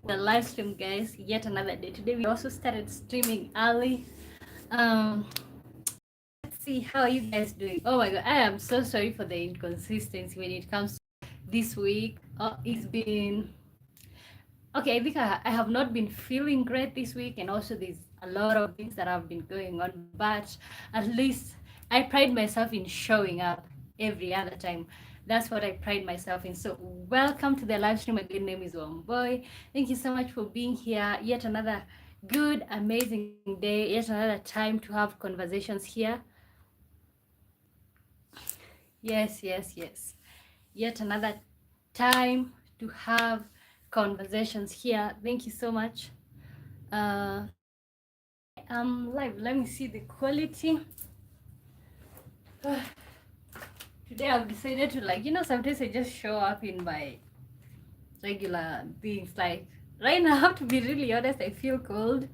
the live stream, guys. Yet another day. Today we also started streaming early. Let's see how are you guys doing. Oh my god, I am so sorry for the inconsistency when it comes to this week. It's been okay. I think I have not been feeling great this week, and also there's a lot of things that have been going on. But at least I pride myself in showing up every other time. That's what I pride myself in. So welcome to the live stream. My good name is Wamboy. Thank you so much for being here. Yet another good, amazing day. Yet another time to have conversations here. Yes. Yet another time to have conversations here. Thank you so much. I'm live. Let me see the quality. Today I've decided to, like, sometimes I just show up in my regular things. Like right now, I have to be really honest, I feel cold.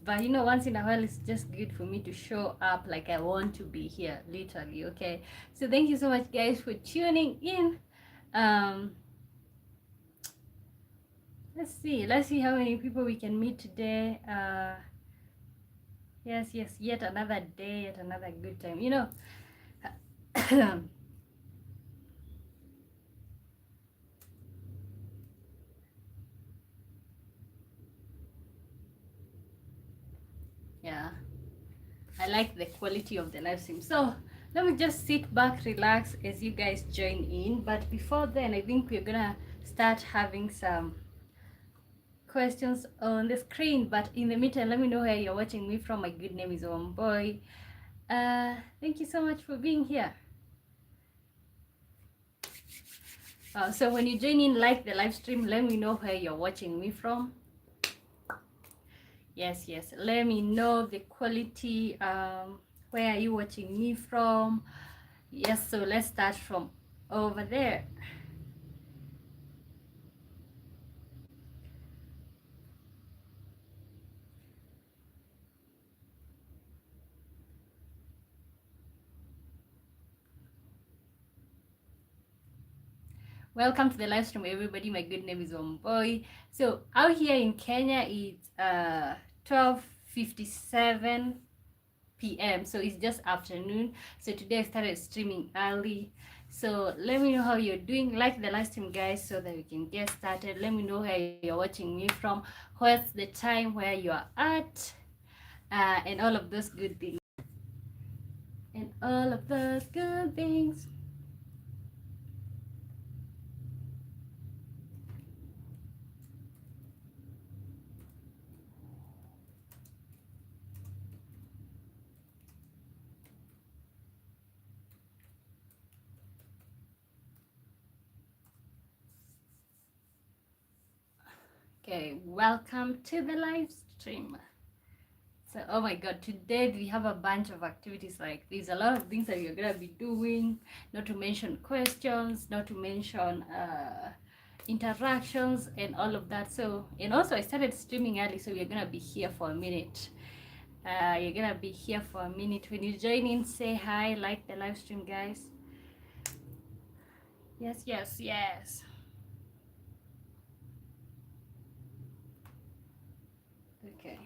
But once in a while it's just good for me to show up like I want to be here, literally. Okay. So thank you so much guys for tuning in. Um let's see how many people we can meet today. Yes, yet another day, yet another good time. Yeah, I like the quality of the live stream. So let me just sit back, relax as you guys join in. But before then, I think we're gonna start having some questions on the screen. But in the meantime, let me know where you're watching me from. My good name is Wamboy. Thank you so much for being here. So when you join in, like the live stream, let me know where you're watching me from. Yes, let me know the quality. Where are you watching me from? Yes, so let's start from over there. Welcome to the live stream, everybody. My good name is Wamboy. So out here in Kenya, it's 12:57 p.m. So it's just afternoon. So today I started streaming early. So let me know how you're doing. Like the live stream, guys, so that we can get started. Let me know where you're watching me from. What's the time where you are at, and all of those good things. And all of those good things. Okay, welcome to the live stream. So, oh my god, today we have a bunch of activities. Like, there's a lot of things that we're gonna be doing, not to mention questions, not to mention interactions and all of that. So, and also I started streaming early, so we're gonna be here for a minute. You're gonna be here for a minute. When you join in, say hi, like the live stream, guys. Yes. Okay.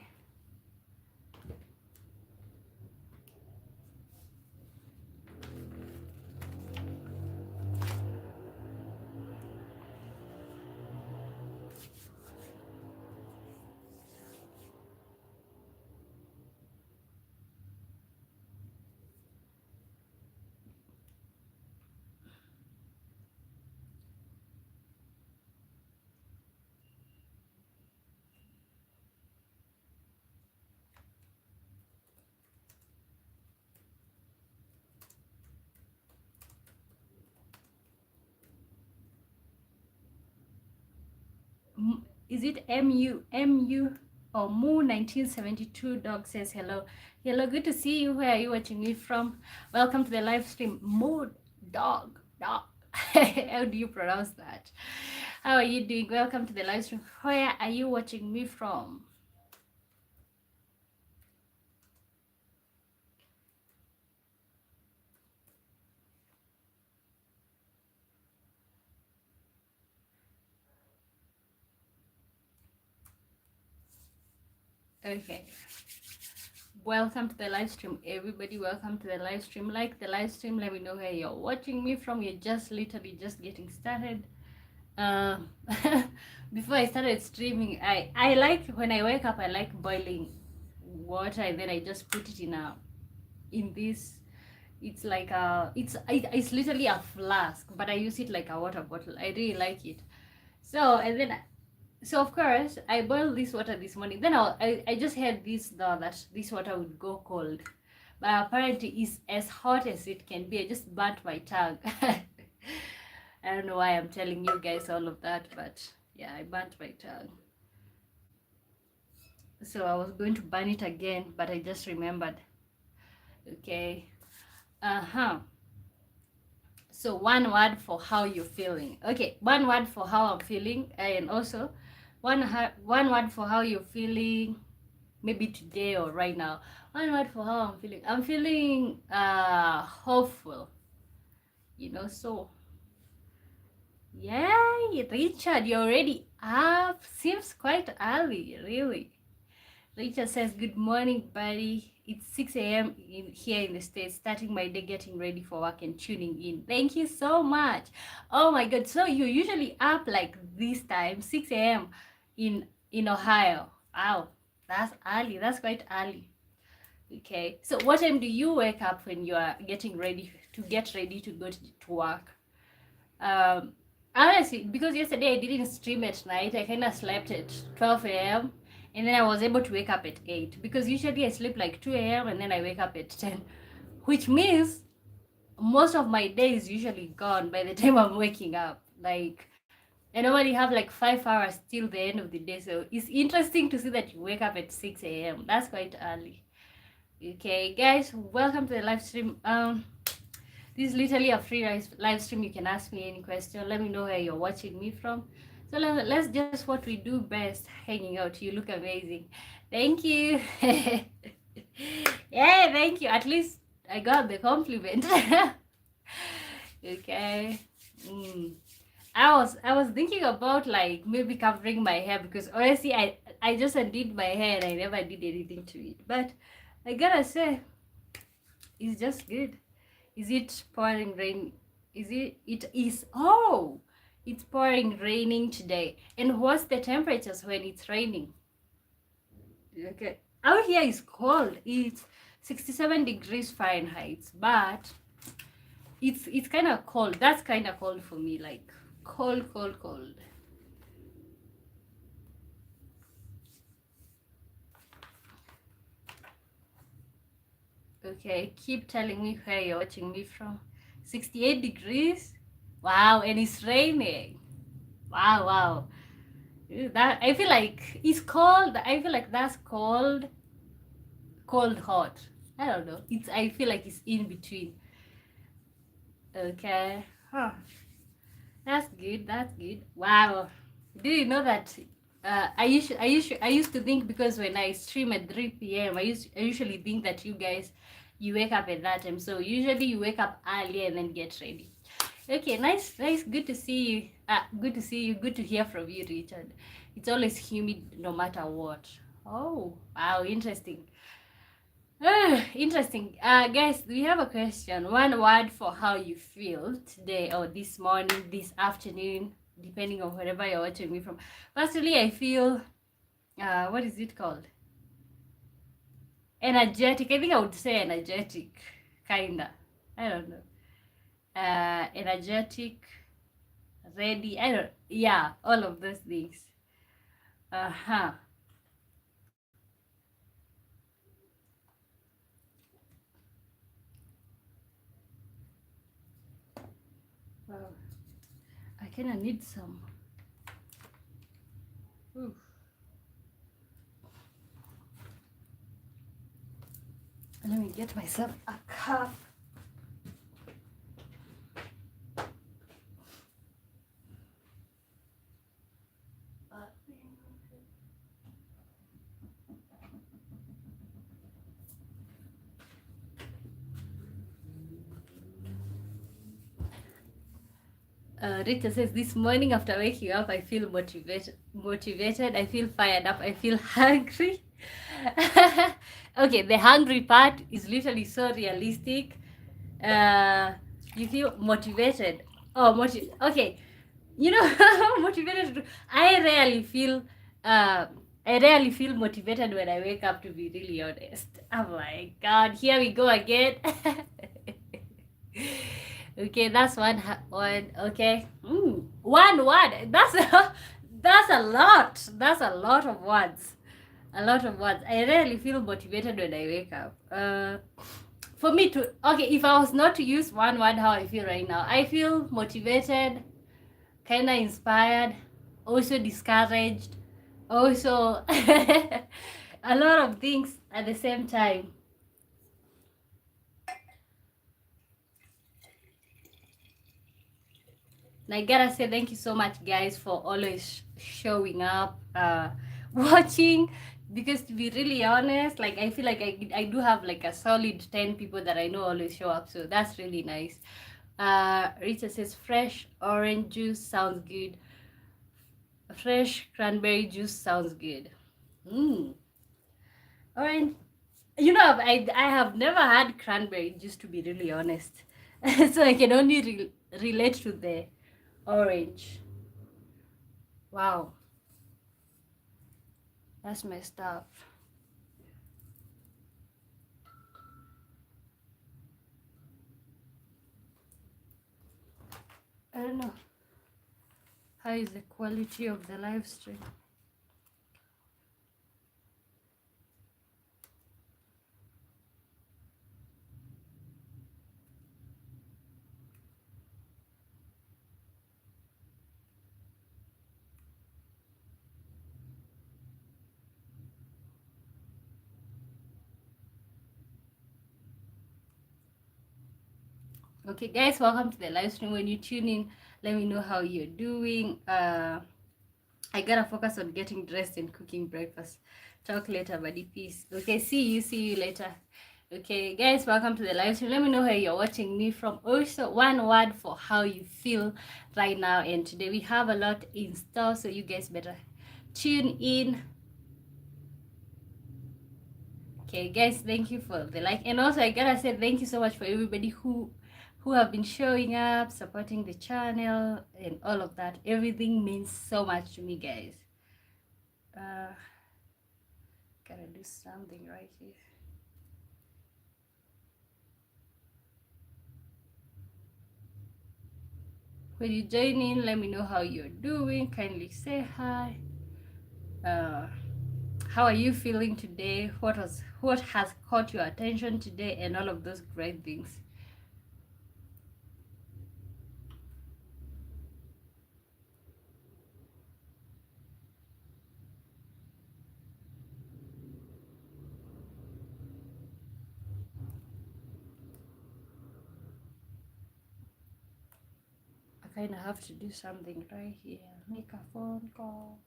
Is it MU or Moo 1972 dog says hello. Hello, good to see you. Where are you watching me from? Welcome to the live stream. Moo dog. How do you pronounce that? How are you doing? Welcome to the live stream. Where are you watching me from? Okay. Welcome to the live stream, everybody. Welcome to the live stream. Like the live stream. Let me know where you're watching me from. You're just literally just getting started. Um, before I started streaming, I like when I wake up. I like boiling water, and then I just put it in this. It's like it's literally a flask, but I use it like a water bottle. I really like it. So of course I boiled this water this morning. Then I just had this thought that this water would go cold, but apparently it's as hot as it can be. I just burnt my tongue. I don't know why I'm telling you guys all of that, but yeah, I burnt my tongue. So I was going to burn it again, but I just remembered. Okay. So one word for how you're feeling. Okay, one word for how I'm feeling, and also one word for how you're feeling, maybe today or right now. One word for how I'm feeling. I'm feeling hopeful. So yay, Richard, you're already up. Seems quite early, really. Richard says, good morning, buddy. It's 6 a.m. Here in the States, starting my day, getting ready for work and tuning in. Thank you so much. Oh my God. So you're usually up like this time, 6 a.m. in Ohio. Wow, that's early. That's quite early. Okay. So what time do you wake up when you are getting ready to go to work? Honestly, because yesterday I didn't stream at night, I kind of slept at 12 a.m. and then I was able to wake up at 8 because usually I sleep like 2 a.m. and then I wake up at 10, which means most of my day is usually gone by the time I'm waking up. Like, I normally have like 5 hours till the end of the day, so it's interesting to see that you wake up at 6 a.m. That's quite early. Okay, guys, welcome to the live stream. This is literally a free live stream. You can ask me any question. Let me know where you're watching me from. So let's just what we do best, hanging out. You look amazing. Thank you. Yeah, thank you. At least I got the compliment. Okay. I was thinking about like maybe covering my hair because honestly I just undid my hair and I never did anything to it. But I gotta say, it's just good. Is it pouring rain? It is. Oh, it's pouring raining today. And what's the temperatures when it's raining? Okay. Out here is cold. It's 67 degrees Fahrenheit, but it's kind of cold. That's kind of cold for me, like cold, cold, cold. Okay, keep telling me where you're watching me from. 68 degrees? Wow, and it's raining. Wow, wow. That I feel like it's cold. I feel like that's cold, cold, hot. I don't know. I feel like it's in between. Okay. Huh. That's good. That's good. Wow. Do you know that? I used to think because when I stream at 3 p.m. I usually think that you wake up at that time. So usually you wake up early and then get ready. Okay, nice. Good to see you. Good to see you. Good to hear from you, Richard. It's always humid no matter what. Oh, wow, interesting. Interesting. Guys, we have a question. One word for how you feel today or this morning, this afternoon, depending on wherever you're watching me from. Personally, I feel, what is it called? Energetic. I think I would say energetic, kinda. I don't know. Energetic, ready. Yeah, all of those things. Uh-huh. Wow. I kind of need some. Oof. Let me get myself a cup. Rita says, this morning after waking up, I feel motivated, I feel fired up, I feel hungry. Okay, the hungry part is literally so realistic. You feel motivated. Okay, you know, motivated I rarely feel uh I rarely feel motivated when I wake up, to be really honest. I'm like, God, here we go again. Okay, that's one. Okay, one word. That's a lot. That's a lot of words. A lot of words. I rarely feel motivated when I wake up. For me to okay, if I was not to use one word, how I feel right now, I feel motivated, kind of inspired, also discouraged, also a lot of things at the same time. And I gotta say thank you so much, guys, for always showing up, watching. Because to be really honest, like I feel like I do have like a solid 10 people that I know always show up, so that's really nice. Rita says fresh orange juice sounds good. Fresh cranberry juice sounds good. Mm. Orange. You know, I have never had cranberry juice, to be really honest. So I can only relate to the orange. Wow, that's messed up. I don't know. How is the quality of the live stream? Okay, guys, welcome to the live stream. When you tune in, let me know how you're doing. I gotta focus on getting dressed and cooking breakfast. Talk later, buddy. Peace. Okay, see you later. Okay, guys, welcome to the live stream. Let me know where you're watching me from. Also, one word for how you feel right now. And today we have a lot in store, so you guys better tune in. Okay, guys, thank you for the like. And also, I gotta say thank you so much for everybody who have been showing up, supporting the channel, and all of that. Everything means so much to me, guys. Gotta do something right here. When you join in, let me know how you're doing. Kindly say hi. How are you feeling today? What has caught your attention today, and all of those great things. I kind of have to do something right here. Make a phone call.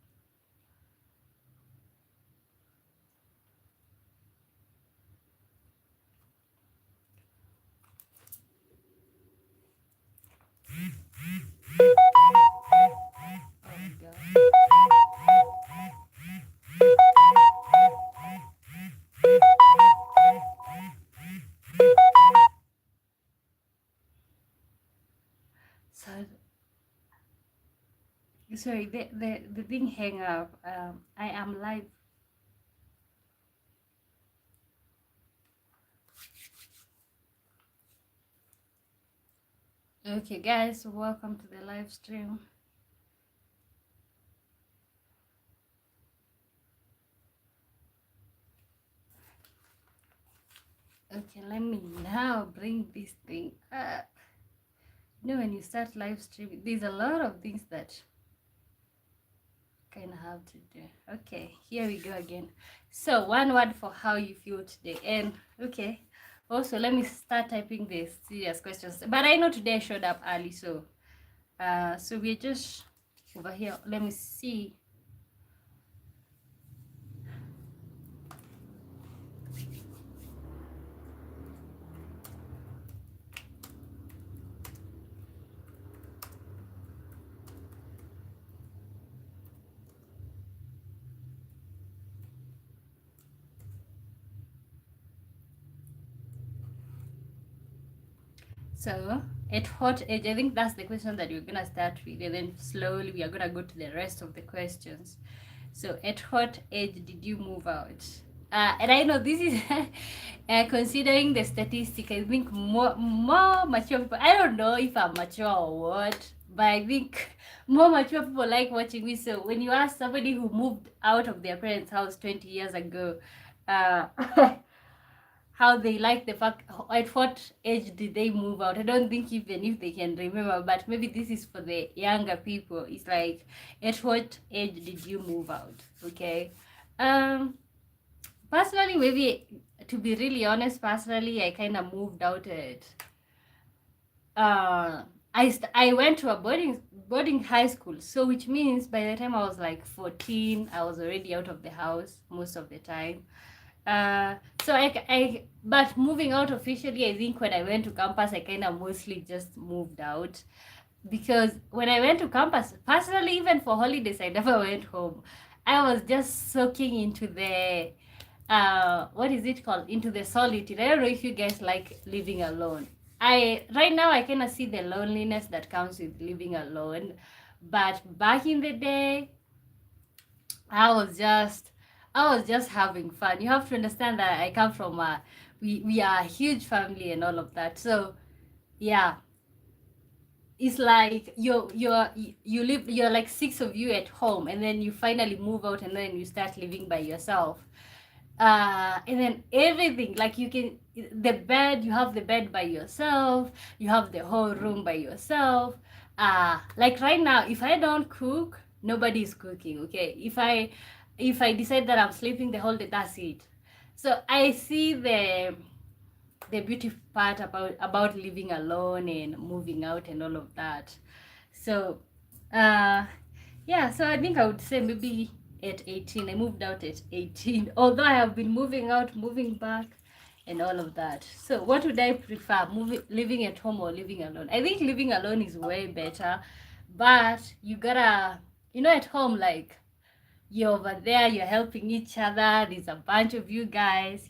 So, sorry, the thing hang up. I am live. Okay, guys, welcome to the live stream. Okay, let me now bring this thing up. You know, when you start live streaming, there's a lot of things that kind of have to do. Okay, here we go again. So one word for how you feel today. And okay, also let me start typing the serious questions. But I know today I showed up early, so so we're just over here. Let me see. So, at what age? I think that's the question that we're gonna start with, and then slowly we are gonna go to the rest of the questions. So, at what age did you move out? And I know this is considering the statistic. I think more mature people. I don't know if I'm mature or what, but I think more mature people like watching me. So when you ask somebody who moved out of their parents' house 20 years ago, uh, how they like the fact at what age did they move out, I don't think even if they can remember, but maybe this is for the younger people. It's like, at what age did you move out? Okay. Personally, maybe, to be really honest, personally I kind of moved out at uh I went to a boarding high school, so which means by the time I was like 14, I was already out of the house most of the time. So but moving out officially, I think when I went to campus, I kind of mostly just moved out, because when I went to campus, personally, even for holidays, I never went home. I was just soaking into the what is it called, into the solitude. I don't know if you guys like living alone. I Right now I kind of see the loneliness that comes with living alone, but back in the day, I was just I was just having fun. You have to understand that I come from a we are a huge family and all of that. So yeah, it's like you live, you're like six of you at home, and then you finally move out, and then you start living by yourself. And then everything, like, you can, the bed, you have the bed by yourself, you have the whole room by yourself. Like right now, if I don't cook, nobody's cooking. Okay, if I decide that I'm sleeping the whole day, that's it. So I see the beautiful part about living alone and moving out and all of that. So yeah, so I think I would say maybe at 18. I moved out at 18, although I have been moving out, moving back, and all of that. So what would I prefer, living at home or living alone? I think living alone is way better, but you gotta, at home, like, you're over there, you're helping each other, there's a bunch of you guys.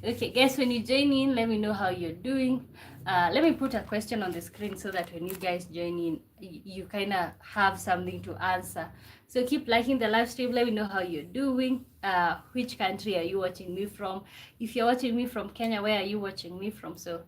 Okay, guys, when you join in, let me know how you're doing. Let me put a question on the screen so that when you guys join in, you kind of have something to answer. So keep liking the live stream. Let me know how you're doing. Which country are you watching me from? If you're watching me from Kenya, where are you watching me from? So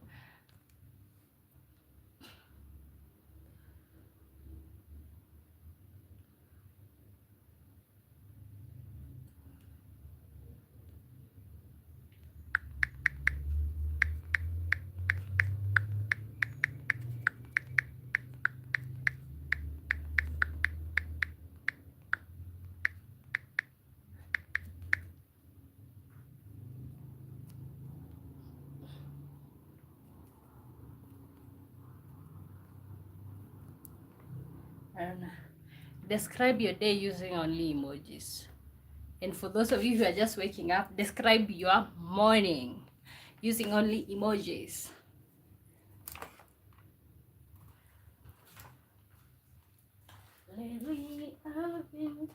and describe your day using only emojis. And for those of you who are just waking up, describe your morning using only emojis. Lately, I've been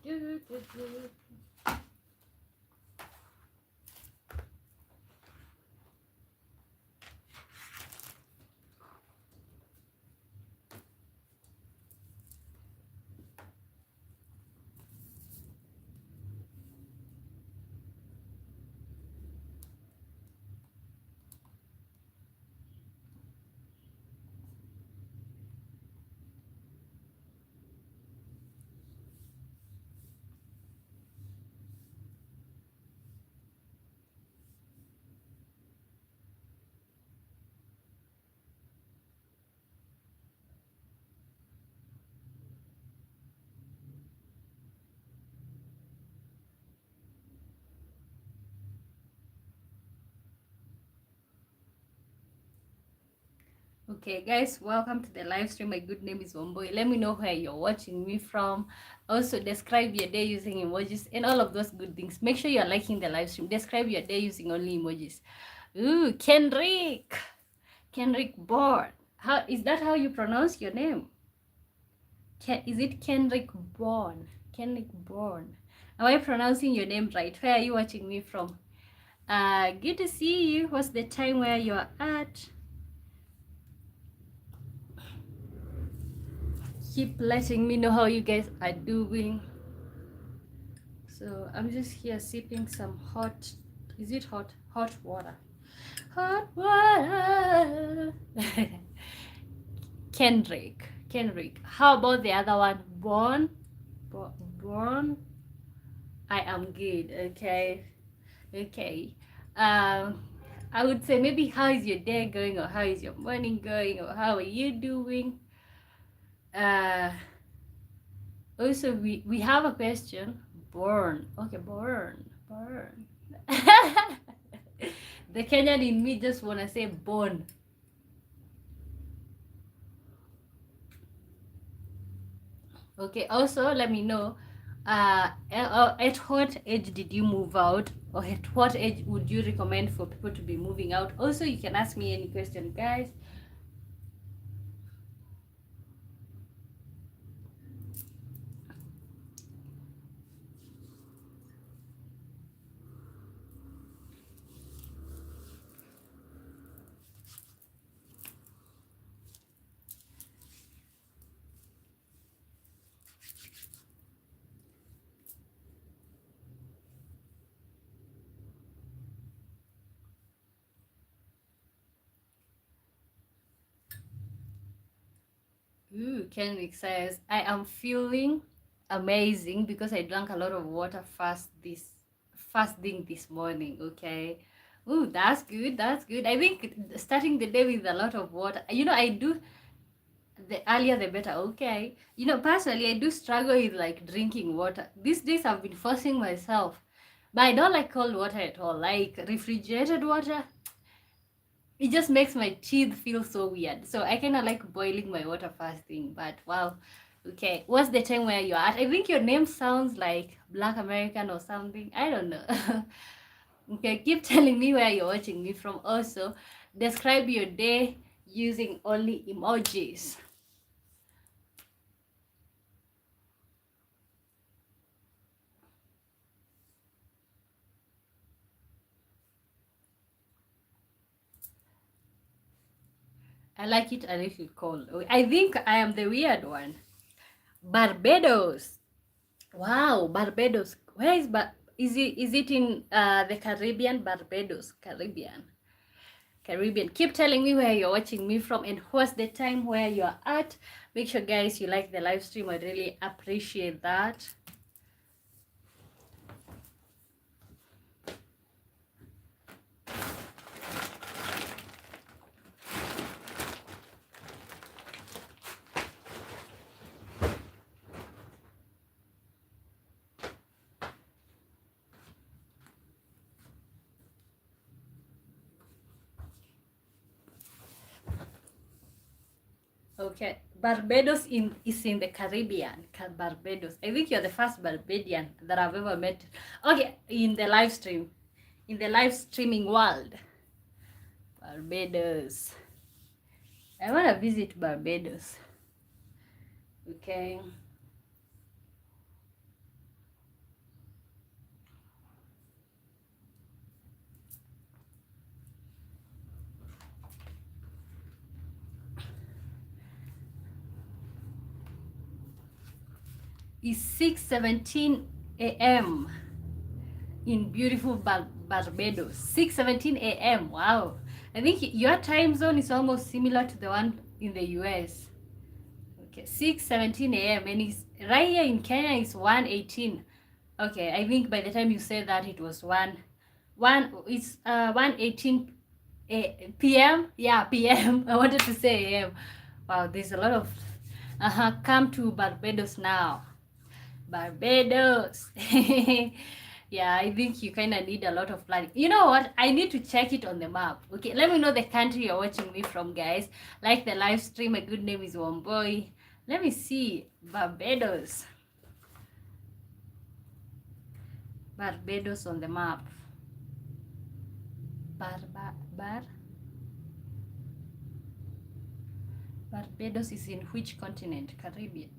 Okay, guys, welcome to the live stream. My good name is Wamboi. Let me know where you're watching me from. Also, describe your day using emojis and all of those good things. Make sure you're liking the live stream. Describe your day using only emojis. Ooh, Kenrick Bourne. How is that? How you pronounce your name? Is it Kenrick Bourne? Kenrick Bourne. Am I pronouncing your name right? Where are you watching me from? Good to see you. What's the time where you're at? keep letting me know how you guys are doing. So I'm just here sipping some hot, is it hot? Hot water. Hot water. Kendrick. How about the other one? Born. I am good. Okay. I would say maybe how is your day going, or how is your morning going, or how are you doing? Also we have a question. Born. Okay, born. The Kenyan in me just wanna say born. Okay, also let me know at what age did you move out, or at what age would you recommend for people to be moving out? Also, you can ask me any question, guys. Ooh, Kenrick says, I am feeling amazing because I drank a lot of water fasting this morning. Okay. Ooh, that's good. That's good. I think starting the day with a lot of water. I do, the earlier the better. Okay. Personally, I do struggle with like drinking water. These days I've been forcing myself. But I don't like cold water at all. Like refrigerated water, it just makes my teeth feel so weird. So I kind of like boiling my water fasting. But wow, okay. What's the time where you're at? I think your name sounds like Black American or something. I don't know. Okay, keep telling me where you're watching me from. Also, describe your day using only emojis. I like it a little cold. I think I am the weird one. Barbados. Wow, Barbados. Where is it in the Caribbean? Barbados, Caribbean. Keep telling me where you're watching me from and what's the time where you're at. Make sure, guys, you like the live stream. I really appreciate that. Okay, Barbados is in the Caribbean. Barbados. I think you're the first Barbadian that I've ever met. Okay, in the live streaming world. Barbados. I want to visit Barbados. Okay. It's 6:17 a.m. in beautiful Barbados. 6:17 a.m. Wow. I think your time zone is almost similar to the one in the US. Okay, 6:17 a.m. and it's right here in Kenya is 1:18. Okay, I think by the time you said that it was 1:18 p.m. Yeah, p.m. I wanted to say a.m. Wow, there's a lot of come to Barbados now. Barbados. Yeah, I think you kind of need a lot of planning. You know what? I need to check it on the map. Okay, let me know the country you're watching me from, guys. Like the live stream. My good name is Womboy. Let me see. Barbados. Barbados on the map. Barbados is in which continent? Caribbean.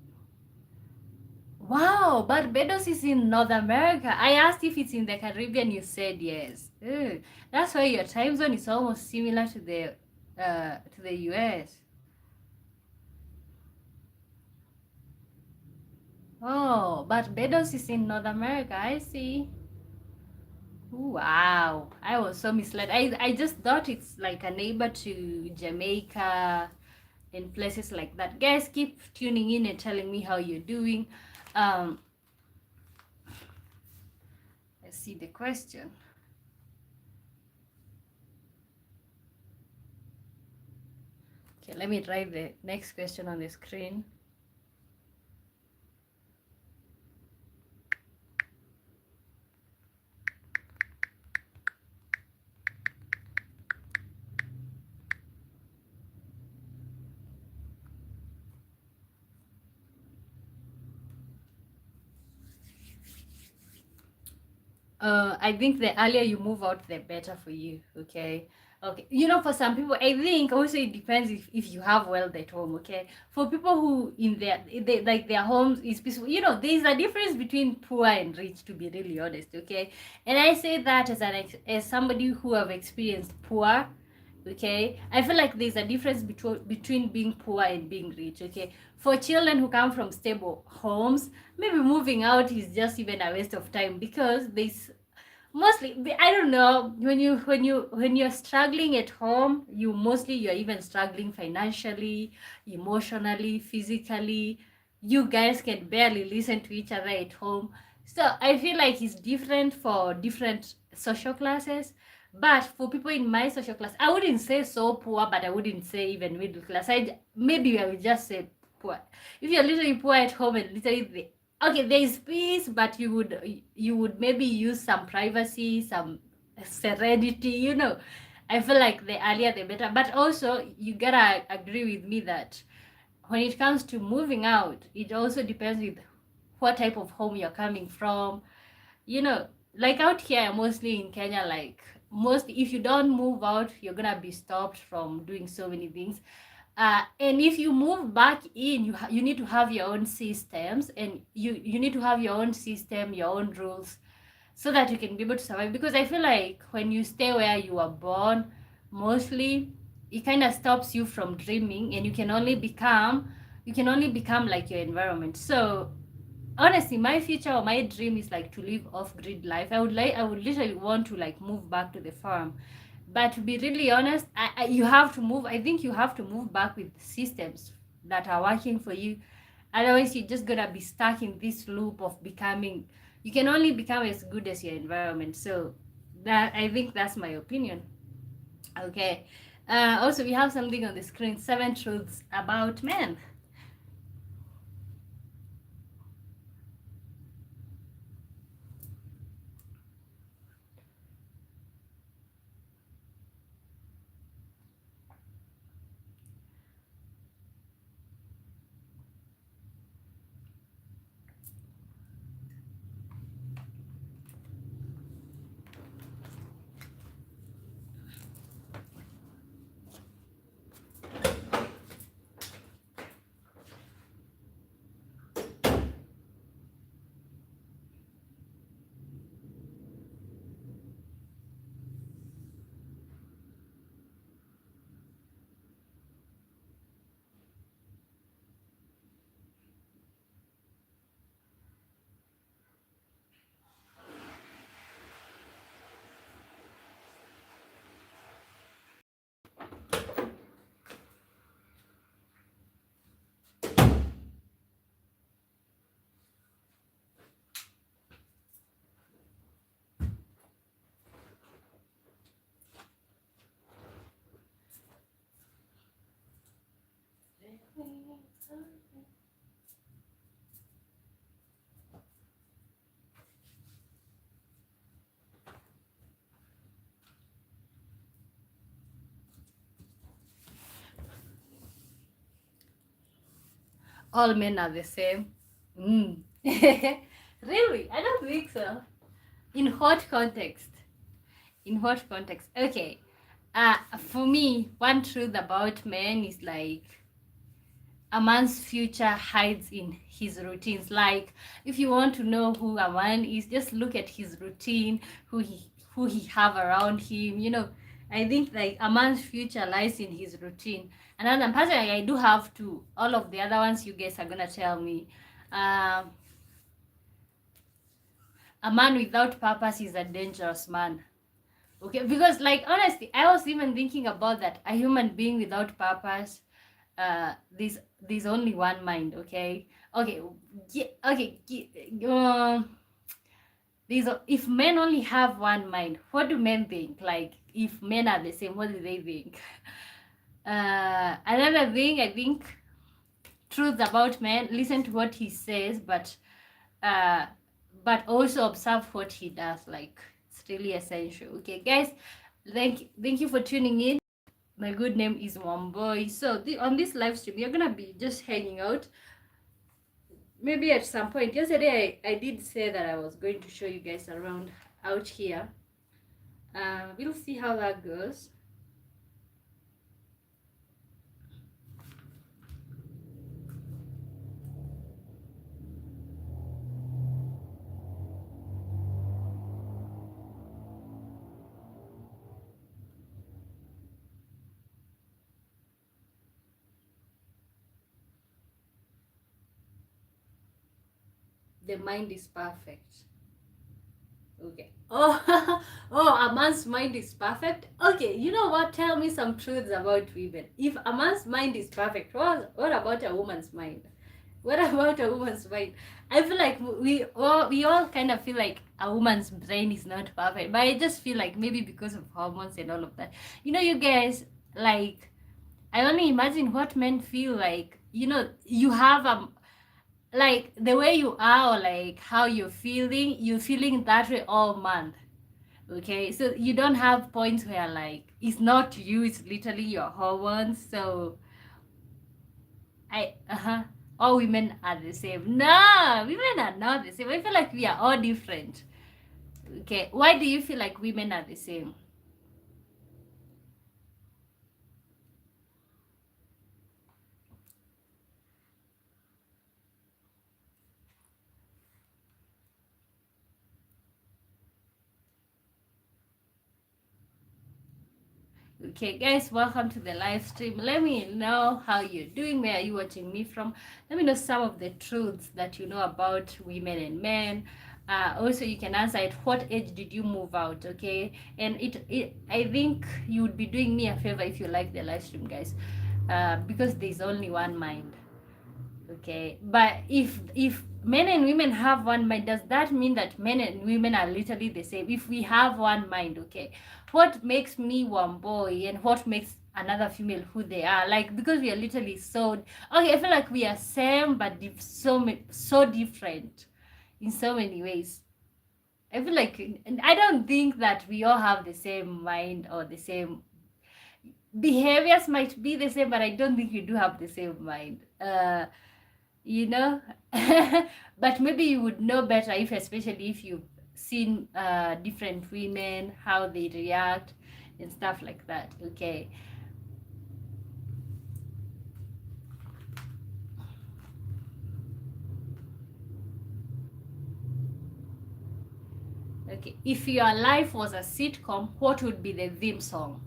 Wow, Barbados is in North America. I asked if it's in the Caribbean. You said yes. That's why your time zone is almost similar to the US. Oh, Barbados is in North America. I see. Wow, I was so misled. I just thought it's like a neighbor to Jamaica and places like that. Guys, keep tuning in and telling me how you're doing. Um, let's see the question. Okay, let me write the next question on the screen. I think the earlier you move out, the better for you. Okay. Okay. For some people, I think also it depends if you have wealth at home. Okay. For people who in their homes is peaceful, there's a difference between poor and rich. To be really honest. Okay. And I say that as somebody who have experienced poor. Okay, I feel like there's a difference between being poor and being rich. Okay, for children who come from stable homes, maybe moving out is just even a waste of time, because there's mostly, I don't know, when you're struggling at home, you're even struggling financially, emotionally, physically. You guys can barely listen to each other at home. So I feel like it's different for different social classes. But for people in my social class, I wouldn't say so poor, but I wouldn't say even middle class. Maybe I would just say poor. If you're literally poor at home and literally okay, there is peace, but you would maybe use some privacy, some serenity. I feel like the earlier the better. But also you gotta agree with me that when it comes to moving out, it also depends with what type of home you're coming from. you know like out here, mostly in Kenya, like most, if you don't move out, you're gonna be stopped from doing so many things. And if you move back in, you need to have your own systems, and you need to have your own system, your own rules, so that you can be able to survive. Because I feel like when you stay where you were born, mostly it kind of stops you from dreaming, and you can only become like your environment. So honestly, my future or my dream is like to live off grid life. I would literally want to like move back to the farm. But to be really honest, you have to move. I think you have to move back with systems that are working for you. Otherwise, you're just gonna be stuck in this loop of becoming. You can only become as good as your environment. So that, I think that's my opinion. Okay. Also, we have something on the screen: 7 truths about men. All men are the same. Mm. Really? I don't think so. In what context? In what context? Okay. For me, one truth about men is like a man's future hides in his routines. Like, if you want to know who a man is, just look at his routine, who he have around him. I think like a man's future lies in his routine. And then personally, I do have to all of the other ones you guys are gonna tell me. a man without purpose is a dangerous man. Okay, because like honestly, I was even thinking about that. A human being without purpose, there's only one mind. Okay, okay, okay. If men only have one mind, what do men think? Like, if men are the same, what do they think? Another thing, I think, truth about men. Listen to what he says, uh, but also observe what he does. Like, it's really essential. Okay, guys, thank you for tuning in. My good name is Wamboy. So on this live stream, you're gonna be just hanging out. Maybe at some point. Yesterday, I did say that I was going to show you guys around out here. We'll see how that goes. The mind is perfect. Okay. Oh, oh, a man's mind is perfect. Okay, you know what? Tell me some truths about women. If a man's mind is perfect, what about a woman's mind? What about a woman's mind? I feel like we all kind of feel like a woman's brain is not perfect, but I just feel like maybe because of hormones and all of that. You guys, like, I only imagine what men feel like. You have like the way you are, or like how you're feeling that way all month. Okay, so you don't have points where like it's not you, it's literally your hormones. So all women are the same. No, women are not the same. I feel like we are all different. Okay, why do you feel like women are the same? Okay, guys, welcome to the live stream. Let me know how you're doing. Where are you watching me from? Let me know some of the truths that you know about women and men. Also, you can answer at what age did you move out? Okay, and I think you would be doing me a favor if you like the live stream, guys, because there's only one mind. Okay, but if men and women have one mind, does that mean that men and women are literally the same? If we have one mind, okay, what makes me one boy and what makes another female who they are? Like, because we are literally so okay, I feel like we are same but so different in so many ways. I feel like, and I don't think that we all have the same mind or the same behaviors. Might be the same, but I don't think we do have the same mind. You know But maybe you would know better, if especially if you've seen different women, how they react and stuff like that. Okay, if your life was a sitcom, what would be the theme song?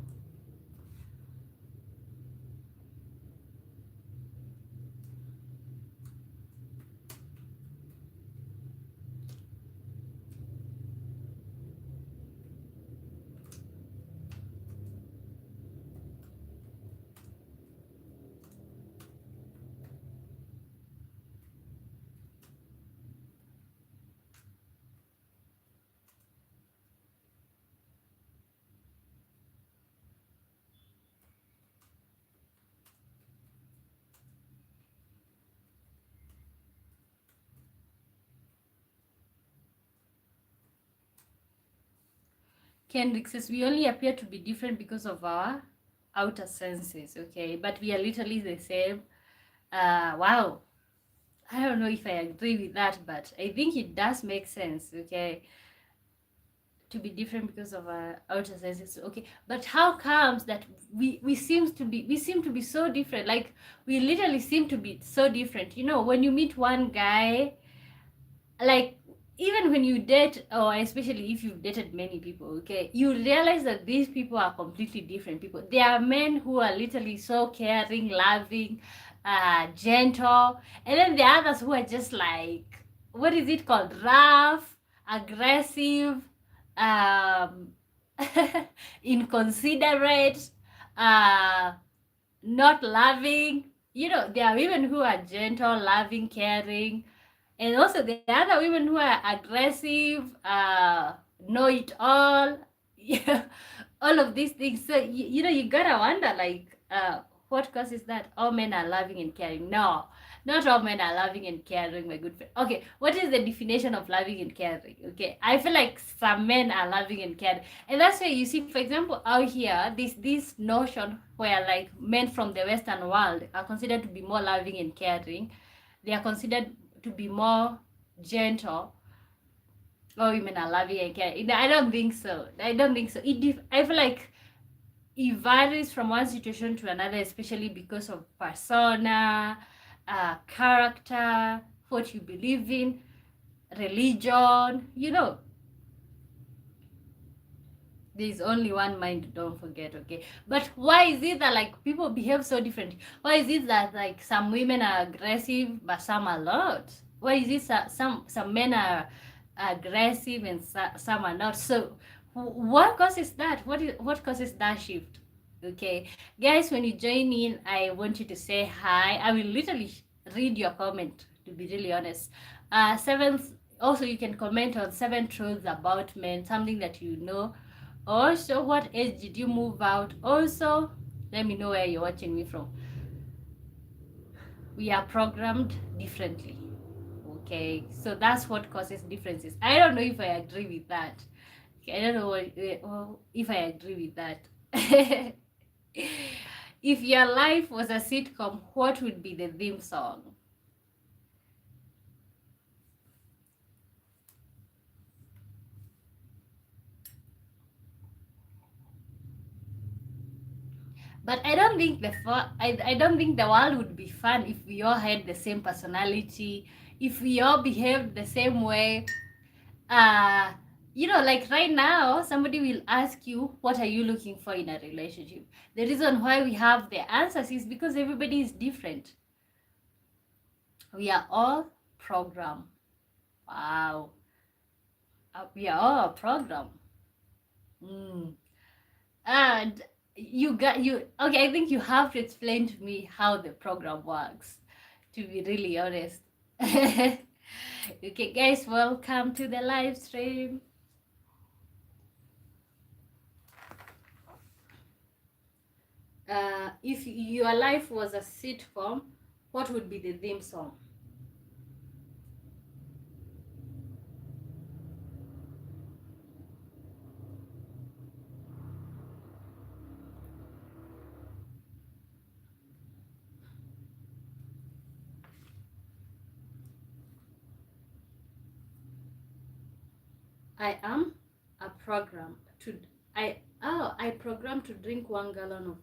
Kendrick says we only appear to be different because of our outer senses. Okay, but we are literally the same. Wow, I don't know if I agree with that, but I think it does make sense. Okay, to be different because of our outer senses. Okay, but how comes that we seem to be so different? Like, we literally seem to be so different. When you meet one guy, like, even when you date, or especially if you've dated many people, okay, you realize that these people are completely different people. There are men who are literally so caring, loving, gentle, and then the others who are just like, what is it called, rough, aggressive, um, inconsiderate, uh, not loving. You know, there are women who are gentle, loving, caring, and also there are other women who are aggressive, know it all. Yeah, all of these things. So you know, you gotta wonder, like, what causes that? All men are loving and caring. No, not all men are loving and caring, my good friend. Okay, what is the definition of loving and caring? Okay, I feel like some men are loving and caring, and that's why you see, for example, out here, this notion where like men from the Western world are considered to be more loving and caring. They are considered to be more gentle. All women are loving and caring. I don't think so. I don't think so. I feel like it varies from one situation to another, especially because of persona, character, what you believe in, religion. You know, there's only one mind, don't forget, okay? But why is it that like people behave so differently? Why is it that like some women are aggressive but some are not? Why is it that some men are aggressive and some are not? So what causes that? What causes that shift? Okay, guys, when you join in, I want you to say hi. I will literally read your comment, to be really honest. Seventh, also you can comment on 7 truths about men, something that you know. Also, what age did you move out? Also, let me know where you're watching me from. We are programmed differently. Okay, so that's what causes differences. I don't know if I agree with that. Okay, I don't know if I agree with that. If your life was a sitcom, what would be the theme song? But I don't think I don't think the world would be fun if we all had the same personality, if we all behaved the same way. Uh, you know, like right now, somebody will ask you, what are you looking for in a relationship? The reason why we have the answers is because everybody is different. We are all programmed. Wow. We are all a program. Mm. And you okay, I think you have to explain to me how the program works, to be really honest. Okay, guys, welcome to the live stream. If your life was a sitcom, what would be the theme song? I am a program to I program to drink 1 gallon of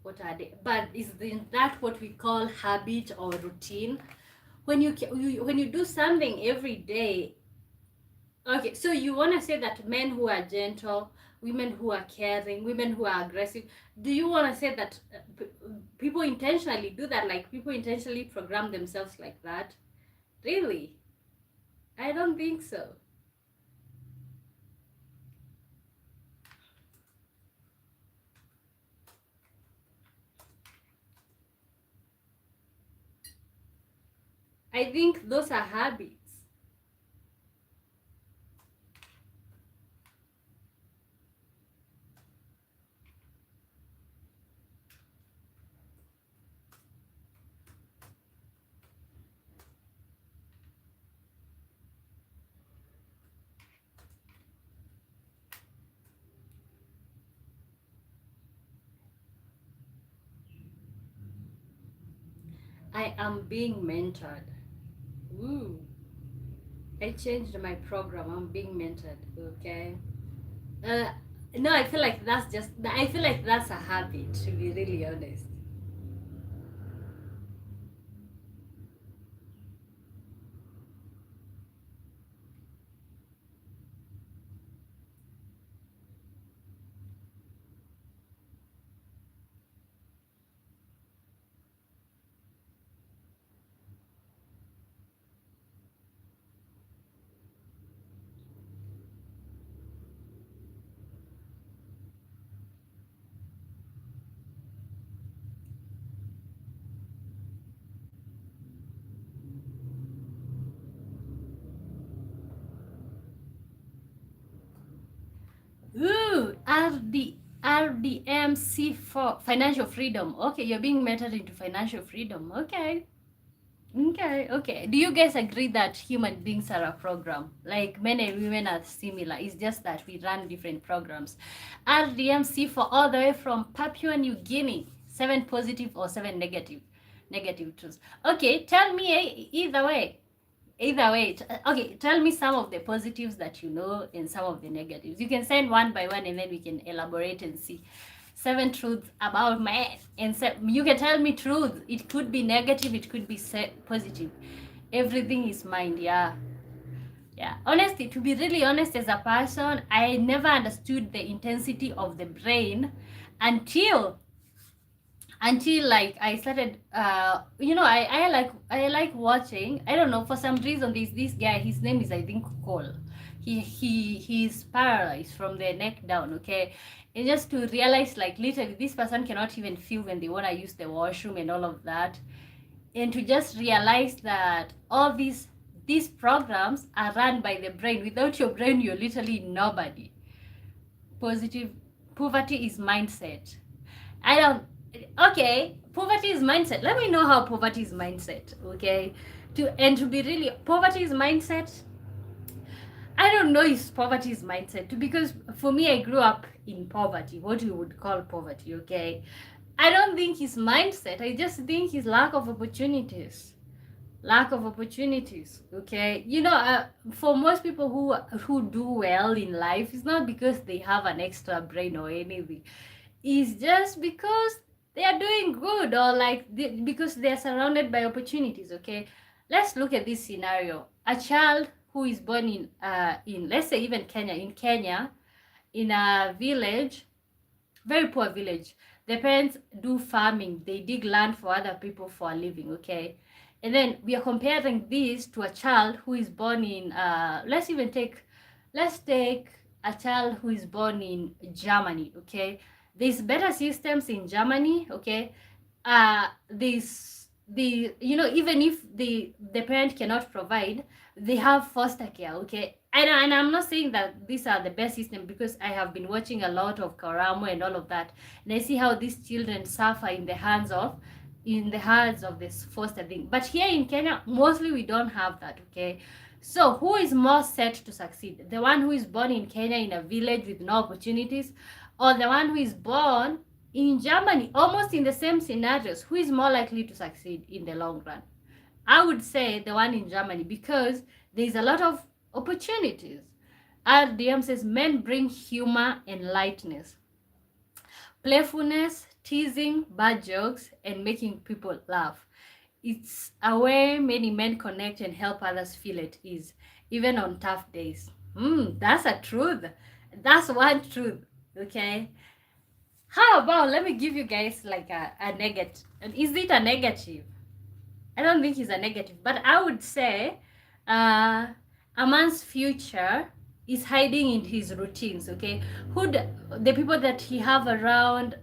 water a day. But isn't that what we call habit or routine? When you do something every day. Okay, so you want to say that men who are gentle, women who are caring, women who are aggressive, do you want to say that people intentionally do that? Like people intentionally program themselves like that? Really? I don't think so. I think those are habits. I am being mentored. Ooh, I changed my program. I'm being mentored. Okay. Uh, no, I feel like that's a habit, to be really honest. RDMC for financial freedom. Okay, you're being mentored into financial freedom. Okay. Okay. Do you guys agree that human beings are a program? Like men and women are similar. It's just that we run different programs. RDMC for all the way from Papua New Guinea. 7 positive or 7 negative. Negative truths. Okay, tell me either way. Okay, tell me some of the positives that you know and some of the negatives. You can send one by one and then we can elaborate and see. 7 truths about man, and you can tell me truth. It could be negative, it could be positive. Everything is mind. Yeah. Honestly, to be really honest, as a person, I never understood the intensity of the brain until like I started I like watching. I don't know, for some reason there's this guy, his name is, I think, Cole. He's paralyzed from the neck down. Okay, and just to realize, like, literally this person cannot even feel when they want to use the washroom and all of that, and to just realize that all these programs are run by the brain. Without your brain, you're literally nobody. Positive. Poverty is mindset. Poverty is mindset. Let me know how poverty is mindset. Okay, to be really, poverty is mindset. I don't know if poverty is mindset, because for me, I grew up in poverty, what you would call poverty. Okay, I don't think it's mindset. I just think it's lack of opportunities. Okay, for most people who do well in life, it's not because they have an extra brain or anything. It's just because they are doing good, or like because they are surrounded by opportunities. Okay, let's look at this scenario. A child who is born in let's say even Kenya, in a village, very poor village. The parents do farming. They dig land for other people for a living. Okay, and then we are comparing this to a child who is born in let's take a child who is born in Germany. Okay, there's better systems in Germany. Okay, even if the parent cannot provide, they have foster care. Okay, and I'm not saying that these are the best system, because I have been watching a lot of Karamo and all of that, and I see how these children suffer in the hands of this foster thing. But here in Kenya, mostly we don't have that. Okay, so who is more set to succeed? The one who is born in Kenya in a village with no opportunities, or the one who is born in Germany, almost in the same scenarios? Who is more likely to succeed in the long run? I would say the one in Germany, because there's a lot of opportunities. RDM says men bring humor and lightness, playfulness, teasing, bad jokes, and making people laugh. It's a way many men connect and help others feel at ease, even on tough days. That's a truth. That's one truth. Okay, how about, let me give you guys like a negative. Is it a negative? I don't think it's a negative, but I would say a man's future is hiding in his routines. Okay, the people that he have around,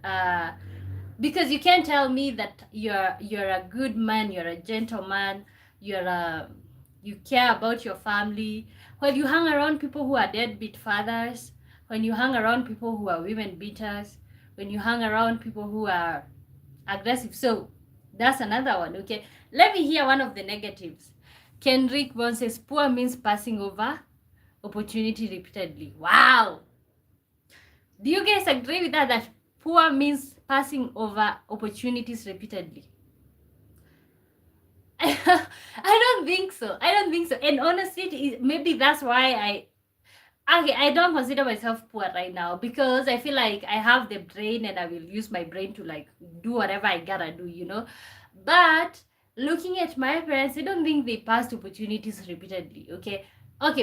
because you can't tell me that you're a good man, you're a gentleman, you care about your family, when you hang around people who are deadbeat fathers, when you hang around people who are women beaters, when you hang around people who are aggressive. So that's another one. Okay, let me hear one of the negatives. Kendrick Bond says poor means passing over opportunity repeatedly. Wow, do you guys agree with that poor means passing over opportunities repeatedly? I don't think so. And honestly, maybe that's why I don't consider myself poor right now, because I feel like I have the brain and I will use my brain to like do whatever I gotta do. But looking at my parents, I don't think they passed opportunities repeatedly. Okay,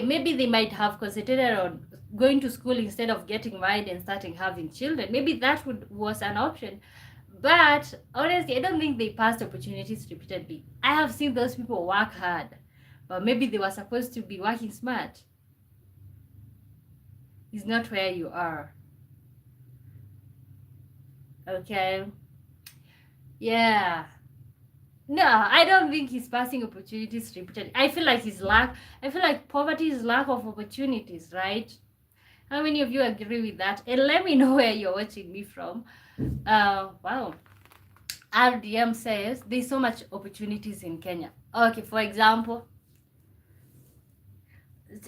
maybe they might have concentrated on going to school instead of getting married and starting having children. Maybe that was an option. But honestly, I don't think they passed opportunities repeatedly. I have seen those people work hard, but maybe they were supposed to be working smart. It's not where you are. Okay. Yeah. No, I don't think he's passing opportunities repeatedly. I feel like poverty is lack of opportunities, right? How many of you agree with that? And let me know where you're watching me from. Wow. RDM says there's so much opportunities in Kenya. Okay, for example,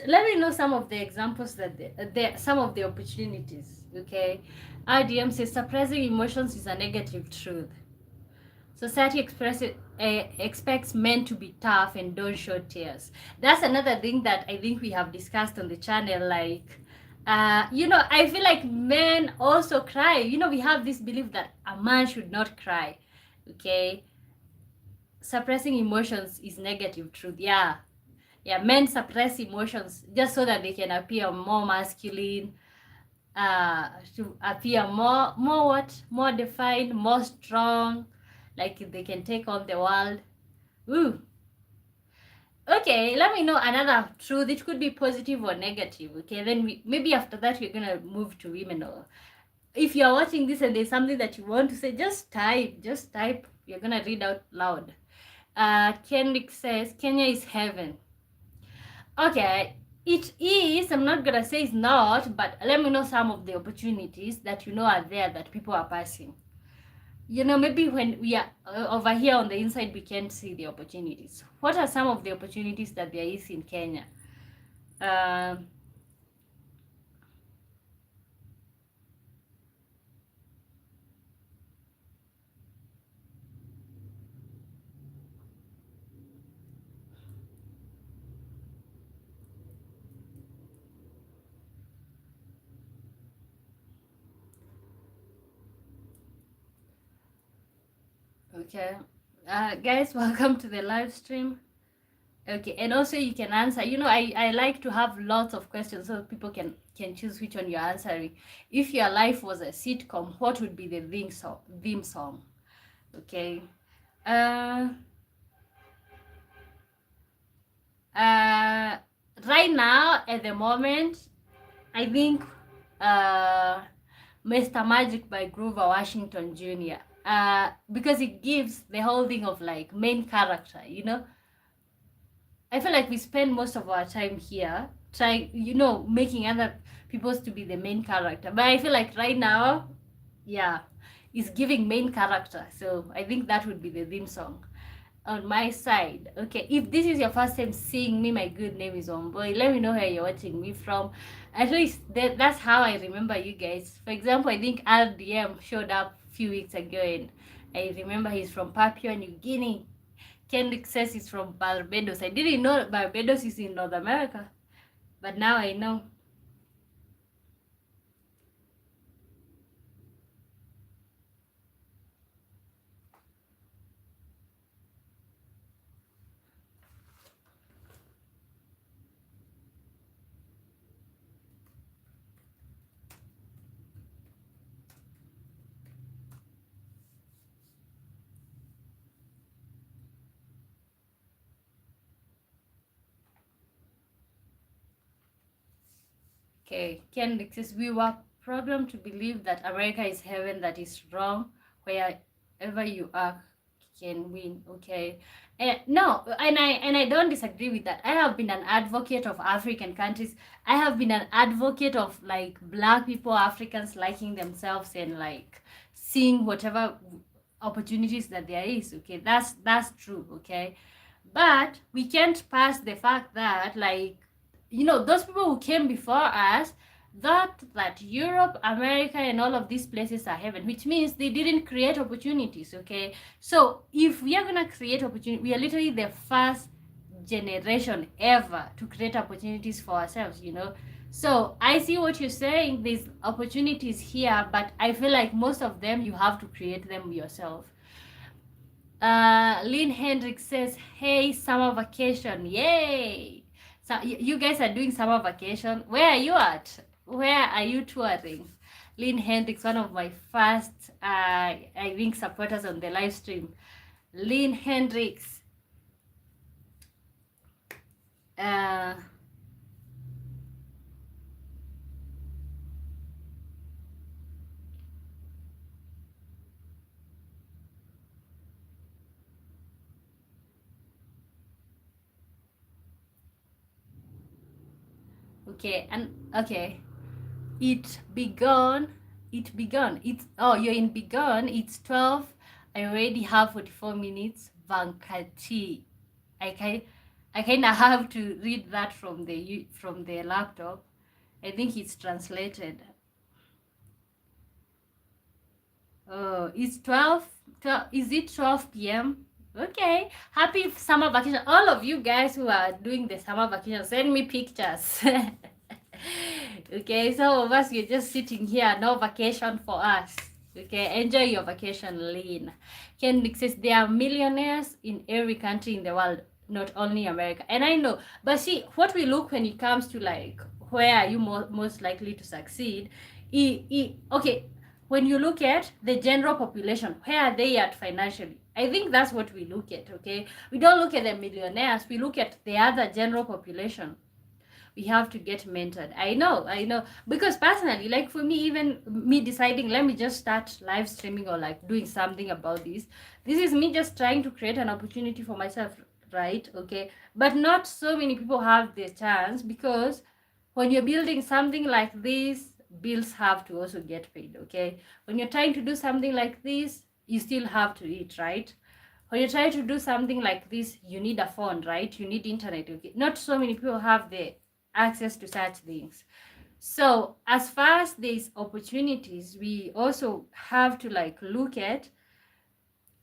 let me know some of the examples that some of the opportunities. Okay, RDM says suppressing emotions is a negative truth. Society expects men to be tough and don't show tears. That's another thing that I think we have discussed on the channel. Like, I feel like men also cry. We have this belief that a man should not cry. Okay, suppressing emotions is negative truth. Yeah, men suppress emotions just so that they can appear more masculine, to appear more defined, more strong, like they can take on the world. Ooh. Okay, let me know another truth. It could be positive or negative. Okay, then maybe after that we're gonna move to women. Or if you're watching this and there's something that you want to say, just type. Just type. You're gonna read out loud. Kendrick says Kenya is heaven. Okay, it is. I'm not gonna say it's not, but let me know some of the opportunities that are there that people are passing. Maybe when we are over here on the inside, we can't see the opportunities. What are some of the opportunities that there is in Kenya? Um, okay, guys, welcome to the live stream. Okay, and also you can answer. I like to have lots of questions so people can choose which one you're answering. If your life was a sitcom, what would be the theme song? Okay. Uh, uh, right now, at the moment, I think uh, Mr. Magic by Grover Washington Jr. Because it gives the whole thing of like main character. I feel like we spend most of our time here trying, making other people's to be the main character. But I feel like right now, yeah, it's giving main character. So I think that would be the theme song on my side. Okay, if this is your first time seeing me, my good name is Omboy. Let me know where you're watching me from. At least that's how I remember you guys. For example, I think RDM showed up a few weeks ago, and I remember he's from Papua New Guinea. Kendrick says he's from Barbados. I didn't know Barbados is in North America, but now I know. Okay, Kendrick says we were programmed to believe that America is heaven. That is wrong. Wherever you are can win. Okay, no, and I don't disagree with that. I have been an advocate of African countries. I have been an advocate of like Black people, Africans liking themselves and like seeing whatever opportunities that there is. Okay, that's true. Okay, but we can't pass the fact that like those people who came before us thought that Europe, America, and all of these places are heaven, which means they didn't create opportunities. Okay, so if we are gonna create opportunity, we are literally the first generation ever to create opportunities for ourselves. So I see what you're saying. There's opportunities here, but I feel like most of them you have to create them yourself. Lynn Hendricks says, "Hey, summer vacation, yay!" So you guys are doing summer vacation. Where are you at? Where are you touring? Lynn Hendricks, one of my first, I think, supporters on the live stream. Lynn Hendricks. Uh, okay, and okay. It begun. It's oh, you're in begun. It's 12. I already have 44 minutes. Vankati. I can I kind of have to read that from the laptop. I think it's translated. Oh, it's 12, is it 12 p.m.? Okay. Happy summer vacation. All of you guys who are doing the summer vacation, send me pictures. Okay, some of us, you're just sitting here, no vacation for us. Okay, enjoy your vacation, Lean. Kendrick says there are millionaires in every country in the world, not only America. And I know, but see, what we look when it comes to like where are you most likely to succeed, okay, when you look at the general population, where are they at financially? I think that's what we look at, okay? We don't look at the millionaires, we look at the other general population. We have to get mentored. I know, because personally, like for me, even me deciding, let me just start live streaming or like doing something about this is me just trying to create an opportunity for myself, right? Okay, but not so many people have the chance, because when you're building something like this, bills have to also get paid. Okay, when you're trying to do something like this, you still have to eat, right? When you try to do something like this, you need a phone, right? You need internet. Okay, not so many people have the access to such things. So as far as these opportunities, we also have to like look at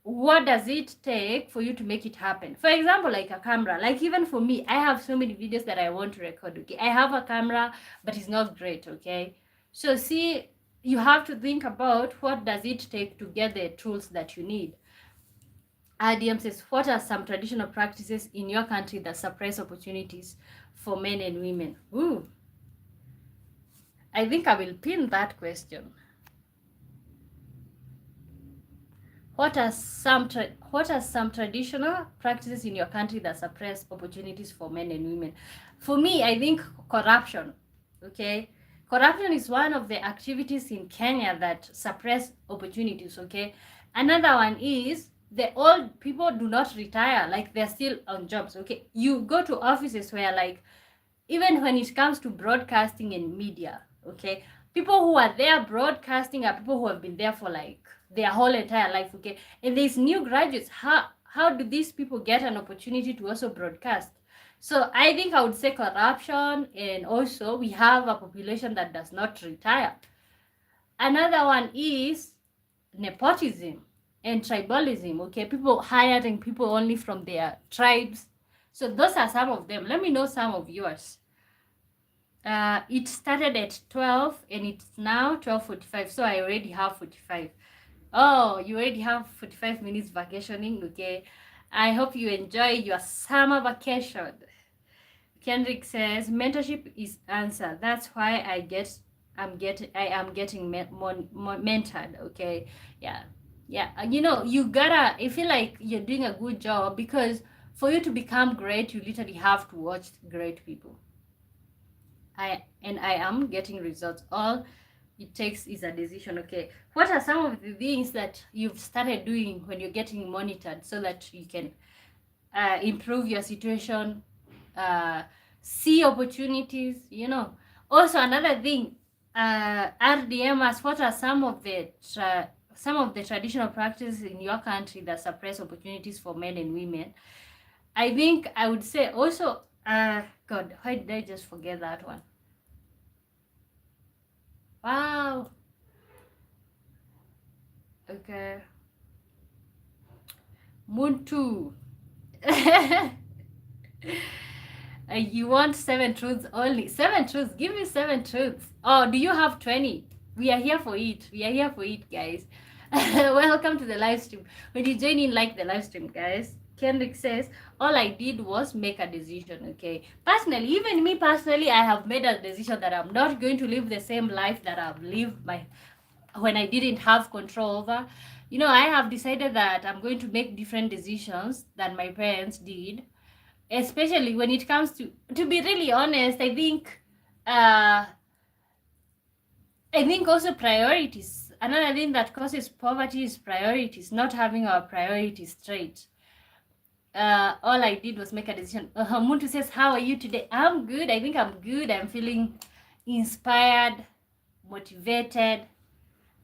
what does it take for you to make it happen. For example, like a camera. Like even for me, I have so many videos that I want to record. Okay, I have a camera, but it's not great. Okay, so see, you have to think about what does it take to get the tools that you need. IDM says, what are some traditional practices in your country that suppress opportunities for men and women? Ooh, I think I will pin that question. What are some traditional practices in your country that suppress opportunities for men and women? For me, I think corruption. Okay, corruption is one of the activities in Kenya that suppress opportunities. Okay, another one is the old people do not retire, like they're still on jobs. Okay, you go to offices where like even when it comes to broadcasting and media, okay, people who are there broadcasting are people who have been there for like their whole entire life. Okay, and there's new graduates. How do these people get an opportunity to also broadcast? So I think I would say corruption, and also we have a population that does not retire. Another one is nepotism and tribalism. Okay, people hiring people only from their tribes. So those are some of them. Let me know some of yours. It started at 12 and it's now 12:45, so I already have 45. Oh, you already have 45 minutes vacationing. Okay, I hope you enjoy your summer vacation. Kendrick says mentorship is answer. That's why I am getting mentored. Okay, yeah, you know, you gotta, I feel like you're doing a good job, because for you to become great, you literally have to watch great people. I am getting results. All it takes is a decision. Okay, what are some of the things that you've started doing when you're getting monitored so that you can improve your situation, see opportunities, you know? Also, another thing, RDMers, what are some of the traditional practices in your country that suppress opportunities for men and women? I think I would say also, God, why did I just forget that one? Wow. Okay. Muntu. You want 7 truths only? 7 truths? Give me 7 truths. Oh, do you have 20? We are here for it. We are here for it, guys. Welcome to the live stream. When you join in, like the live stream, guys. Kendrick says, all I did was make a decision, okay? Personally, even me personally, I have made a decision that I'm not going to live the same life that I've lived when I didn't have control over. You know, I have decided that I'm going to make different decisions than my parents did, especially when it comes to be really honest, I think also priorities. Another thing that causes poverty is priorities, not having our priorities straight. All I did was make a decision. Muntu says, how are you today? I'm good. I think I'm good. I'm feeling inspired. motivated,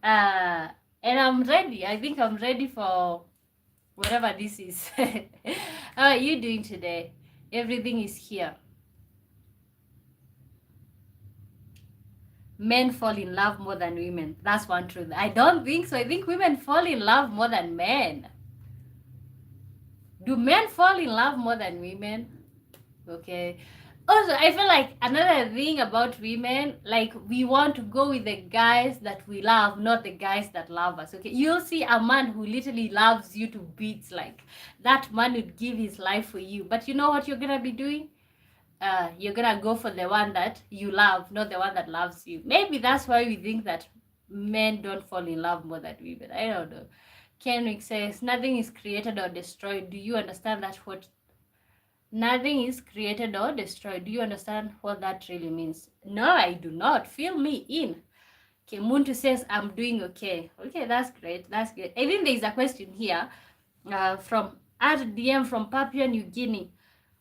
and I'm ready. I think I'm ready for whatever this is. How are you doing today? Everything is here. Men fall in love more than women. That's one truth. I don't think so. I think women fall in love more than men. Do men fall in love more than women? Okay. Also, I feel like another thing about women, like we want to go with the guys that we love, not the guys that love us. Okay. You'll see a man who literally loves you to bits, like that man would give his life for you. But you know what you're gonna be doing? You're gonna go for the one that you love, not the one that loves you. Maybe that's why we think that men don't fall in love more than women. I don't know. Kenrick says, nothing is created or destroyed. Do you understand that what nothing is created or destroyed? Do you understand what that really means? No, I do not. Fill me in. Okay, Muntu says, I'm doing okay. Okay, that's great. That's good. I think there's a question here from RDM from Papua New Guinea.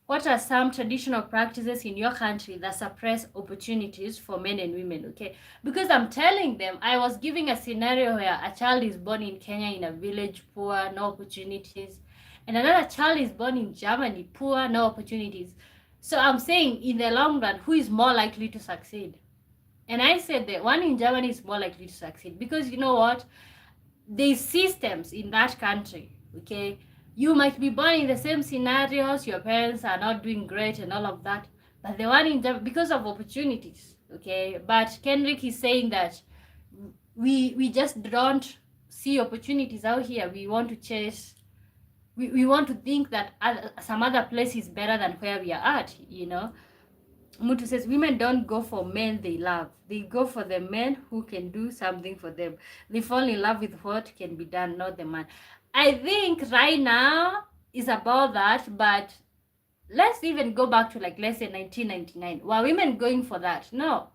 What are some traditional practices in your country that suppress opportunities for men and women? Okay, because I'm telling them, I was giving a scenario where a child is born in Kenya in a village, poor, no opportunities, and another child is born in Germany, poor, no opportunities. So I'm saying, in the long run, who is more likely to succeed? And I said the one in Germany is more likely to succeed because you know what? There's systems in that country, okay? You might be born in the same scenarios, your parents are not doing great and all of that, but the one in Germany, because of opportunities, okay? But Kendrick is saying that we just don't see opportunities out here. We want to chase, we want to think that some other place is better than where we are at, you know? Mutu says women don't go for men they love. They go for the men who can do something for them. They fall in love with what can be done, not the man. I think right now is about that, but let's even go back to like, let's say 1999. Were women going for that? No.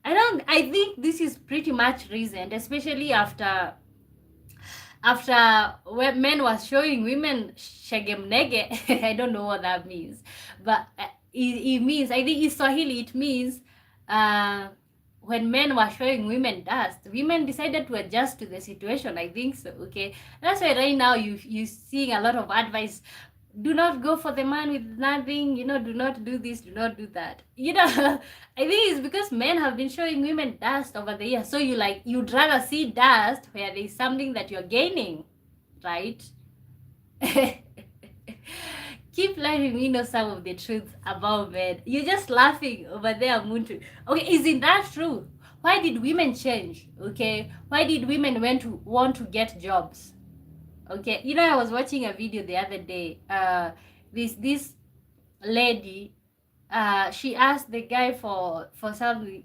I think this is pretty much recent, especially after when men was showing women shegemnege. I don't know what that means, but it means, I think in Swahili it means when men were showing women dust, women decided to adjust to the situation. I think so. Okay, that's why right now you seeing a lot of advice. Do not go for the man with nothing, you know, do not do this, do not do that. You know, I think it's because men have been showing women dust over the years. So you'd rather see dust where there's something that you're gaining, right? Keep letting me know some of the truths about men. You're just laughing over there, Muntu. Okay, isn't that true? Why did women change? Okay, why did women want to get jobs? Okay, you know, I was watching a video the other day. This lady, she asked the guy for something.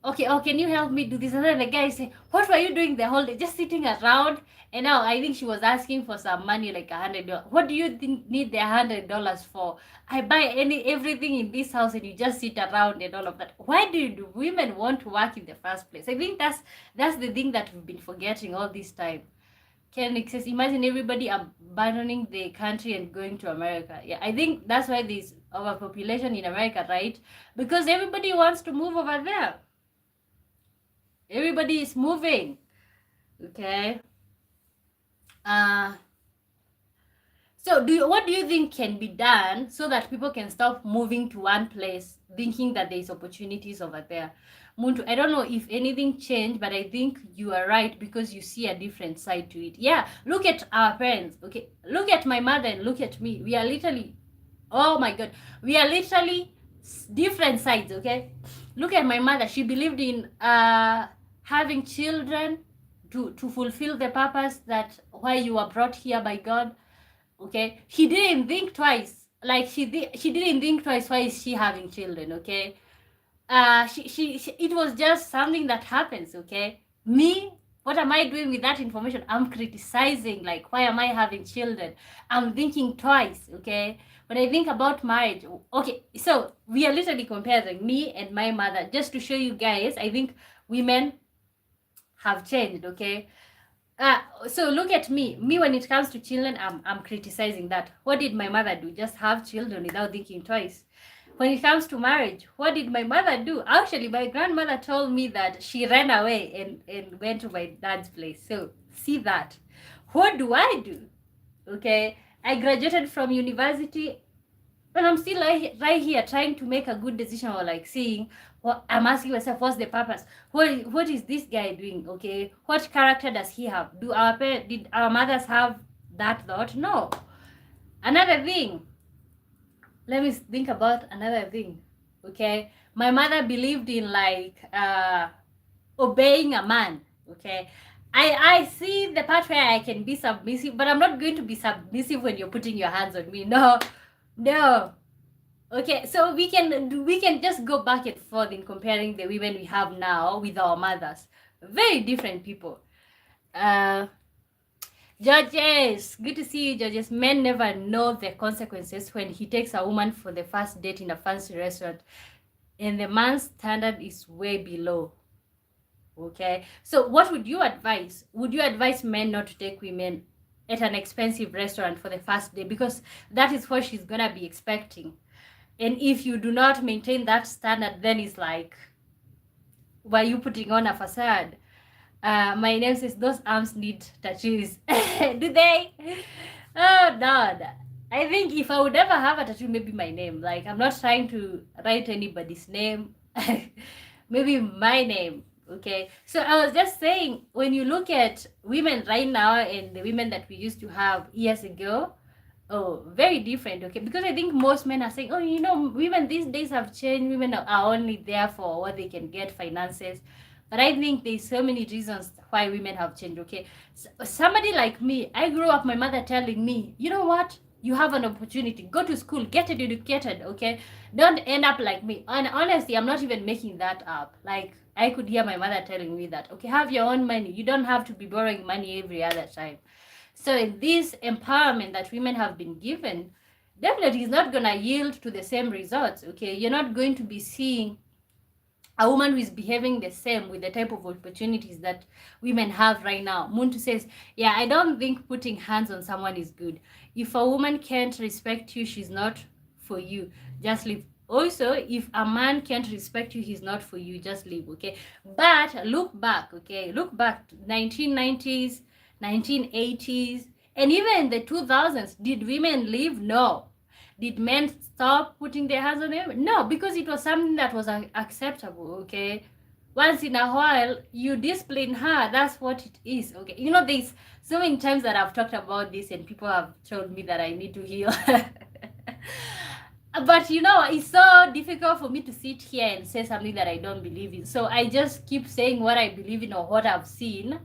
Okay, oh, can you help me do this? And then the guy said, what were you doing the whole day? Just sitting around. And now I think she was asking for some money, like $100. What do you need the $100 for? I buy everything in this house and you just sit around and all of that. Why do women want to work in the first place? I think that's the thing that we've been forgetting all this time. Kenrick says, imagine everybody abandoning the country and going to America. Yeah, I think that's why there's overpopulation in America, right? Because everybody wants to move over there. Everybody is moving. Okay. So what do you think can be done so that people can stop moving to one place thinking that there's opportunities over there? Muntu, I don't know if anything changed, but I think you are right because you see a different side to it. Yeah, look at our parents. Okay, look at my mother and look at me. We are literally, oh my God, we are literally different sides. Okay, look at my mother. She believed in having children to fulfill the purpose that why you were brought here by God. Okay, she didn't think twice. Like she didn't think twice. Why is she having children? Okay, she it was just something that happens. Okay, me, what am I doing with that information? I'm criticizing, like, why am I having children? I'm thinking twice. Okay, when I think about marriage, okay, so we are literally comparing me and my mother just to show you guys. I think women have changed. Okay, so look at me when it comes to children, I'm criticizing that. What did my mother do? Just have children without thinking twice. when it comes to marriage, what did my mother do? Actually, my grandmother told me that she ran away and went to my dad's place. So see that. What do I do? Okay, I graduated from university, but I'm still right here trying to make a good decision, or like seeing what I'm asking myself, what's the purpose? What is this guy doing? Okay, what character does he have? Did our mothers have that thought? No. Another thing, let me think about another thing. Okay, my mother believed in like obeying a man. Okay, I see the part where I can be submissive, but I'm not going to be submissive when you're putting your hands on me. No, no. Okay, so we can just go back and forth in comparing the women we have now with our mothers. Very different people. Judges, good to see you, judges. Men never know the consequences when he takes a woman for the first date in a fancy restaurant, and the man's standard is way below. Okay, so what would you advise? Would you advise men not to take women at an expensive restaurant for the first day, because that is what she's gonna be expecting? And if you do not maintain that standard, then it's like, why are you putting on a facade? My name says those arms need tattoos. Do they? Oh God. I think if I would ever have a tattoo, maybe my name. Like, I'm not trying to write anybody's name. Maybe my name. Okay. So I was just saying, when you look at women right now and the women that we used to have years ago, oh, very different. Okay, because I think most men are saying, oh, you know, women these days have changed. Women are only there for what they can get, finances. But I think there's so many reasons why women have changed. Okay, somebody like me, I grew up my mother telling me, you know what, you have an opportunity, go to school, get educated. Okay, don't end up like me. And honestly, I'm not even making that up. Like, I could hear my mother telling me that, okay, have your own money, you don't have to be borrowing money every other time. So this empowerment that women have been given definitely is not going to yield to the same results. Okay, you're not going to be seeing a woman who is behaving the same with the type of opportunities that women have right now. Muntu says, yeah, I don't think putting hands on someone is good. If a woman can't respect you, she's not for you. Just leave. Also, if a man can't respect you, he's not for you. Just leave, okay? But look back, okay? Look back, 1990s, 1980s, and even in the 2000s. Did women leave? No. Did men stop putting their hands on them? No, because it was something that was acceptable. Okay, once in a while you discipline her, that's what it is. Okay, you know, there's so many times that I've talked about this and people have told me that I need to heal. But you know, it's so difficult for me to sit here and say something that I don't believe in, so I just keep saying what I believe in or what I've seen.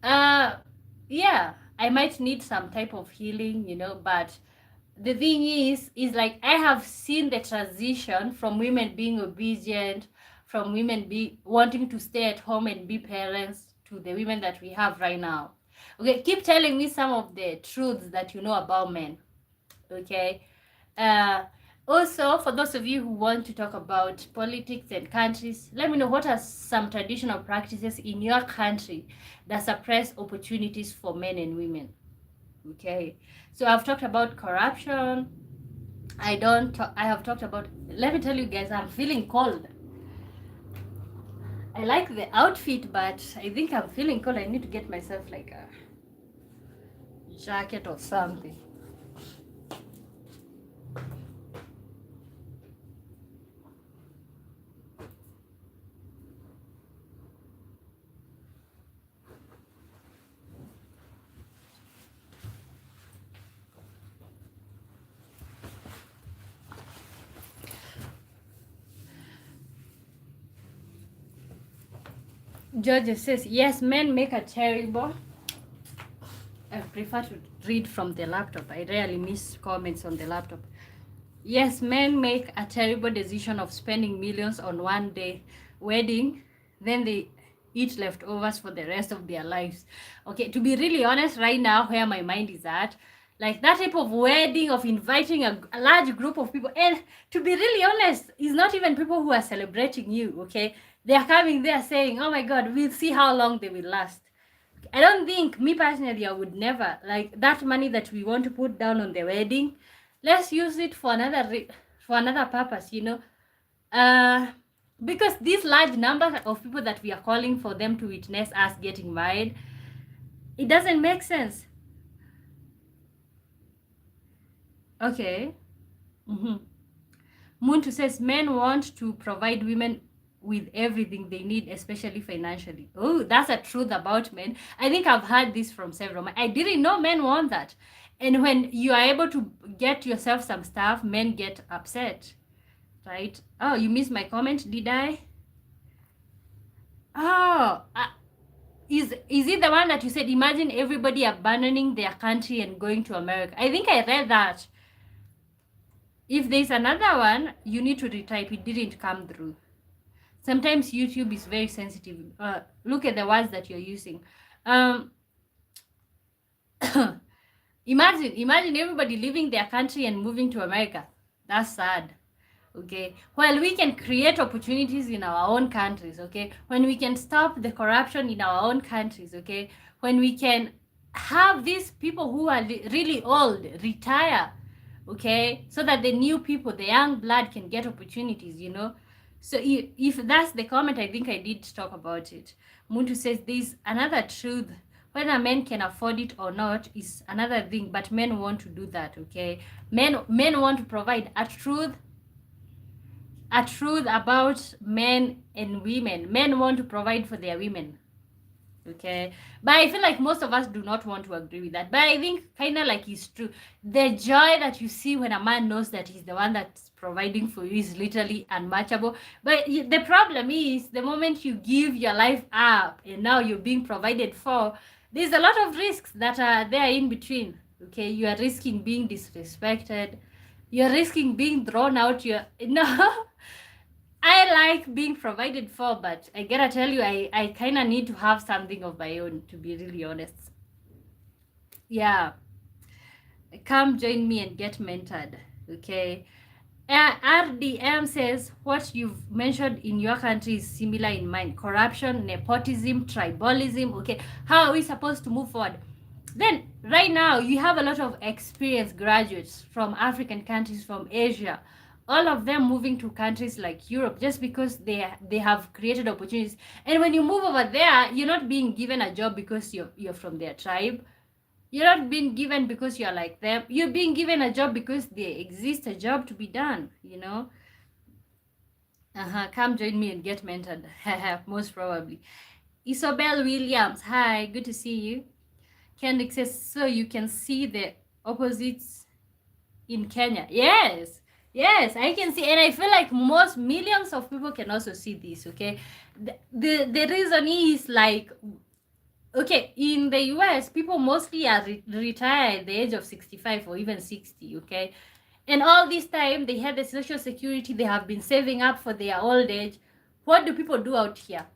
Yeah, I might need some type of healing, you know, but the thing is like, I have seen the transition from women being obedient, from women wanting to stay at home and be parents, to the women that we have right now. Okay, keep telling me some of the truths that you know about men. Okay, also, for those of you who want to talk about politics and countries, let me know, what are some traditional practices in your country that suppress opportunities for men and women? Okay, so I've talked about corruption. I have talked about, let me tell you guys, I'm feeling cold. I like the outfit, but I think I'm feeling cold. I need to get myself like a jacket or something. George says, yes, men make a terrible. I prefer to read from the laptop. I rarely miss comments on the laptop. Yes, men make a terrible decision of spending millions on one day wedding, then they eat leftovers for the rest of their lives. Okay, to be really honest, right now, where my mind is at, like that type of wedding of inviting a large group of people, and to be really honest, it's not even people who are celebrating you. Okay, they are coming there saying, oh my God, we'll see how long they will last. I don't think, me personally, I would never, like, that money that we want to put down on the wedding, let's use it for another for another purpose, because these large numbers of people that we are calling for them to witness us getting married, it doesn't make sense. Okay. Muntu says men want to provide women with everything they need, especially financially. Oh, that's a truth about men. I think I've heard this from several men. I didn't know men want that. And when you are able to get yourself some stuff, men get upset, right? Oh, you missed my comment, did I? Oh, is it the one that you said, imagine everybody abandoning their country and going to America? I think I read that. If there's another one, you need to retype. It didn't come through. Sometimes YouTube is very sensitive. Look at the words that you're using. Imagine everybody leaving their country and moving to America. That's sad. Okay, while we can create opportunities in our own countries, okay, when we can stop the corruption in our own countries, okay, when we can have these people who are really old retire, okay, so that the new people, the young blood, can get opportunities, So if that's the comment, I think I did talk about it. Muntu says there's another truth. Whether men can afford it or not is another thing, but men want to do that, okay? Men want to provide a truth about men and women. Men want to provide for their women, okay? But I feel like most of us do not want to agree with that. But I think kind of like it's true. The joy that you see when a man knows that he's the one that's providing for you is literally unmatchable. But the problem is the moment you give your life up and now you're being provided for, there's a lot of risks that are there in between, okay? You are risking being disrespected. You're risking being thrown out. I like being provided for, but I gotta tell you, I kind of need to have something of my own, to be really honest. Yeah. Come join me and get mentored, okay? RDM says, what you've mentioned in your country is similar in mine. Corruption, nepotism, tribalism, okay? How are we supposed to move forward? Then, right now, you have a lot of experienced graduates from African countries, from Asia, all of them moving to countries like Europe just because they have created opportunities. And when you move over there, you're not being given a job because you're from their tribe. You're not being given because you're like them. You're being given a job because there exists a job to be done, Come join me and get mentored. Most probably. Isobel Williams, hi, good to see you. Kendrick says, so you can see the opposites in Kenya. Yes, I can see, and I feel like most millions of people can also see this, okay? The reason is like, okay, in the US, people mostly are retired at the age of 65 or even 60, okay? And all this time, they had the social security, they have been saving up for their old age. What do people do out here?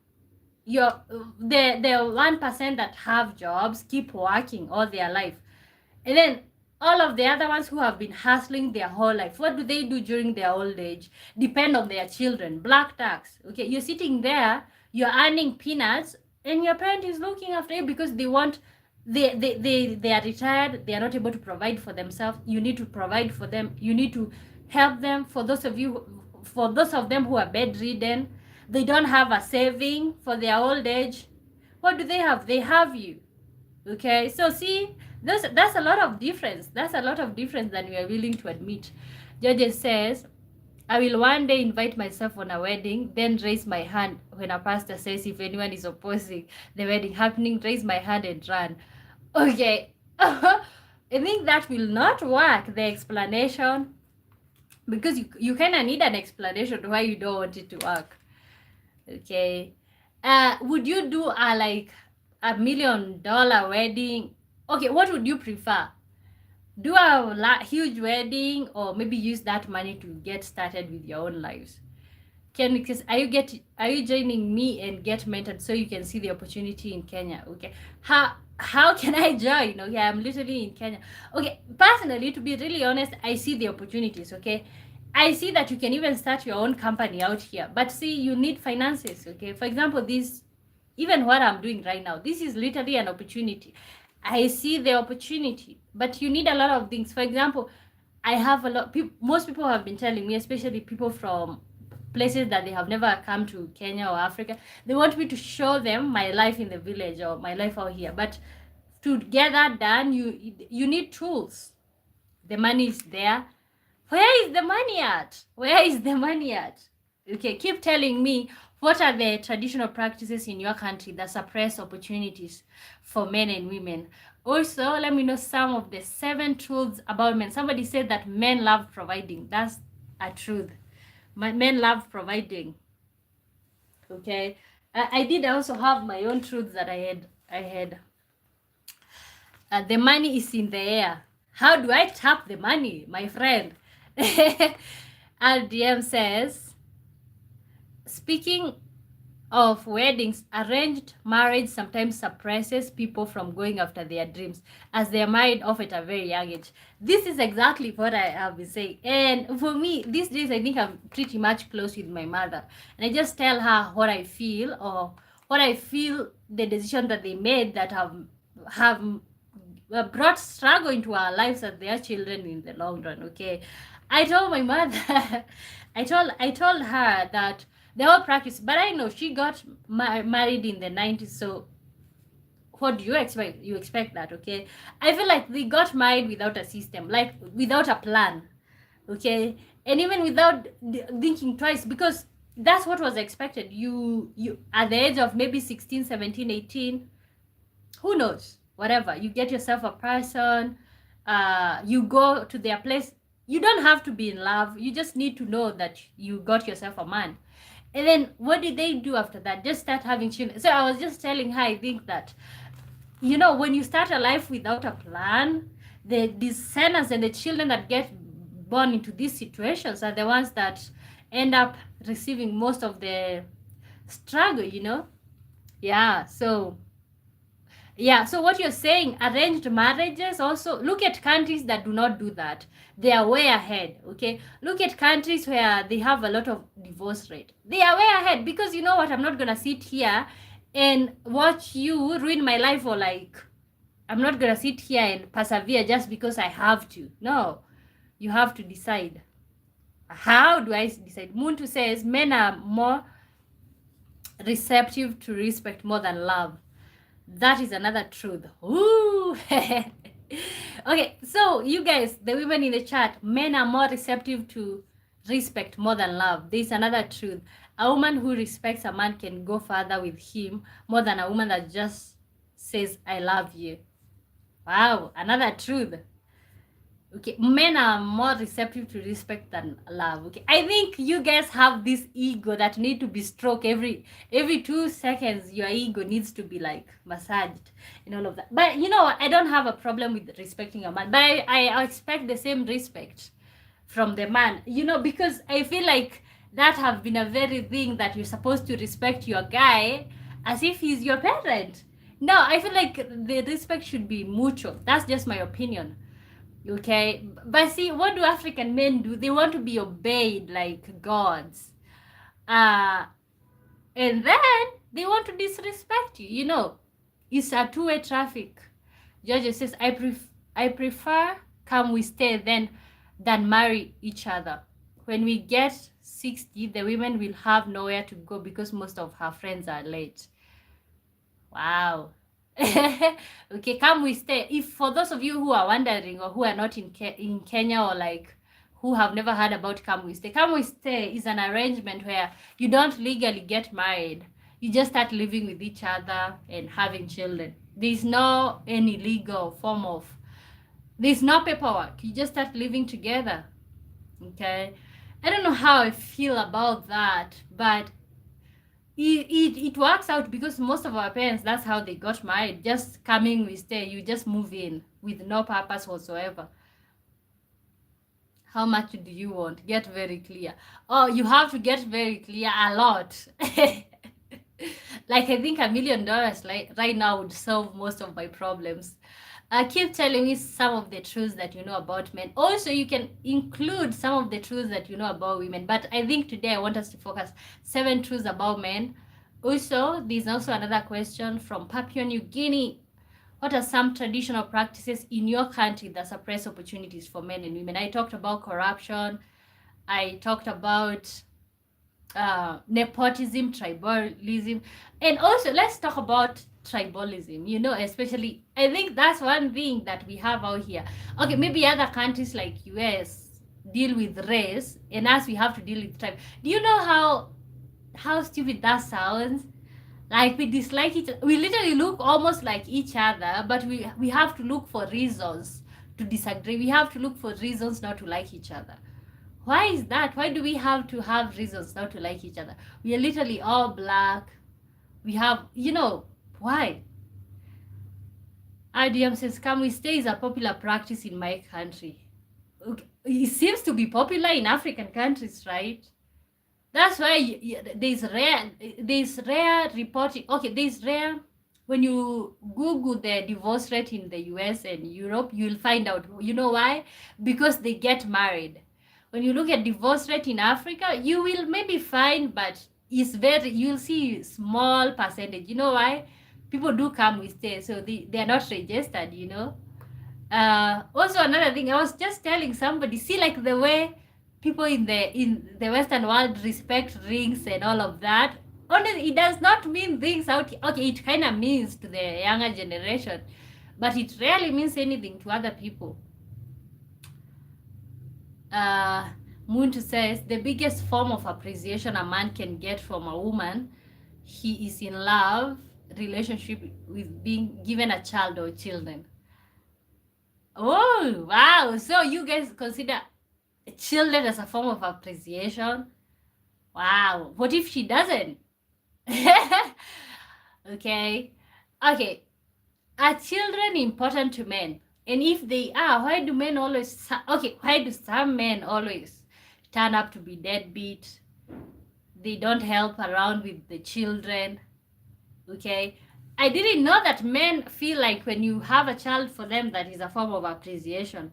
The 1% that have jobs keep working all their life. And then all of the other ones who have been hustling their whole life, what do they do during their old age? Depend on their children. Black tax. Okay, you're sitting there, you're earning peanuts, and your parent is looking after you because they are retired, they are not able to provide for themselves. You need to provide for them. You need to help them. For those of them who are bedridden, they don't have a saving for their old age. What do they have? They have you. Okay, so see, that's a lot of difference. That's a lot of difference than we are willing to admit. George says, I will one day invite myself on a wedding, then raise my hand when a pastor says if anyone is opposing the wedding happening, raise my hand and run. Okay, I think that will not work, the explanation, because you kind of need an explanation why you don't want it to work. Okay, would you do a $1 million wedding? Okay, what would you prefer? Do a huge wedding or maybe use that money to get started with your own lives? Ken, are you joining me and get mentored so you can see the opportunity in Kenya? Okay, how can I join? Okay, I'm literally in Kenya. Okay, personally, to be really honest, I see the opportunities. Okay, I see that you can even start your own company out here, but see, you need finances. Okay, for example, even what I'm doing right now, this is literally an opportunity. I see the opportunity, but you need a lot of things. For example, I have a lot people, most people have been telling me, especially people from places that they have never come to Kenya or Africa, they want me to show them my life in the village or my life out here. But to get that done, you need tools. The money is there. Where is the money at? Where is the money at? Okay, keep telling me, what are the traditional practices in your country that suppress opportunities for men and women? Also, let me know some of the 7 truths about men. Somebody said that men love providing. That's a truth. Men love providing. Okay. I did also have my own truths that I had. The money is in the air. How do I tap the money, my friend? RDM says, speaking of weddings, arranged marriage sometimes suppresses people from going after their dreams as they are married off at a very young age. This is exactly what I have been saying. And for me, these days, I think I'm pretty much close with my mother. And I just tell her what I feel, or what I feel the decision that they made that have brought struggle into our lives as their children in the long run. Okay, I told my mother, I told her that the whole practice, but I know she got married in the 90s, so what do you expect? You expect that. Okay, I feel like they got married without a system, like without a plan. Okay, and even without thinking twice, because that's what was expected. You at the age of maybe 16, 17, 18, who knows, whatever, you get yourself a person, you go to their place. You don't have to be in love, you just need to know that you got yourself a man. And then what did they do after that? Just start having children. So I was just telling her, I think that, you know, when you start a life without a plan, the descendants and the children that get born into these situations are the ones that end up receiving most of the struggle, you know. Yeah, so what you're saying, arranged marriages, also look at countries that do not do that. They are way ahead. Okay, look at countries where they have a lot of divorce rate. They are way ahead, because you know what, I'm not gonna sit here and watch you ruin my life, or like, I'm not gonna sit here and persevere just because I have to. No, you have to decide. How do I decide? Muntu says men are more receptive to respect more than love. That is another truth. Ooh. Okay, so you guys, the women in the chat, men are more receptive to respect more than love. There's another truth. A woman who respects a man can go further with him more than a woman that just says, I love you. Wow, another truth. Okay, men are more receptive to respect than love. Okay, I think you guys have this ego that need to be stroked every 2 seconds. Your ego needs to be like massaged and all of that. But you know what, I don't have a problem with respecting a man, but I expect the same respect from the man, you know, because I feel like that have been a very thing that you're supposed to respect your guy as if he's your parent. No, I feel like the respect should be mutual. That's just my opinion. Okay, but see, what do African men do? They want to be obeyed like gods, and then they want to disrespect you. You know, it's a two-way traffic. Georgia says, I prefer come we stay than marry each other. When we get 60, the women will have nowhere to go because most of her friends are late. Wow. Okay, come we stay. If for those of you who are wondering, or who are not in Kenya, or like who have never heard about Come We Stay, Come We Stay is an arrangement where you don't legally get married. You just start living with each other and having children. There's no any legal form of, there's no paperwork. You just start living together. Okay, I don't know how I feel about that, but it works out, because most of our parents, that's how they got married. Just coming we stay, you just move in with no purpose whatsoever. How much do you want? Get very clear. Oh, you have to get very clear a lot. Like, I think $1 million like right now would solve most of my problems. Keep telling me some of the truths that you know about men. Also, you can include some of the truths that you know about women. But I think today I want us to focus 7 truths about men. Also, there's also another question from Papua New Guinea. what are some traditional practices in your country that suppress opportunities for men and women? I talked about corruption. I talked about nepotism, tribalism, and also let's talk about tribalism. You know, especially I think that's one thing that we have out here. Okay, maybe other countries like US deal with race, and us we have to deal with tribe. Do you know how stupid that sounds? Like we dislike each, we literally look almost like each other, but we have to look for reasons to disagree. We have to look for reasons not to like each other. Why is that? Why do we have to have reasons not to like each other? We are literally all black. We have, you know, why? IDM says, "Can we stay?" is a popular practice in my country. Okay. It seems to be popular in African countries, right? That's why there's rare reporting. Okay, there's rare, when you Google the divorce rate in the US and Europe, you'll find out. You know why? Because they get married. When you look at divorce rate in Africa, you will maybe find, but you'll see small percentage. You know why? People do come with stay, so they're not registered, you know. Also another thing, I was just telling somebody, see, like the way people in the Western world respect rings and all of that. Honestly, it does not mean rings out. Okay, it kind of means to the younger generation, but it rarely means anything to other people. Muntu says, the biggest form of appreciation a man can get from a woman, he is in love relationship with being given a child or children. Oh, wow. So you guys consider children as a form of appreciation? Wow. What if she doesn't? Okay. Okay. Are children important to men? And if they are, why do men always... Okay, why do some men always turn up to be deadbeat? They don't help around with the children. Okay. I didn't know that men feel like when you have a child for them, that is a form of appreciation.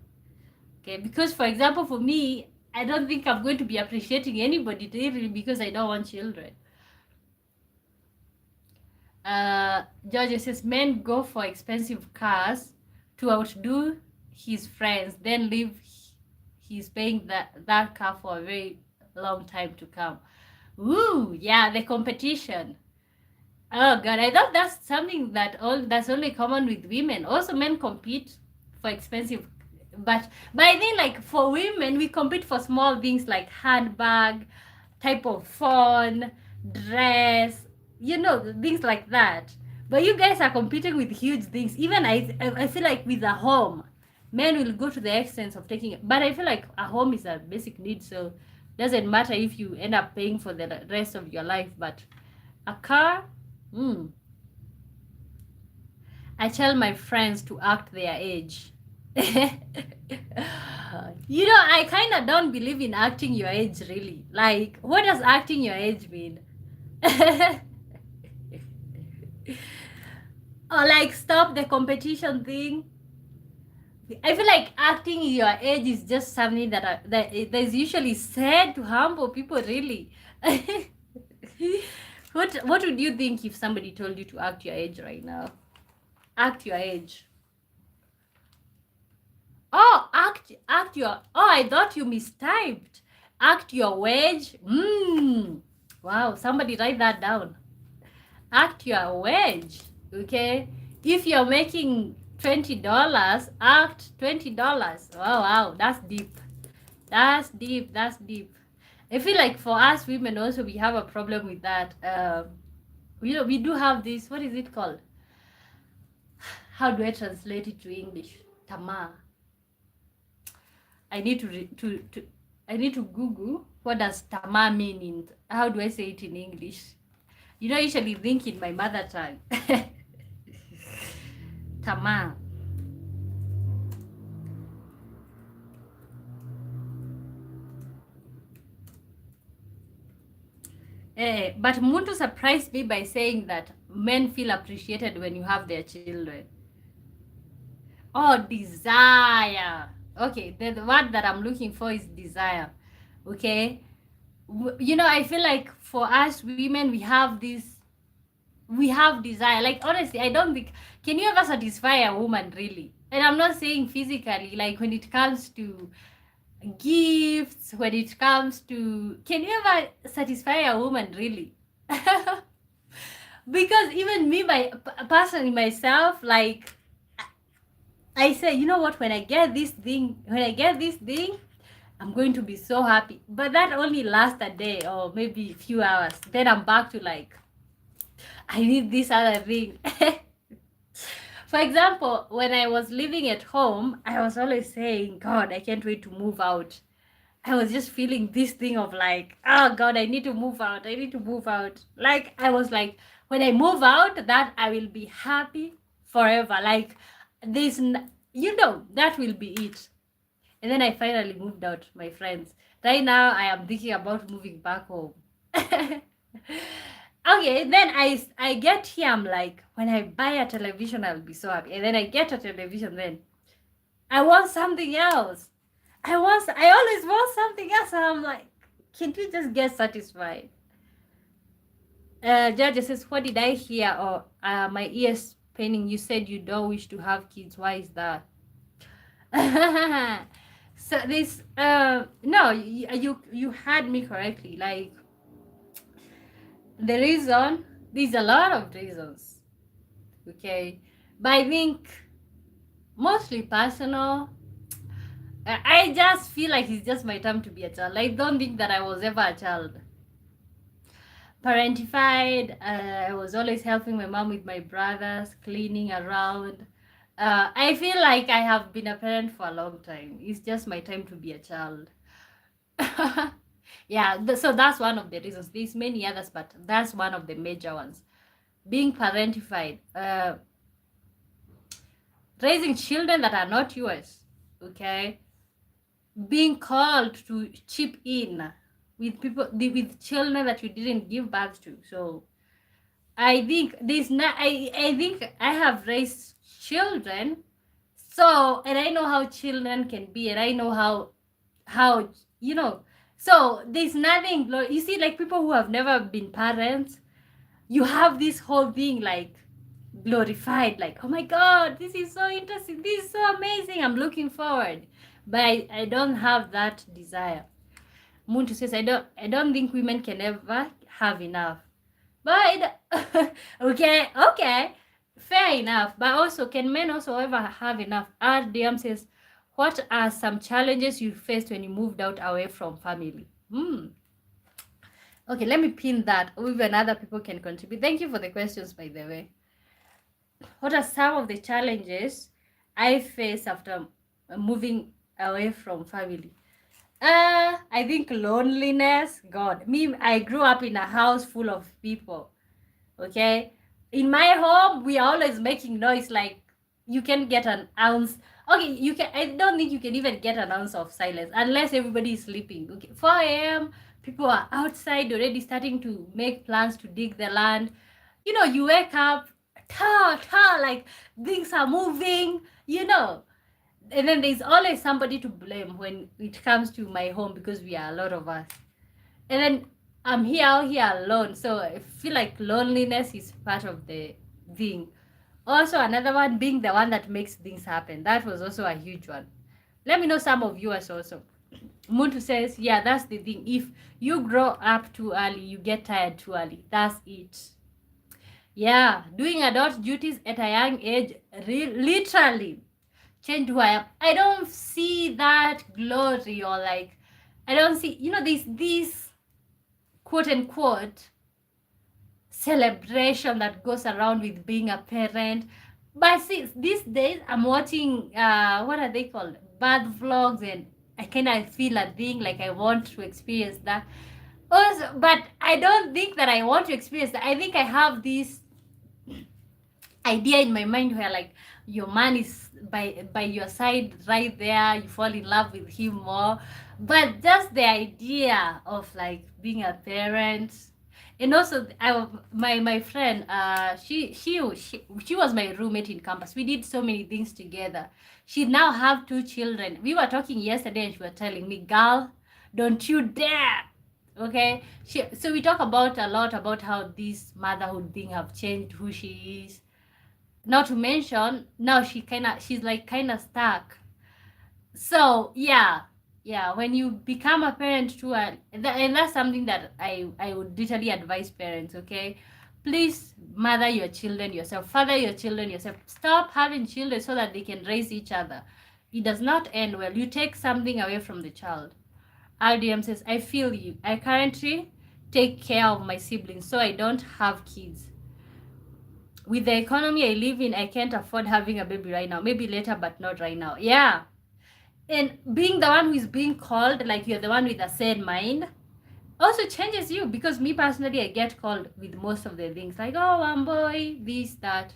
Okay, because for example, for me, I don't think I'm going to be appreciating anybody really because I don't want children. George says, men go for expensive cars to outdo his friends, then leave he's paying that car for a very long time to come. Ooh, yeah, the competition. Oh God, I thought that's something that's only common with women. Also, men compete for expensive, but I think like for women, we compete for small things like handbag, type of phone, dress, you know, things like that. But you guys are competing with huge things. Even I feel like with a home, men will go to the extent of taking it. But I feel like a home is a basic need, so doesn't matter if you end up paying for the rest of your life. But a car. I tell my friends to act their age. You know, I kind of don't believe in acting your age, really. Like, what does acting your age mean? Or like stop the competition thing. I feel like acting your age is just something that is usually said to humble people, really. What would you think if somebody told you to act your age right now? Act your age. Oh, act your... Oh, I thought you mistyped. Act your wage. Wow, somebody write that down. Act your wage. Okay? If you're making $20, act $20. Oh, wow, that's deep. That's deep. That's deep. I feel like for us women also, we have a problem with that. You know, we do have this, what is it called? How do I translate it to English? Tamaa. I need to Google what does tamaa mean in, how do I say it in English? You know, I usually think in my mother tongue. Tamaa. But Muntu surprised me by saying that men feel appreciated when you have their children. Oh, desire. Okay, the word that I'm looking for is desire. Okay, you know, I feel like for us women, we have this we have desire. Like, honestly, I don't think, can you ever satisfy a woman really? And I'm not saying physically, like when it comes to gifts, when it comes to, can you ever satisfy a woman really? Because even me, personally myself, like, I say, you know what, when I get this thing, I'm going to be so happy. But that only lasts a day or maybe a few hours. Then I'm back to like, I need this other thing. For example, when I was living at home, I was always saying, God, I can't wait to move out. I was just feeling this thing of like, oh God, I need to move out. I need to move out. Like, I was like, when I move out, that I will be happy forever. Like, this, that will be it. And then I finally moved out, my friends. Right now, I am thinking about moving back home. Okay, then I get here, I'm like, when I buy a television, I'll be so happy. And then I get a television, then I want something else. I always want something else. And I'm like, can't you just get satisfied? Judge says, what did I hear? Or my ears paining. You said you don't wish to have kids. Why is that? So this no, you heard me correctly. Like, the reason, there's a lot of reasons, okay, but I think mostly personal. I just feel like it's just my time to be a child. I don't think that I was ever a child. Parentified, I was always helping my mom with my brothers, cleaning around. I feel like I have been a parent for a long time. It's just my time to be a child. Yeah, so that's one of the reasons. There's many others, but that's one of the major ones. Being parentified, raising children that are not yours, okay? Being called to chip in with with children that you didn't give birth to. So I think I think I have raised children, so, and I know how children can be, and I know how so there's nothing, you see, like people who have never been parents, you have this whole thing like glorified, like, oh my God, this is so interesting, this is so amazing, I'm looking forward. But I don't have that desire. Muntu says, I don't think women can ever have enough. But okay, fair enough. But also, can men also ever have enough? RDM says, what are some challenges you faced when you moved out away from family? Okay, let me pin that. Even other people can contribute. Thank you for the questions, by the way. What are some of the challenges I face after moving away from family? I think loneliness. God, me, I grew up in a house full of people. Okay, in my home, we are always making noise. Like, you can get an ounce. Okay, you can. I don't think you can even get an ounce of silence unless everybody is sleeping. Okay, 4 a.m. People are outside already starting to make plans to dig the land. You wake up, like things are moving. And then there's always somebody to blame when it comes to my home, because we are a lot of us. And then I'm out here alone, so I feel like loneliness is part of the thing. Also, another one, being the one that makes things happen. That was also a huge one. Let me know some of yours also. Muntu says, yeah, that's the thing. If you grow up too early, you get tired too early. That's it. Yeah, doing adult duties at a young age literally changed who I am. I don't see that glory, or like, I don't see, this quote unquote celebration that goes around with being a parent. But see, these days I'm watching what are they called, birth vlogs, and I kind of feel a thing like I want to experience that also. But I don't think that I want to experience that. I think I have this idea in my mind where, like, your man is by your side right there, you fall in love with him more. But just the idea of like being a parent. And also, my friend, she was my roommate in campus. We did so many things together. She now have 2 children. We were talking yesterday, and she was telling me, "Girl, don't you dare! Okay, so we talk about a lot about how this motherhood thing have changed who she is. Not to mention now she's like kind of stuck. So yeah, when you become a parent too, and that's something that I would literally advise parents. Okay, please mother your children yourself, father your children yourself. Stop having children so that they can raise each other. It does not end well. You take something away from the child. RDM says, I feel you. I currently take care of my siblings, so I don't have kids. With the economy I live in, I can't afford having a baby right now. Maybe later, but not right now. Yeah. And being the one who is being called, like you're the one with a sad mind, also changes you. Because me personally, I get called with most of the things. Like, oh, one boy, this, that.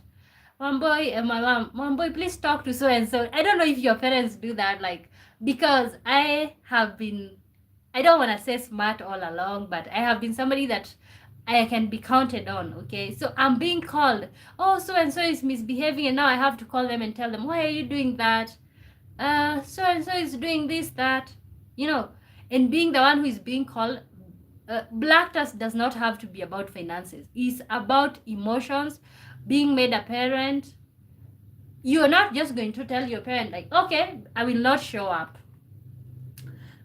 One boy, and my mom, one boy, please talk to so and so. I don't know if your parents do that, like, because I have been, I don't want to say smart all along, but I have been somebody that I can be counted on. Okay, so I'm being called, oh, so and so is misbehaving, and now I have to call them and tell them, why are you doing that? So and so is doing this, that, you know. And being the one who is being called, black tax does not have to be about finances. It's about emotions, being made a parent. You're not just going to tell your parent, like, okay, I will not show up.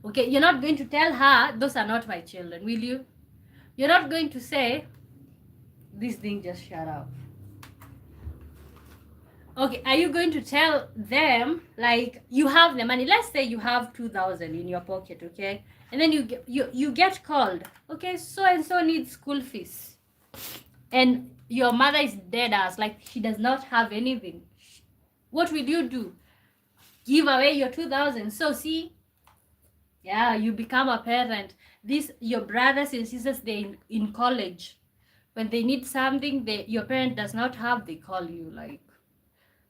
Okay, you're not going to tell her, those are not my children, will you? You're not going to say, this thing just shut up. Okay, are you going to tell them, like, you have the money? Let's say you have 2,000 in your pocket, okay? And then you get called, okay, so and so needs school fees. And your mother is dead ass, like she does not have anything. What will you do? Give away your 2,000. So see, yeah, you become a parent. This, your brothers and sisters, they in college. When they need something, your parent does not have, they call you, like,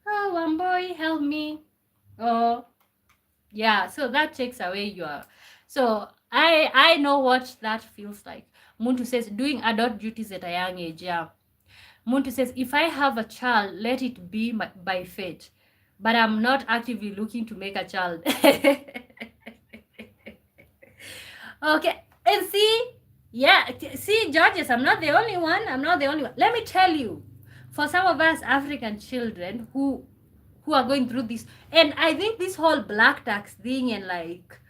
oh, one boy, help me. Oh, yeah. So that takes away your. So I know what that feels like. Muntu says, doing adult duties at a young age. Yeah. Muntu says, if I have a child, let it be by fate. But I'm not actively looking to make a child. Okay. And see, yeah, see, Georges, I'm not the only one. I'm not the only one. Let me tell you, for some of us African children who are going through this, and I think this whole black tax thing and like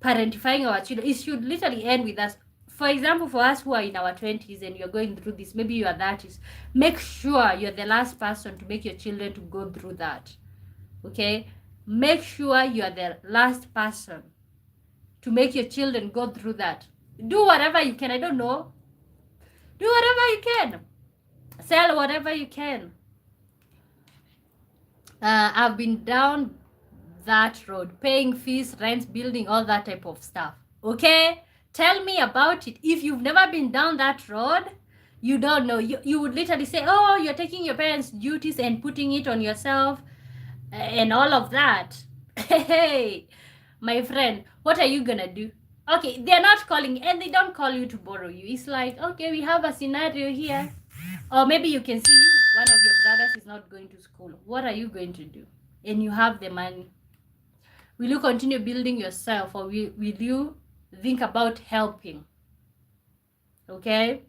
parentifying our children, it should literally end with us. For example, for us who are in our 20s and you're going through this, maybe you are 30s, make sure you're the last person to make your children to go through that. Okay? Make sure you are the last person to make your children go through that. Do whatever you can. I don't know. Do whatever you can. Sell whatever you can. I've been down that road, paying fees, rents, building, all that type of stuff. Okay? Tell me about it. If you've never been down that road, you don't know. You would literally say, oh, you're taking your parents' duties and putting it on yourself and all of that. Hey, my friend, what are you gonna do? Okay, they're not calling, and they don't call you to borrow you. It's like, okay, we have a scenario here. Or maybe you can see one of your brothers is not going to school. What are you going to do? And you have the money. Will you continue building yourself, or will you think about helping? Okay?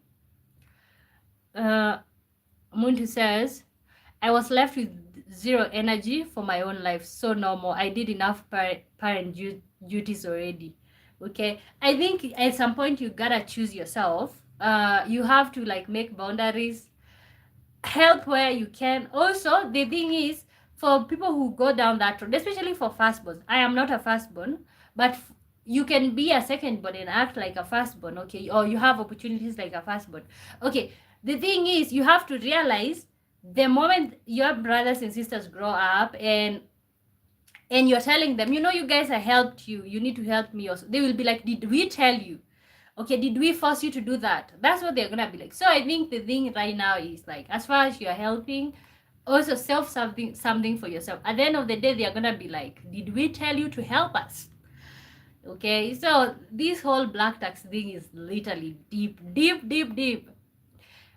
Muntu says, I was left with zero energy for my own life. So normal. I did enough parent duties already. Okay? I think at some point you gotta choose yourself. You have to like make boundaries, help where you can. Also, the thing is, for people who go down that road, especially for firstborn, I am not a firstborn, but you can be a secondborn and act like a firstborn, okay? Or you have opportunities like a firstborn. Okay, the thing is, you have to realize the moment your brothers and sisters grow up and you're telling them, you know, you guys, I helped you, you need to help me also, they will be like, did we tell you? Okay, did we force you to do that? That's what they're gonna be like. So I think the thing right now is like, as far as you're helping, also something for yourself. At the end of the day, they're gonna be like, did we tell you to help us? Okay, so this whole black tax thing is literally deep.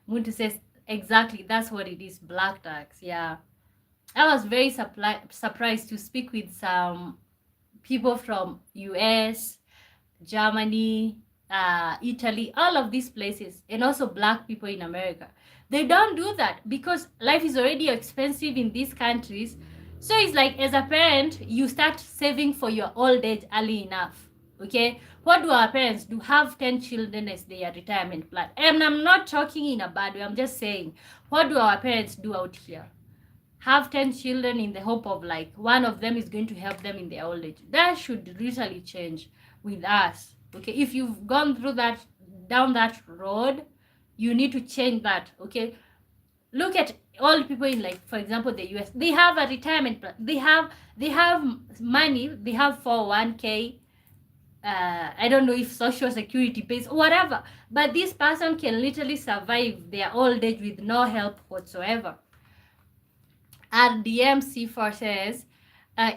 Muntu says, exactly, that's what it is, black tax. Yeah, I was very surprised to speak with some people from US, Germany, Italy, all of these places, and also black people in America. They don't do that because life is already expensive in these countries. So it's like, as a parent, you start saving for your old age early enough. Okay, what do our parents do? Have 10 children as their retirement plan. And I'm not talking in a bad way, I'm just saying, what do our parents do out here? Have 10 children in the hope of like one of them is going to help them in their old age. That should literally change with us. Okay, if you've gone through that, down that road, you need to change that. Okay, look at all people in, like, for example, the US. They have a retirement plan. They have money. They have 401k. I don't know if social security pays or whatever, but this person can literally survive their old age with no help whatsoever. And DMC4 says,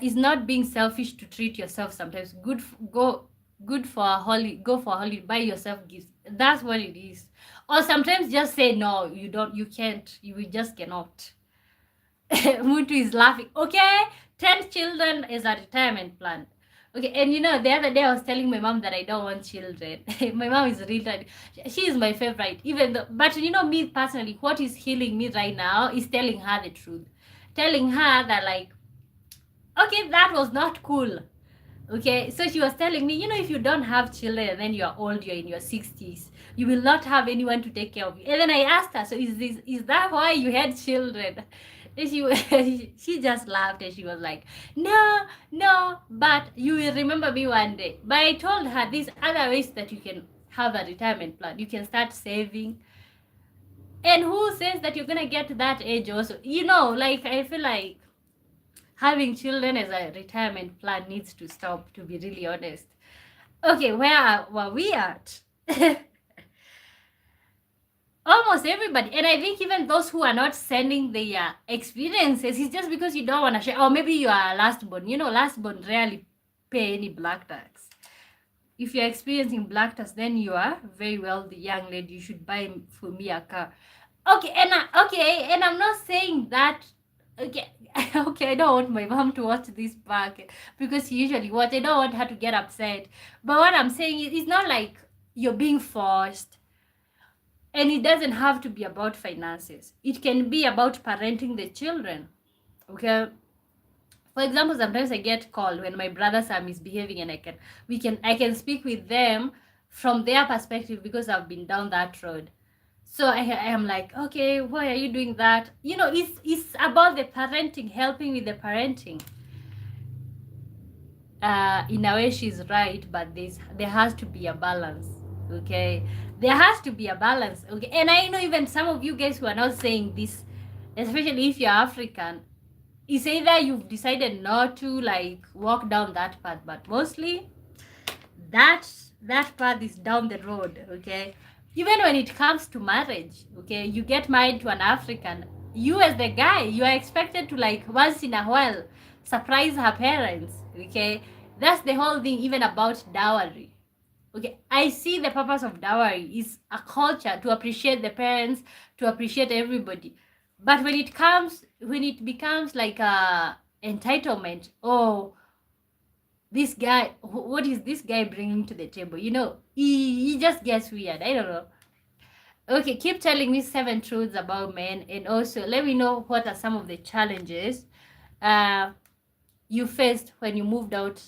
is not being selfish to treat yourself sometimes. Good for a holiday, go for a holiday, buy yourself gifts. That's what it is. Or sometimes just say no, you can't, you just cannot. Muntu is laughing. Okay, 10 children is a retirement plan. Okay, and the other day I was telling my mom that I don't want children. My mom is really, she is my favorite, even though, but me personally, what is healing me right now is telling her the truth. Telling her that, like, okay, that was not cool. Okay, so she was telling me, if you don't have children and then you're old, you're in your 60s, you will not have anyone to take care of you. And then I asked her, so is that why you had children? And she just laughed and she was like, no, but you will remember me one day. But I told her these other ways that you can have a retirement plan. You can start saving. And who says that you're gonna get to that age also? Like, I feel like having children as a retirement plan needs to stop, to be really honest. Okay, where were we at? Almost everybody, and I think even those who are not sending their experiences, it's just because you don't want to share, or maybe you are a last born. Last born rarely pay any black tax. If you're experiencing black tax, then you are very wealthy young lady. You should buy for me a car. Okay, and I'm not saying that. Okay, okay, I don't want my mom to watch this back because she usually watch. I don't want her to get upset. But what I'm saying is, it's not like you're being forced. And it doesn't have to be about finances. It can be about parenting the children. Okay. For example, sometimes I get called when my brothers are misbehaving, and I can speak with them from their perspective because I've been down that road. So I am like, okay, why are you doing that? It's about the parenting, helping with the parenting. In a way, she's right, but there has to be a balance. Okay, there has to be a balance. Okay, and I know even some of you guys who are not saying this, especially if you're African, it's either you've decided not to like walk down that path, but mostly that path is down the road. Okay, even when it comes to marriage, okay, you get married to an African, you as the guy, you are expected to, like, once in a while surprise her parents. Okay, that's the whole thing, even about dowry. Okay, I see the purpose of dowry is a culture to appreciate the parents, to appreciate everybody. But when it becomes like a entitlement, oh, this guy, what is this guy bringing to the table? He just gets weird. I don't know. Okay, keep telling me 7 truths about men, and also let me know what are some of the challenges you faced when you moved out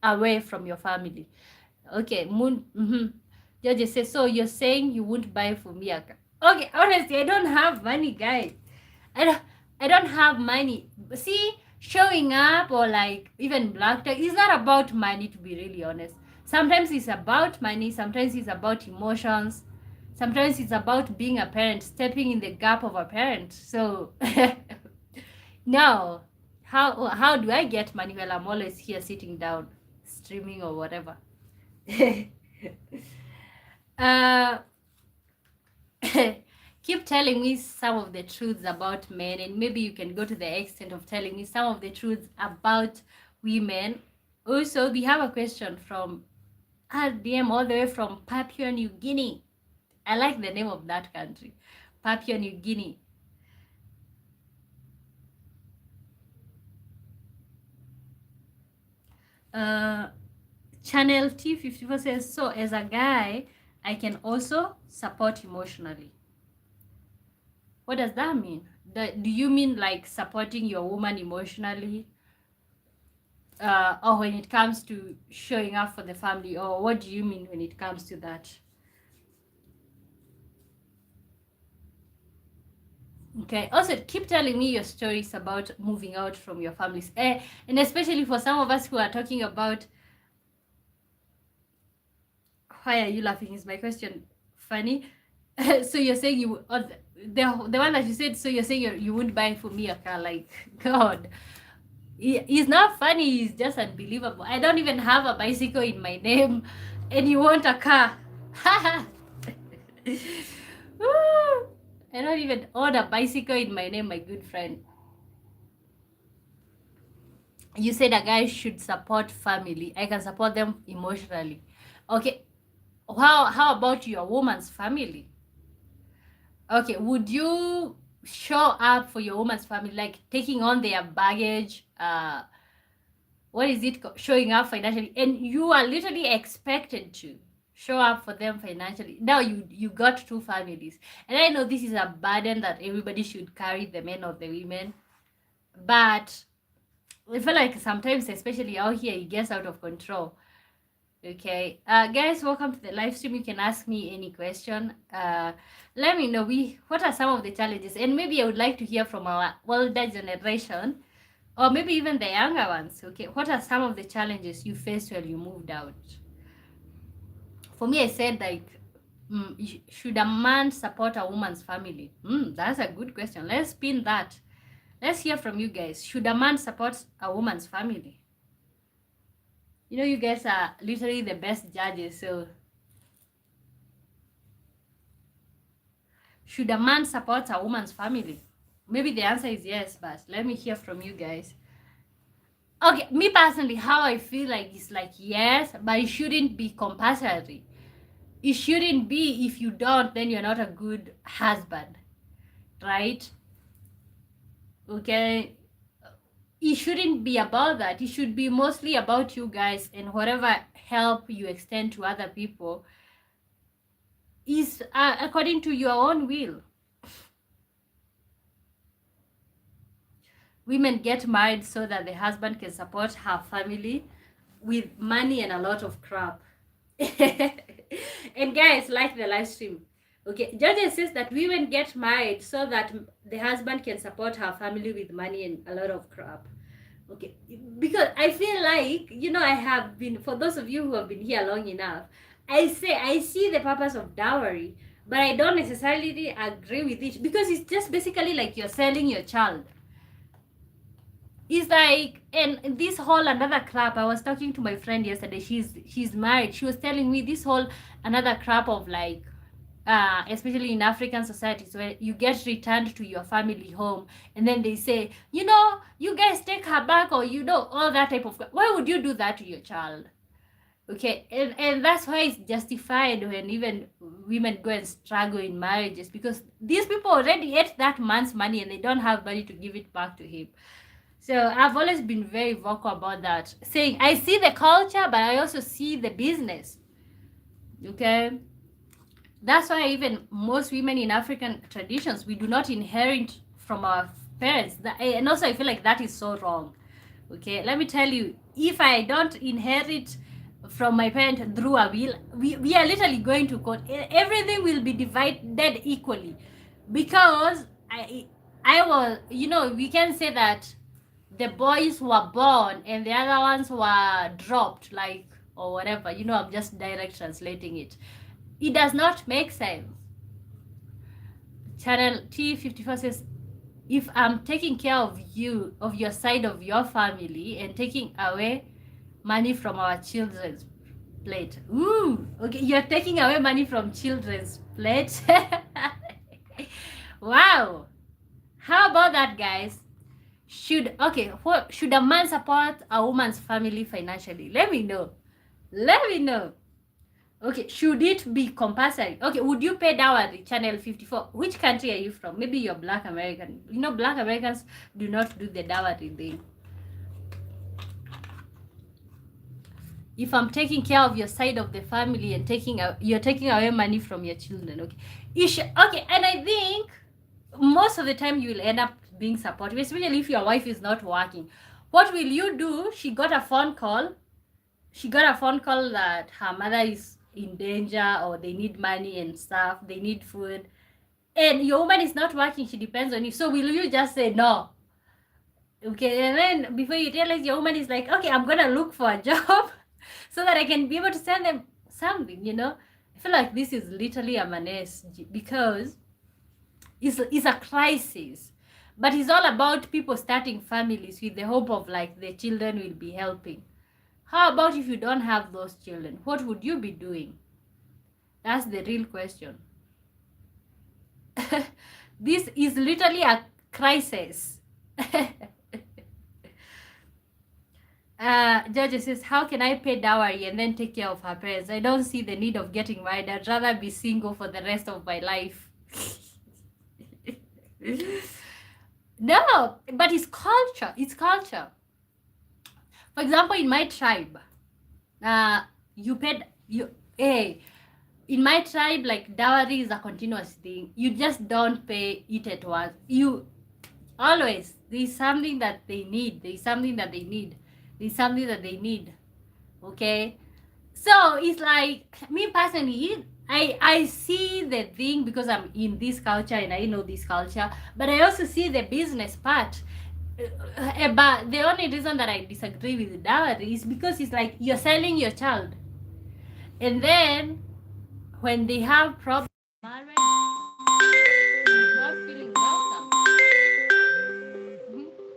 away from your family. Okay, Moon. George says, so you're saying you won't buy for me a car? Okay, honestly, I don't have money, guys. I don't have money. See, showing up or like even black tag, it's not about money, to be really honest. Sometimes it's about money, sometimes it's about emotions, sometimes it's about being a parent, stepping in the gap of a parent. So now, how do I get money while I'm always here sitting down, streaming or whatever? uh Keep telling me some of the truths about men, and maybe you can go to the extent of telling me some of the truths about women. Also, we have a question from RDM all the way from Papua New Guinea. I like the name of that country, Papua New Guinea. Channel T54 says, so as a guy, I can also support emotionally. What does that mean? Do you mean like supporting your woman emotionally? Or when it comes to showing up for the family? Or what do you mean when it comes to that? Okay, also keep telling me your stories about moving out from your families. And especially for some of us who are talking about, why are you laughing is my question funny? So you're saying you, the one that you said, so you're saying you wouldn't buy for me a car, like, God. He's not funny, he's just unbelievable. I don't even have a bicycle in my name, and you want a car. I don't even own a bicycle in my name, my good friend. You said a guy should support family. I can support them emotionally. Okay, how about your woman's family? Okay, would you show up for your woman's family, like taking on their baggage, what is it, showing up financially, and you are literally expected to show up for them financially? Now you got two families, and I know this is a burden that everybody should carry, the men or the women, but I feel like sometimes, especially out here, it gets out of control. Okay, guys, welcome to the live stream. You can ask me any question. Let me know what are some of the challenges, and maybe I would like to hear from our older generation, or maybe even the younger ones. Okay, what are some of the challenges you faced when you moved out? For me, I said like, should a man support a woman's family? That's a good question. Let's spin that. Let's hear from you guys. Should a man support a woman's family? You know, you guys are literally the best judges, so should a man support a woman's family? Maybe the answer is yes, but let me hear from you guys. Okay, me personally, how I feel like is like yes, but it shouldn't be compulsory. It shouldn't be, if you don't, then you're not a good husband, right? Okay, it shouldn't be about that. It should be mostly about you guys, and whatever help you extend to other people is according to your own will. Women get married so that the husband can support her family with money and a lot of crap. And guys, like the live stream. Okay, Georgia says that women get married so that the husband can support her family with money and a lot of crap. Okay, because I feel like, you know, I have been, for those of you who have been here long enough, I see the purpose of dowry, but I don't necessarily agree with it, because it's just basically like you're selling your child. It's like, and this whole another crap. I was talking to my friend yesterday. She's married. She was telling me this whole another crap of like, especially in African societies, where you get returned to your family home, and then they say, you know, you guys take her back, or you know, all that type of. Why would you do that to your child? Okay, and that's why it's justified when even women go and struggle in marriages, because these people already ate that man's money and they don't have money to give it back to him. So I've always been very vocal about that, saying I see the culture, but I also see the business. Okay, that's why even most women in African traditions, we do not inherit from our parents. And also I feel like that is so wrong. Okay, let me tell you, if I don't inherit from my parent through a will, we are literally going to court. Everything will be divided equally, because I was, you know, we can say that the boys were born and the other ones were dropped, like, or whatever, you know, I'm just direct translating it. It does not make sense. Channel T54 says, if I'm taking care of you, of your side of your family, and taking away money from our children's plate. Ooh, okay, you're taking away money from children's plate. Wow. How about that, guys? Should a man support a woman's family financially? Let me know. Okay, should it be compulsory? Okay, would you pay dowry? Channel 54. Which country are you from? Maybe you're Black American. You know, Black Americans do not do the dowry thing. if I'm taking care of your side of the family and you're taking away money from your children, okay? Okay, and I think most of the time you will end up being supportive, especially if your wife is not working. What will you do? She got a phone call that her mother is in danger, or they need money and stuff, they need food, and your woman is not working, she depends on you. So will you just say no? Okay, and then before you realize, your woman is like, okay, I'm gonna look for a job so that I can be able to send them something, you know? I feel like this is literally a menace, because it's a crisis. But it's all about people starting families with the hope of like the children will be helping. How about if you don't have those children? What would you be doing? That's the real question. This is literally a crisis. Georgia says, how can I pay dowry and then take care of her parents? I don't see the need of getting married. I'd rather be single for the rest of my life. No, but it's culture. It's culture. For example, in my tribe, in my tribe, like, dowry is a continuous thing. You just don't pay it at once. You always, there's something that they need. Okay, so it's like, me personally, I see the thing because I'm in this culture and I know this culture, but I also see the business part. But the only reason that I disagree with dowry is because it's like you're selling your child, and then when they have problems, marriage, not feeling welcome.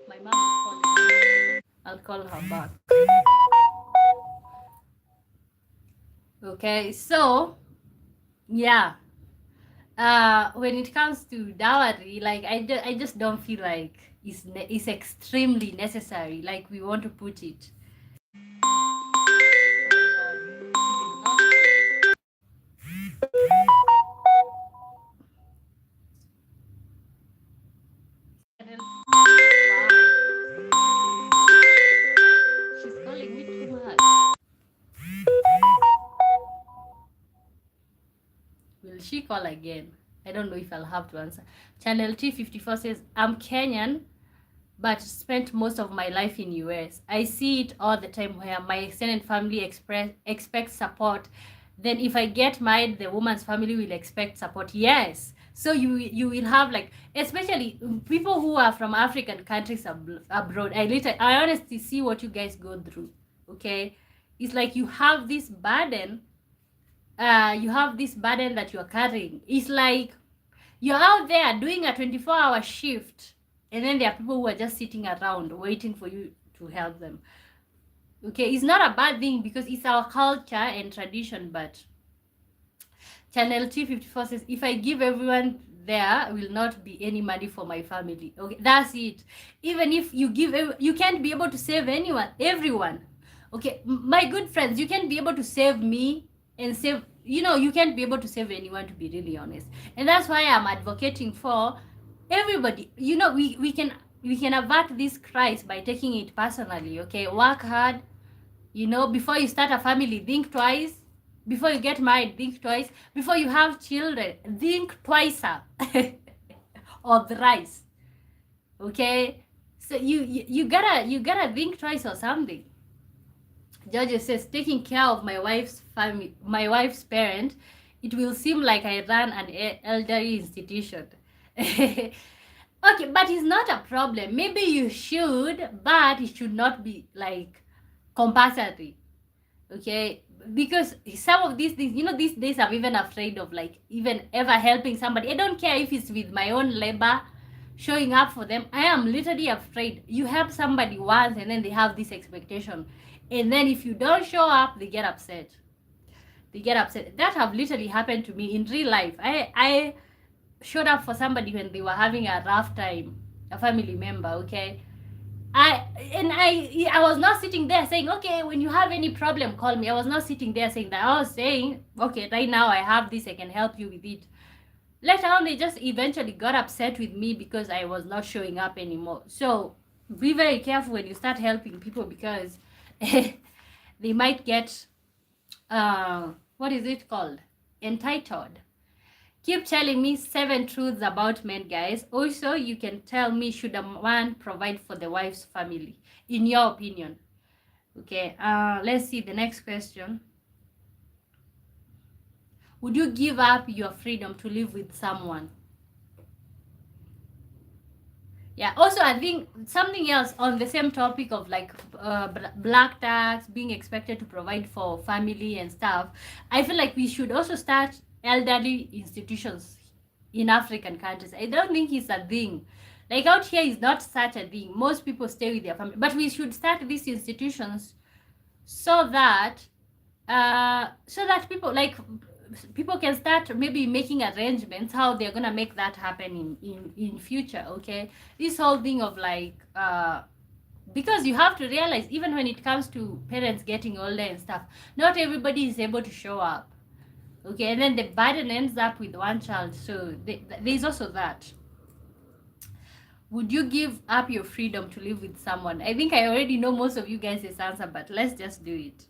My mom is calling me. I'll call her back. Okay, so yeah, when it comes to dowry, like, I just don't feel like it's extremely necessary, like we want to put it. She's calling me too much. Will she call again? I don't know if I'll have to answer. Channel T54 says, I'm Kenyan, but spent most of my life in US. I see it all the time where my extended family expects support. Then if I get married, the woman's family will expect support. Yes. So you will have, like, especially people who are from African countries abroad. I honestly see what you guys go through. Okay, it's like you have this burden. That you're carrying. It's like you're out there doing a 24-hour shift, and then there are people who are just sitting around waiting for you to help them. Okay, it's not a bad thing because it's our culture and tradition, but Channel T54 says, if I give everyone, there will not be any money for my family. Okay, that's it. Even if you give, you can't be able to save everyone. Okay, my good friends, you can't be able to save me and save, you can't be able to save anyone, to be really honest. And that's why I'm advocating for everybody. We can avert this crisis by taking it personally. Okay, work hard. Before you start a family, think twice. Before you get married, think twice. Before you have children, think twice or thrice. Okay, so you gotta think twice or something. George says, taking care of my wife's parent, it will seem like I run an elderly institution. Okay, but it's not a problem. Maybe you should, but it should not be like compulsory. Okay, because some of these things, these days I'm even afraid of, like, even ever helping somebody. I don't care if it's with my own labor, showing up for them. I am literally afraid. You help somebody once and then they have this expectation, and then if you don't show up, they get upset. That have literally happened to me in real life. I showed up for somebody when they were having a rough time, a family member. Okay, I was not sitting there saying, okay, when you have any problem, call me. I was not sitting there saying that. I was saying, okay, right now I have this, I can help you with it. Later on, they just eventually got upset with me because I was not showing up anymore. So be very careful when you start helping people, because they might get what is it called, entitled. Keep telling me 7 truths about men, guys. Also, you can tell me, should a man provide for the wife's family, in your opinion? Okay, let's see the next question. Would you give up your freedom to live with someone? Yeah, also I think something else on the same topic of like black tax, being expected to provide for family and stuff. I feel like we should also start elderly institutions in African countries. I don't think it's a thing. Like out here is not such a thing. Most people stay with their family. But we should start these institutions so that people can start maybe making arrangements how they're gonna make that happen in future. Okay, this whole thing of like because you have to realize, even when it comes to parents getting older and stuff, not everybody is able to show up. Okay, and then the burden ends up with one child, so there's also that. Would you give up your freedom to live with someone? I think I already know most of you guys' answer, but let's just do it.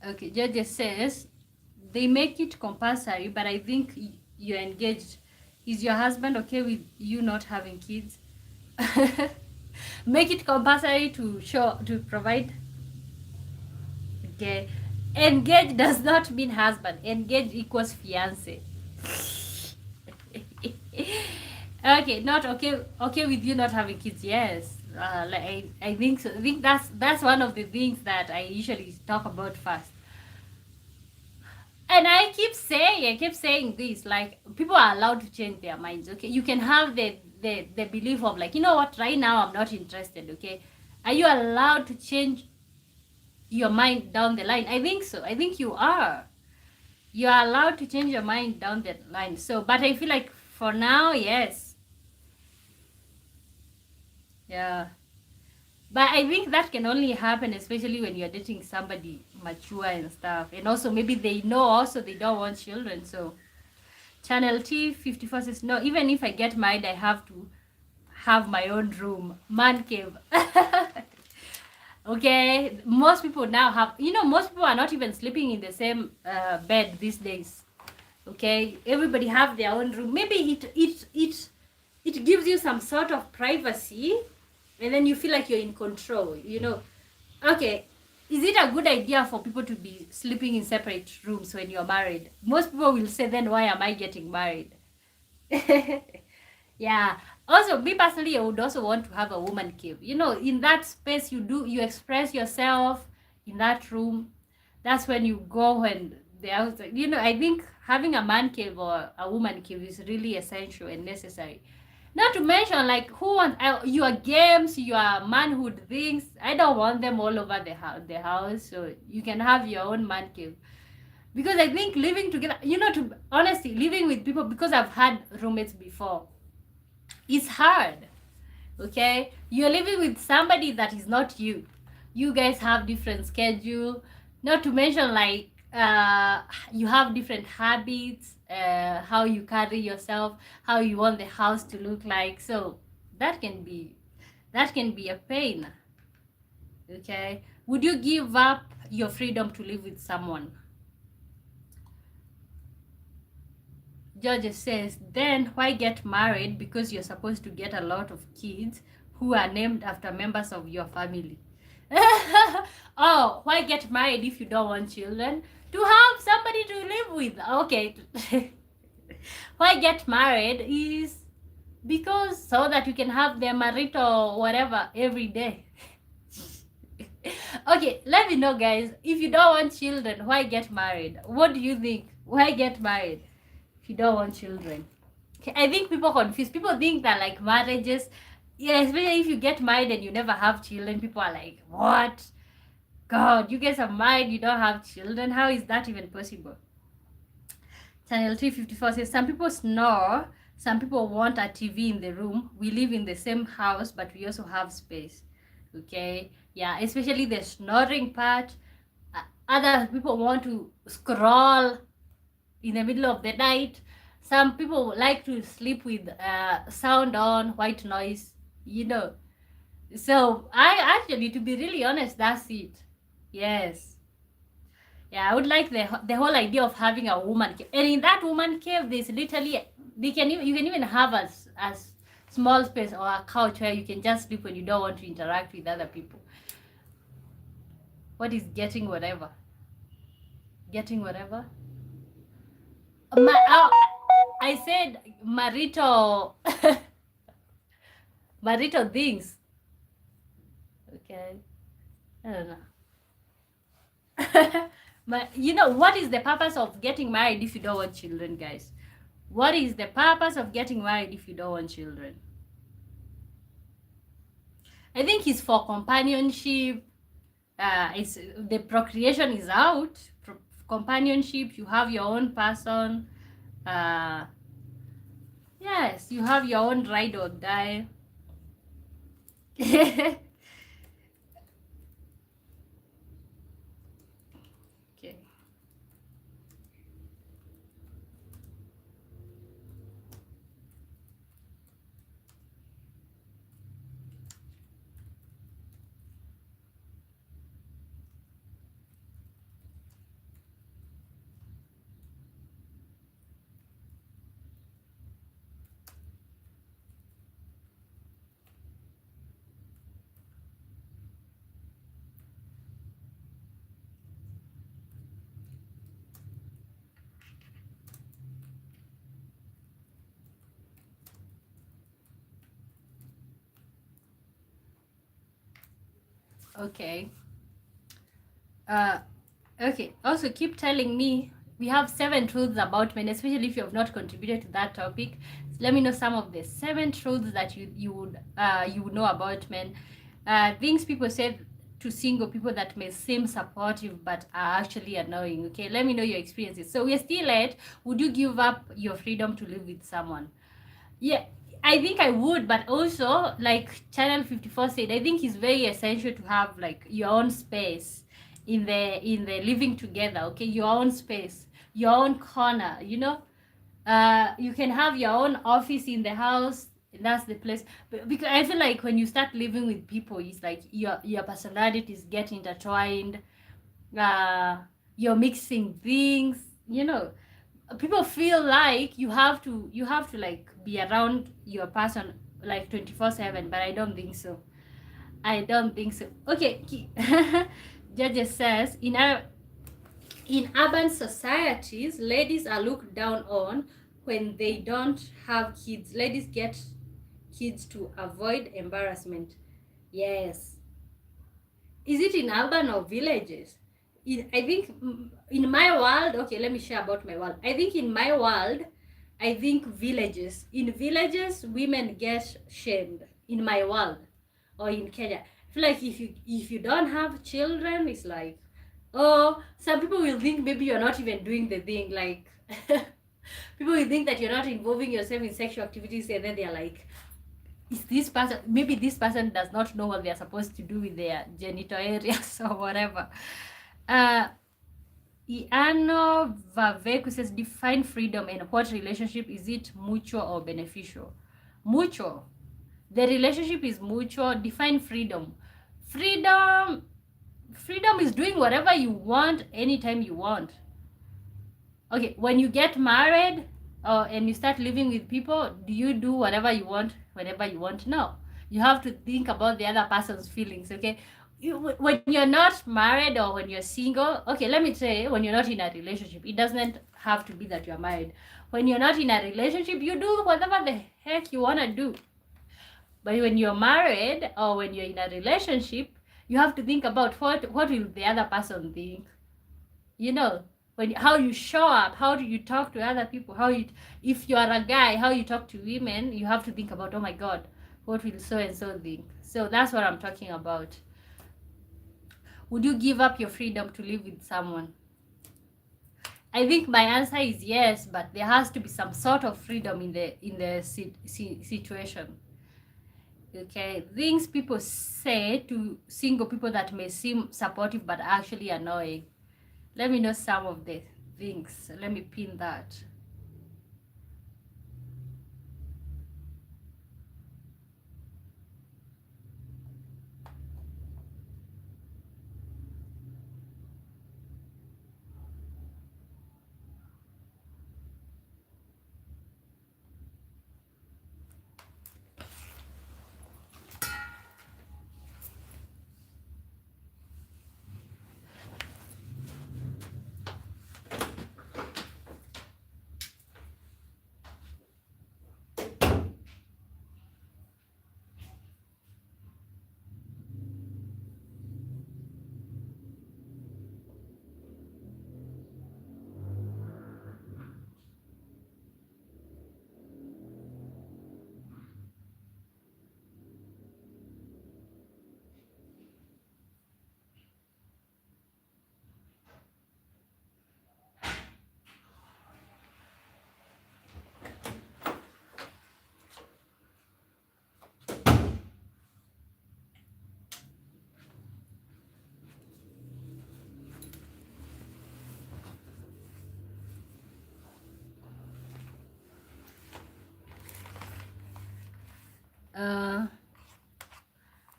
Okay, Georgia says they make it compulsory, but I think you're engaged. Is your husband okay with you not having kids? Make it compulsory to provide. Okay, engaged does not mean husband. Engaged equals fiance. Okay, not okay with you not having kids. Yes, like I think so. I think that's one of the things that I usually talk about first. And I keep saying this, like, people are allowed to change their minds. Okay, you can have the belief of like, you know what, right now I'm not interested. Okay, are you allowed to change your mind down the line? I think so. I think you are allowed to change your mind down the line. So, but I feel like for now, yes. Yeah, but I think that can only happen especially when you're dating somebody mature and stuff, and also maybe they know also they don't want children. So Channel T54 says, no, even if I get married, I have to have my own room, man cave. Okay, most people now have, most people are not even sleeping in the same bed these days. Okay, everybody have their own room. Maybe it gives you some sort of privacy, and then you feel like you're in control. Okay, is it a good idea for people to be sleeping in separate rooms when you're married? Most people will say, then why am I getting married? Yeah. Also, me personally, I would also want to have a woman cave. In that space, you express yourself in that room. That's when you go when the outside. I think having a man cave or a woman cave is really essential and necessary. Not to mention, like, who wants your games, your manhood things? I don't want them all over the house. So you can have your own man cave. Because I think living together, honestly, living with people, because I've had roommates before, it's hard. Okay, you're living with somebody that is not you. You guys have different schedule. Not to mention, like, you have different habits, how you carry yourself, how you want the house to look like. So that can be a pain. Okay, would you give up your freedom to live with someone? George says, then why get married? Because you're supposed to get a lot of kids who are named after members of your family. Oh, why get married if you don't want children? To have somebody to live with. Okay. Why get married is because so that you can have the marito or whatever every day. Okay, let me know, guys. If you don't want children, why get married? What do you think? Why get married if you don't want children? Okay, I think people confuse. People think that, like, marriages, yeah, especially if you get married and you never have children, people are like, what? God, you guys are married, you don't have children. How is that even possible? Channel 354 says some people snore, some people want a TV in the room. We live in the same house, but we also have space. Okay, yeah, especially the snoring part. Other people want to scroll in the middle of the night. Some people like to sleep with sound on, white noise, you know. So I actually, to be really honest, that's it. Yes. Yeah, I would like the whole idea of having a woman cave. And in that woman cave, there's literally, you can even have a small space or a couch where you can just sleep when you don't want to interact with other people. What is getting whatever? Getting whatever? I said marital marital things. Okay. I don't know. But you know, what is the purpose of getting married if you don't want children, guys? What is the purpose of getting married if you don't want children? I think it's for companionship. It's the procreation is out. Companionship. You have your own person. Yes, you have your own ride or die. Okay. Okay. Okay. Also, keep telling me. We have 7 truths about men, especially if you have not contributed to that topic. Let me know some of the 7 truths that you would know about men. Things people say to single people that may seem supportive but are actually annoying. Okay, let me know your experiences. So we're still at, would you give up your freedom to live with someone? Yeah, I think I would, but also like Channel 54 said, I think it's very essential to have like your own space in the living together. Okay, your own space, your own corner. You know, you can have your own office in the house. That's the place. But because I feel like when you start living with people, it's like your personalities get intertwined. Uh, you're mixing things. You know, people feel like you have to like be around your person like 24/7, but I don't think so. Okay. Judges says in urban societies, ladies are looked down on when they don't have kids. Ladies get kids to avoid embarrassment. Yes. Is it in urban or villages? I think in my world, okay, let me share about my world. I think in my world, I think villages. In villages, women get shamed. In my world, or in Kenya, I feel like if you don't have children, it's like, oh, some people will think maybe you're not even doing the thing. Like people will think that you're not involving yourself in sexual activities, and then they're like, is this person, maybe this person does not know what they're supposed to do with their genital areas or whatever. Iano Vaveku says define freedom and what relationship is it, mutual or beneficial? Mutual. The relationship is mutual. Define freedom. Freedom is doing whatever you want anytime you want. Okay, when you get married and you start living with people, do you do whatever you want whenever you want? No. You have to think about the other person's feelings, okay? When you're not married or when you're single, okay, let me say, when you're not in a relationship, it doesn't have to be that you're married. When you're not in a relationship, you do whatever the heck you want to do. But when you're married or when you're in a relationship, you have to think about what will the other person think. You know, how you show up, how do you talk to other people, if you are a guy, how you talk to women, you have to think about, oh my god, what will so and so think. So that's what I'm talking about. Would you give up your freedom to live with someone? I think my answer is yes, but there has to be some sort of freedom in the situation. Okay, things people say to single people that may seem supportive but actually annoying. Let me know some of the things. Let me pin that.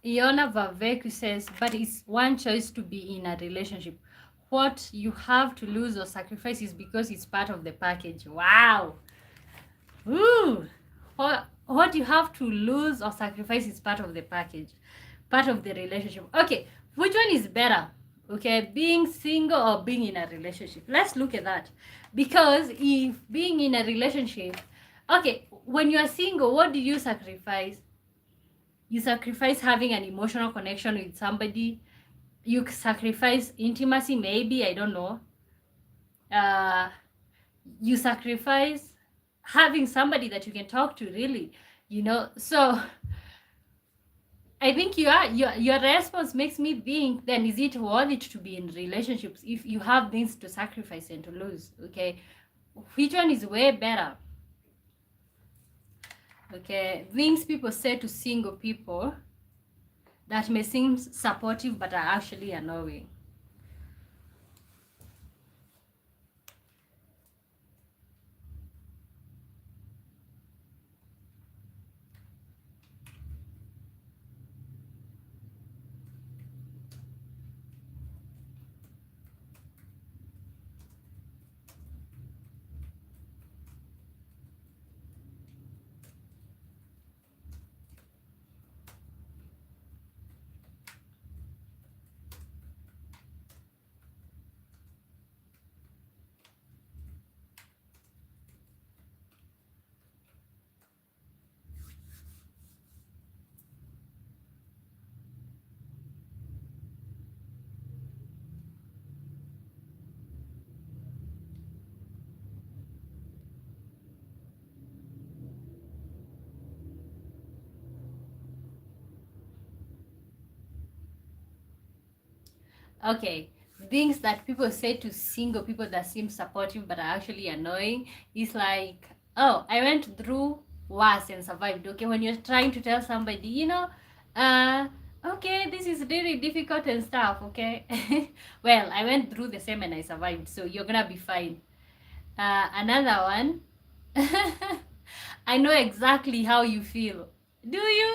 Iona Vaveku says, but it's one choice to be in a relationship. What you have to lose or sacrifice is because it's part of the package. Wow. Ooh. What you have to lose or sacrifice is part of the package, part of the relationship. Okay, which one is better? Okay, being single or being in a relationship? Let's look at that. Because if being in a relationship, okay, when you are single, what do you sacrifice? You sacrifice having an emotional connection with somebody. You sacrifice intimacy, maybe, I don't know. You sacrifice having somebody that you can talk to, really, so I think your response makes me think, then is it worth it to be in relationships if you have things to sacrifice and to lose? Okay, which one is way better? Okay, things people say to single people that may seem supportive but are actually annoying. Okay, things that people say to single people that seem supportive but are actually annoying is like, oh, I went through worse and survived. Okay, when you're trying to tell somebody, uh, okay, this is really difficult and stuff, okay? Well, I went through the same and I survived, so you're gonna be fine. Another one, I know exactly how you feel. Do you?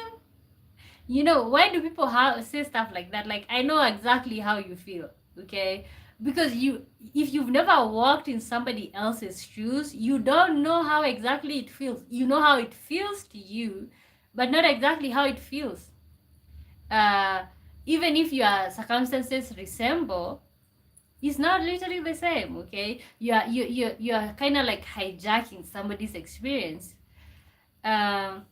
Why do people say stuff like that? Like, I know exactly how you feel, okay? Because if you've never walked in somebody else's shoes, you don't know how exactly it feels. You know how it feels to you, but not exactly how it feels. Uh, Even if your circumstances resemble, it's not literally the same, okay? You are kind of like hijacking somebody's experience. Um,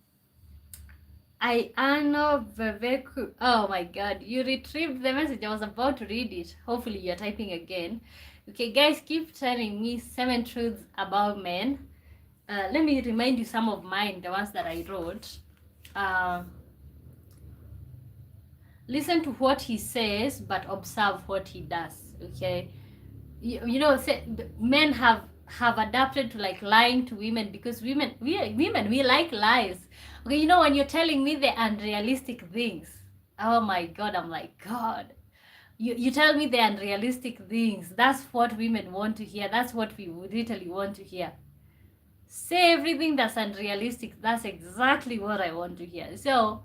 I know Veveku. Oh my god, you retrieved the message. I was about to read it. Hopefully, you're typing again. Okay, guys, keep telling me 7 truths about men. Let me remind you some of mine, the ones that I wrote. Uh, listen to what he says, but observe what he does. Okay, you know, men have adapted to like lying to women, because women we like lies. Okay, you know, when you're telling me the unrealistic things, oh my god, I'm like, god, you tell me the unrealistic things. That's what women want to hear. That's what we would literally want to hear. Say everything that's unrealistic. That's exactly what I want to hear. So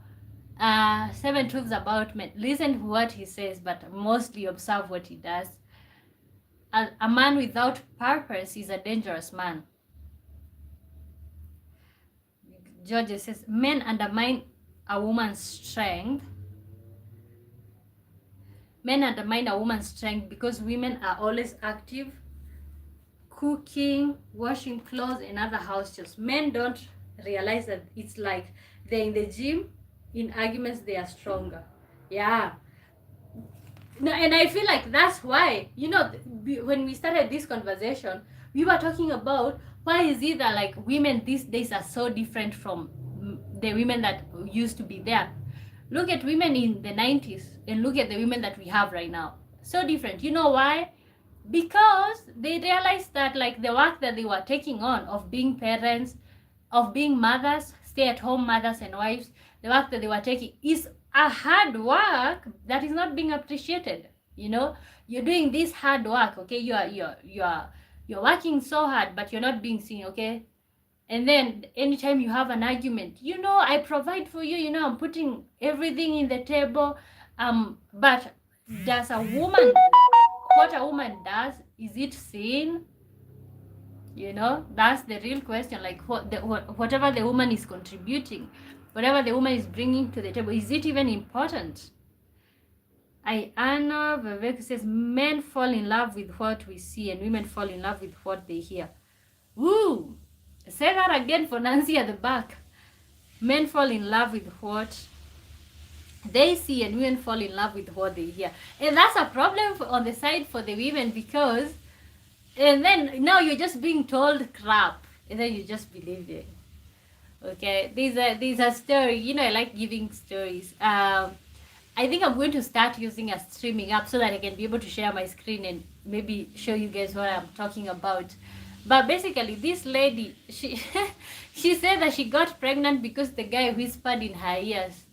7 truths about men. Listen to what he says, but mostly observe what he does. A man without purpose is a dangerous man. George says, men undermine a woman's strength. Men undermine a woman's strength because women are always active, cooking, washing clothes, and other house chores. Men don't realize that it's like they're in the gym, in arguments they are stronger. Yeah. No, and I feel like that's why, you know, when we started this conversation, we were talking about why is it that like women these days are so different from the women that used to be there. Look at women in the 90s and look at the women that we have right now. So different. You know why? Because they realized that like the work that they were taking on of being parents, of being mothers, stay-at-home mothers and wives, the work that they were taking is a hard work that is not being appreciated. You know, you're doing this hard work, okay? You're working so hard, but you're not being seen, okay? And then anytime you have an argument, you know, I provide for you, you know, I'm putting everything in the table. But does a woman, what a woman does, is it seen? You know, that's the real question. Like whatever the woman is contributing, whatever the woman is bringing to the table, is it even important? Anna Vivek says, men fall in love with what we see and women fall in love with what they hear. Woo! Say that again for Nancy at the back. Men fall in love with what they see and women fall in love with what they hear. And that's a problem on the side for the women, because and then now you're just being told crap and then you just believe it. Okay, these are story. You know, I like giving stories. I think I'm going to start using a streaming app so that I can be able to share my screen and maybe show you guys what I'm talking about. But basically, this lady, she she said that she got pregnant because the guy whispered in her ears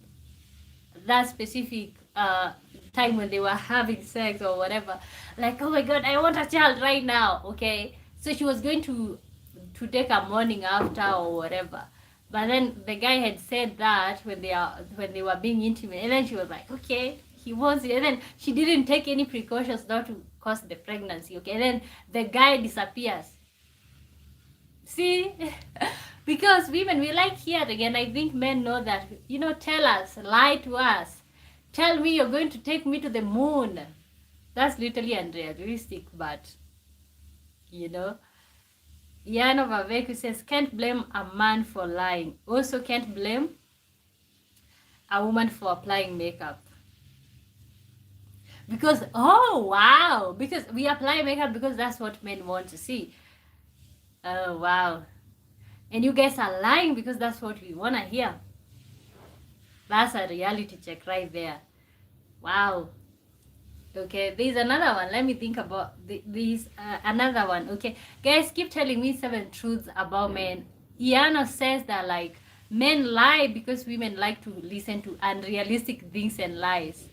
that specific time when they were having sex or whatever. Like, oh my god, I want a child right now. Okay, so she was going to take a morning after or whatever. But then the guy had said that when they were being intimate, and then she was like, okay, he wants it, and then she didn't take any precautions not to cause the pregnancy. Okay, and then the guy disappears. See, because women, we like hearing, and I think men know that. You know, tell us, lie to us, tell me you're going to take me to the moon. That's literally unrealistic, but you know. Yana Vavek says, can't blame a man for lying. Also can't blame a woman for applying makeup. Because, oh wow, because we apply makeup because that's what men want to see. Oh wow. And you guys are lying because that's what we want to hear. That's a reality check right there. Wow. Okay, there's another one. Let me think about this. Another one. Okay, guys, keep telling me 7 truths about men. Iana says that like men lie because women like to listen to unrealistic things and lies,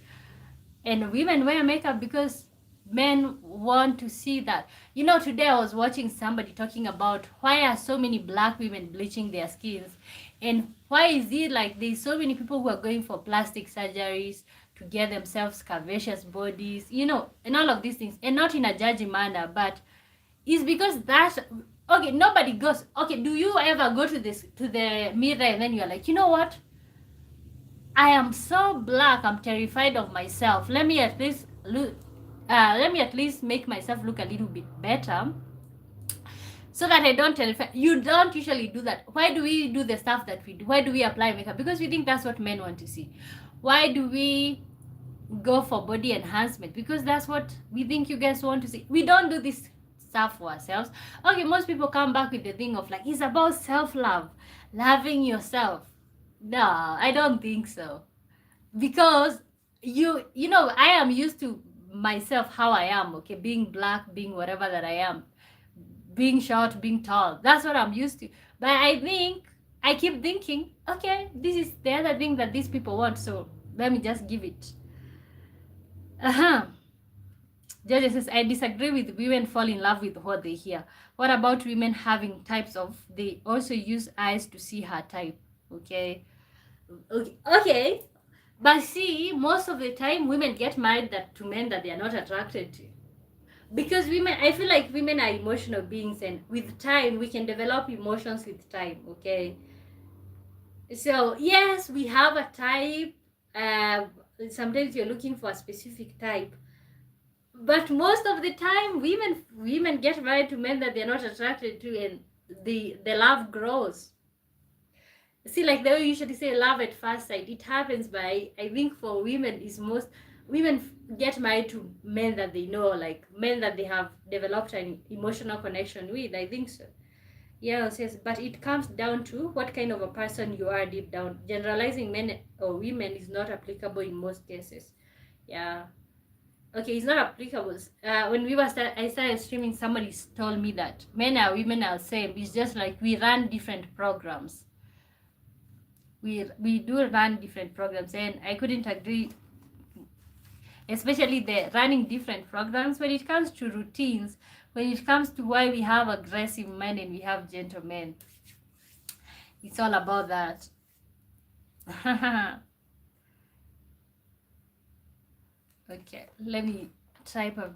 and women wear makeup because men want to see that. You know, today I was watching somebody talking about why are so many black women bleaching their skins, and why is it like there's so many people who are going for plastic surgeries to get themselves curvaceous bodies, you know, and all of these things, and not in a judgy manner, but it's because that's okay. Nobody goes, okay, do you ever go to the mirror and then you're like, you know what, I am so black, I'm terrified of myself, let me at least make myself look a little bit better so that I don't terrify. You don't usually do that. Why do we do the stuff that we do? Why do we apply makeup? Because we think that's what men want to see. Why do we go for body enhancement? Because that's what we think you guys want to see. We don't do this stuff for ourselves. Okay, most people come back with the thing of like, it's about self-love, loving yourself. No, I don't think so. Because you know, I am used to myself how I am, okay, being black, being whatever that I am, being short, being tall. That's what I'm used to. But I think I keep thinking, okay, this is the other thing that these people want, so let me just give it. Uh-huh. Judge says, I disagree with women fall in love with what they hear. What about women having types of, they also use eyes to see her type? Okay. Okay. But see, most of the time women get married to men that they are not attracted to. Because women, I feel like women are emotional beings, and with time we can develop emotions with time, okay? So yes, we have a type. Sometimes you're looking for a specific type, but most of the time women get married to men that they're not attracted to, and the love grows. See, like they usually say love at first sight, it happens. But I think for women is most women get married to men that they know, like men that they have developed an emotional connection with. I think so. Yes, yes, but it comes down to what kind of a person you are deep down. Generalizing men or women is not applicable in most cases. Yeah. Okay, it's not applicable. When I started streaming, somebody told me that men and women are same. It's just like we run different programs. We do run different programs, and I couldn't agree, especially the running different programs when it comes to routines, when it comes to why we have aggressive men and we have gentle men. It's all about that. Okay, let me type a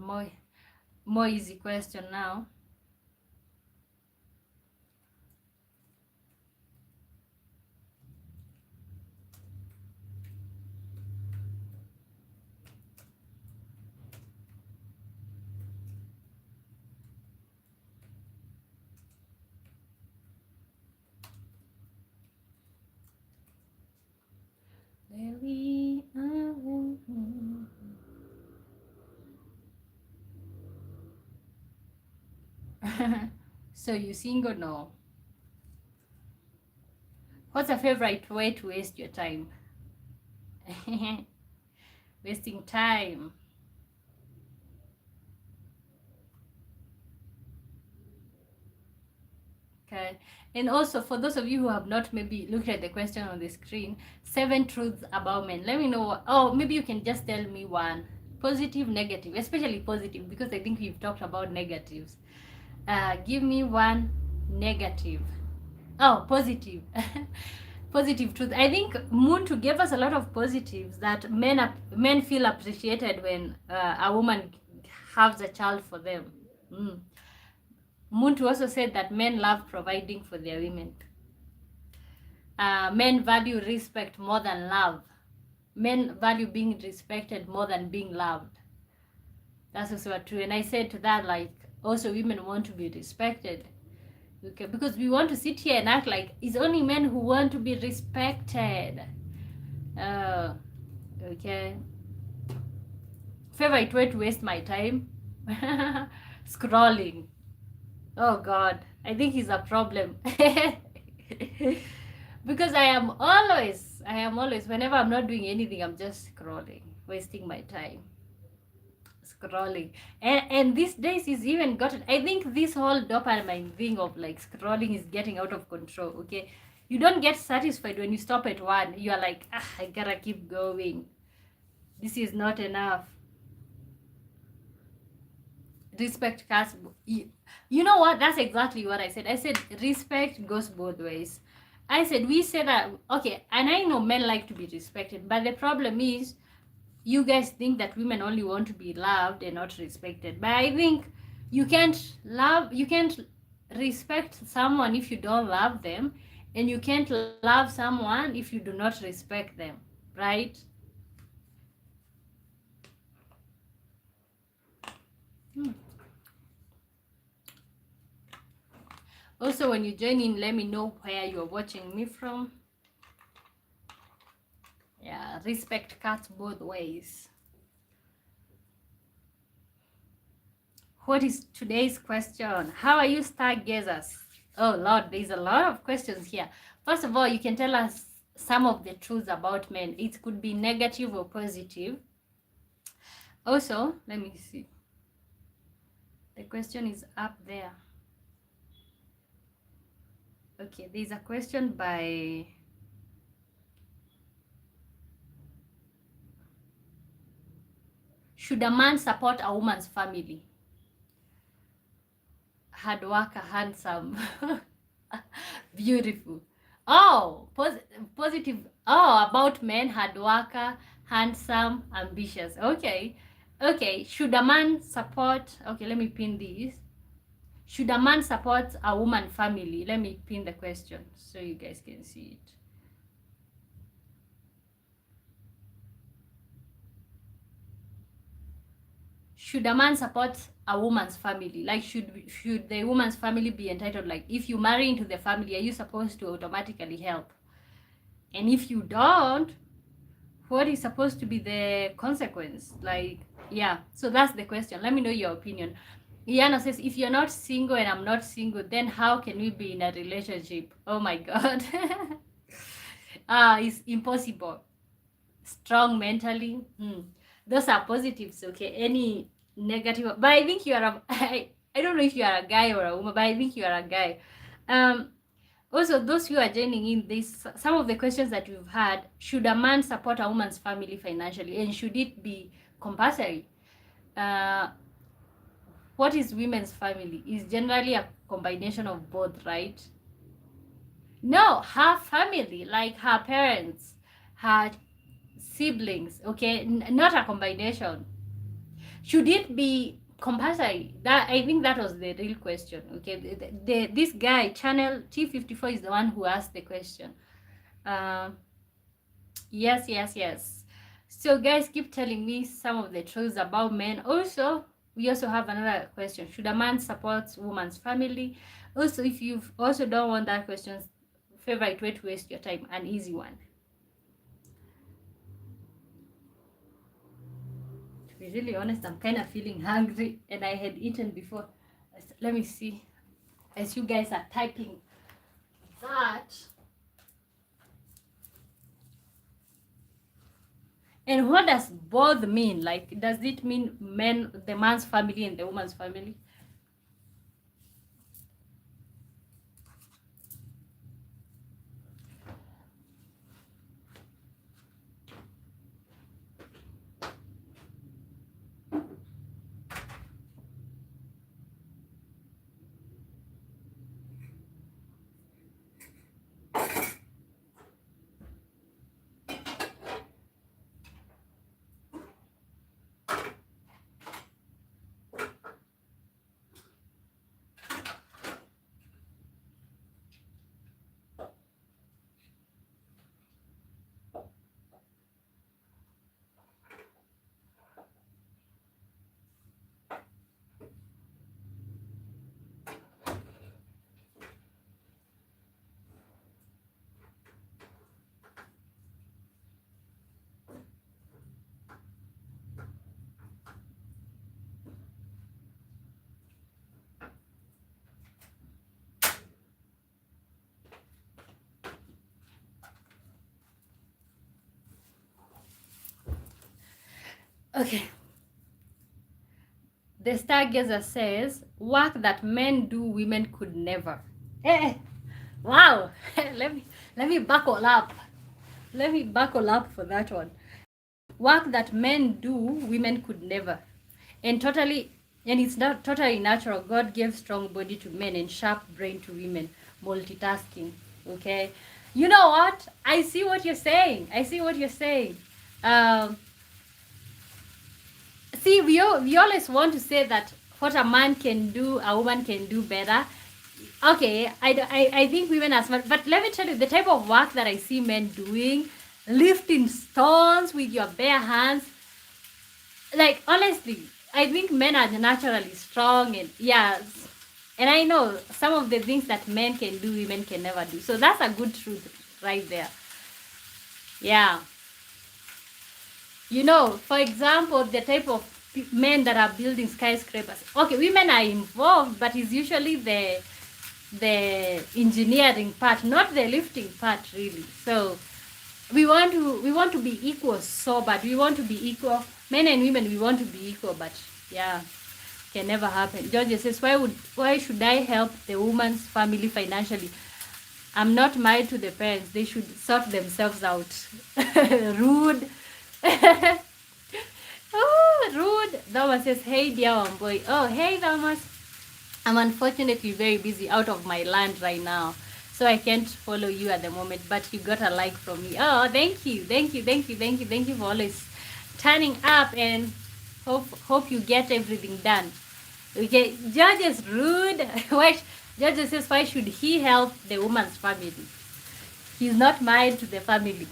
more easy question now. There we are. So you single? No. What's a favorite way to waste your time? Wasting time. Okay. And also, for those of you who have not maybe looked at the question on the screen, 7 truths about men. Let me know. Oh, maybe you can just tell me one. Positive, negative, especially positive, because I think we've talked about negatives. Give me one negative. Oh, positive. Positive truth. I think Muntu gave us a lot of positives, that men feel appreciated when a woman has a child for them. Muntu also said that men love providing for their women. Men value respect more than love. Men value being respected more than being loved. That's also true. And I said to that, like, also women want to be respected. Okay, because we want to sit here and act like it's only men who want to be respected. Okay. Favorite way to waste my time? Scrolling. Oh God, I think it's a problem. Because I am always, whenever I'm not doing anything, I'm just scrolling, wasting my time. Scrolling. And these days is even gotten, I think this whole dopamine thing of like scrolling is getting out of control, okay? You don't get satisfied when you stop at one. You are like, I gotta keep going. This is not enough. Respect cast. You know what? That's exactly what I said. I said respect goes both ways. I said, we said that, okay, and I know men like to be respected, but the problem is you guys think that women only want to be loved and not respected. But I think you can't respect someone if you don't love them, and you can't love someone if you do not respect them, right? Also, when you join in, let me know where you're watching me from. Yeah, respect cuts both ways. What is today's question? How are you, stargazers? Oh Lord, there's a lot of questions here. First of all, you can tell us some of the truths about men. It could be negative or positive. Also, let me see. The question is up there. Okay, there's a question by should a man support a woman's family? Hard worker, handsome, beautiful. Oh, positive. Oh, about men, hard worker, handsome, ambitious. Okay. Okay, should a man support, okay, let me pin this. Should a man support a woman family? Let me pin the question so you guys can see it. Should a man support a woman's family? Like, should the woman's family be entitled? Like, if you marry into the family, are you supposed to automatically help? And if you don't, what is supposed to be the consequence? Like, yeah, so that's the question. Let me know your opinion. Iana says, if you're not single and I'm not single, then how can we be in a relationship? Oh my God. It's impossible. Strong mentally. Those are positives, okay? Any negative, but I think you are I don't know if you are a guy or a woman, but I think you are a guy. Also, those who are joining in, this some of the questions that we've had: should a man support a woman's family financially, and should it be compulsory? What is women's family? Is generally a combination of both, right? No, her family, like her parents, her siblings, okay, not a combination. Should it be compulsory? That, I think that was the real question. Okay, this guy channel T54 is the one who asked the question. Yes. So guys, keep telling me some of the truths about men. Also, we also have another question: should a man support woman's family? Also, if you also don't want that question, favorite way to waste your time, an easy one. To be really honest, I'm kind of feeling hungry and I had eaten before. Let me see, as you guys are typing that. And what does both mean? Like, does it mean men, the man's family and the woman's family? Okay. The Stargazer says, work that men do, women could never. Wow. let me buckle up. Let me buckle up for that one. Work that men do, women could never. And it's not totally natural. God gave strong body to men and sharp brain to women. Multitasking. Okay. You know what? I see what you're saying. See, we always want to say that what a man can do, a woman can do better. Okay, I think women are smart, but let me tell you, the type of work that I see men doing, lifting stones with your bare hands, like, honestly, I think men are naturally strong, and yes, and I know some of the things that men can do, women can never do. So that's a good truth right there. Yeah. You know, for example, the type of men that are building skyscrapers. Okay, women are involved, but it's usually the engineering part, not the lifting part, really. So we want to be equal so bad. We want to be equal, men and women. We want to be equal, but yeah, can never happen. George says, why should I help the woman's family financially? I'm not married to the parents. They should sort themselves out. Rude. Oh, rude. Thomas says, hey dear one boy. Oh, hey Thomas. I'm unfortunately very busy out of my land right now, so I can't follow you at the moment, but you got a like from me. Oh, thank you, thank you, thank you, thank you, thank you for always turning up, and hope you get everything done. Okay, George is rude. Why? George says, why should he help the woman's family? He's not married to the family.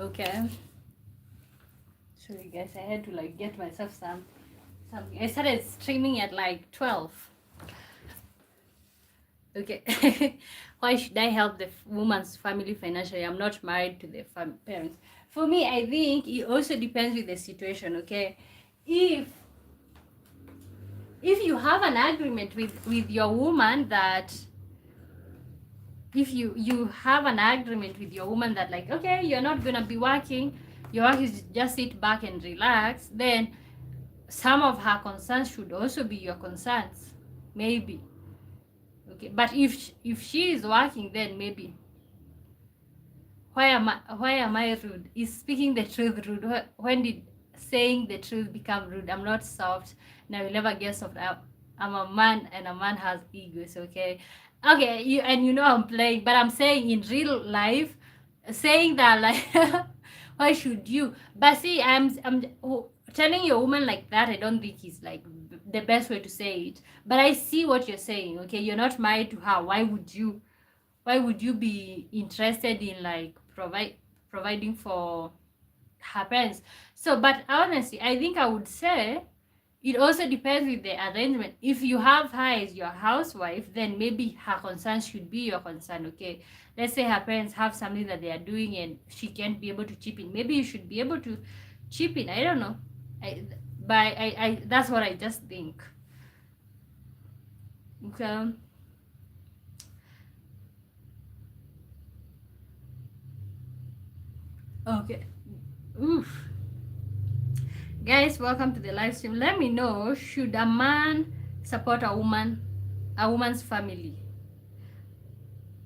Okay. Sorry guys, I had to like get myself something. I started streaming at like 12. Okay. Why should I help the woman's family financially? I'm not married to the parents. For me, I think it also depends with the situation. Okay, if you have an agreement with your woman that if you have an agreement with your woman that like, okay, you're not gonna be working, your work is just sit back and relax, then some of her concerns should also be your concerns, maybe. Okay, but if she is working, then maybe why am I rude? Is speaking the truth rude? When did saying the truth become rude? I'm not soft, and I will never get soft. I'm a man, and a man has egos. Okay, you know I'm playing, but I'm saying in real life, saying that like, why should you? But see, telling your woman like that. I don't think is like the best way to say it. But I see what you're saying. Okay, you're not married to her. Why would you be interested in like providing for her parents? So, but honestly, I think I would say it also depends with the arrangement. If you have her as your housewife, then maybe her concern should be your concern. Okay, let's say her parents have something that they are doing and she can't be able to chip in, maybe you should be able to chip in. I don't know. I that's what I just think. Okay. Okay. Oof. Guys, welcome to the live stream. Let me know, should a man support a woman's family,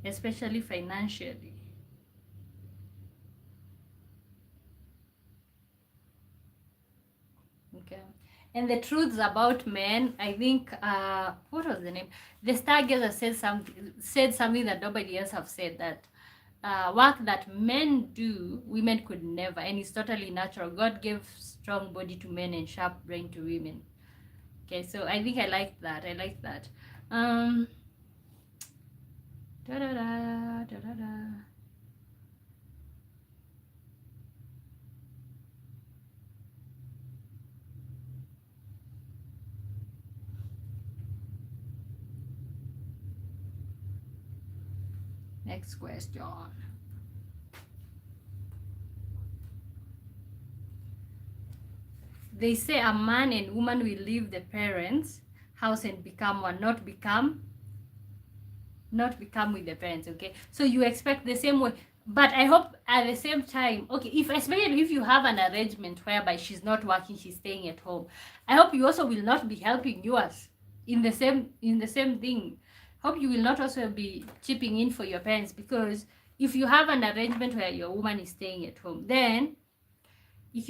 especially financially? Okay. And the truths about men, I think what was the name? The Stargazer said something that nobody else have said, that work that men do, women could never, and it's totally natural. God gave strong body to men and sharp brain to women. Okay, so I think I like that. I like that. Um, da da da da da da. Next question. They say a man and woman will leave the parents. house and become one, not become with the parents. Okay, so you expect the same way, but I hope at the same time, okay, if especially if you have an arrangement whereby she's not working, she's staying at home, I hope you also will not be helping yours in the same thing. Hope you will not also be chipping in for your parents, because if you have an arrangement where your woman is staying at home, then if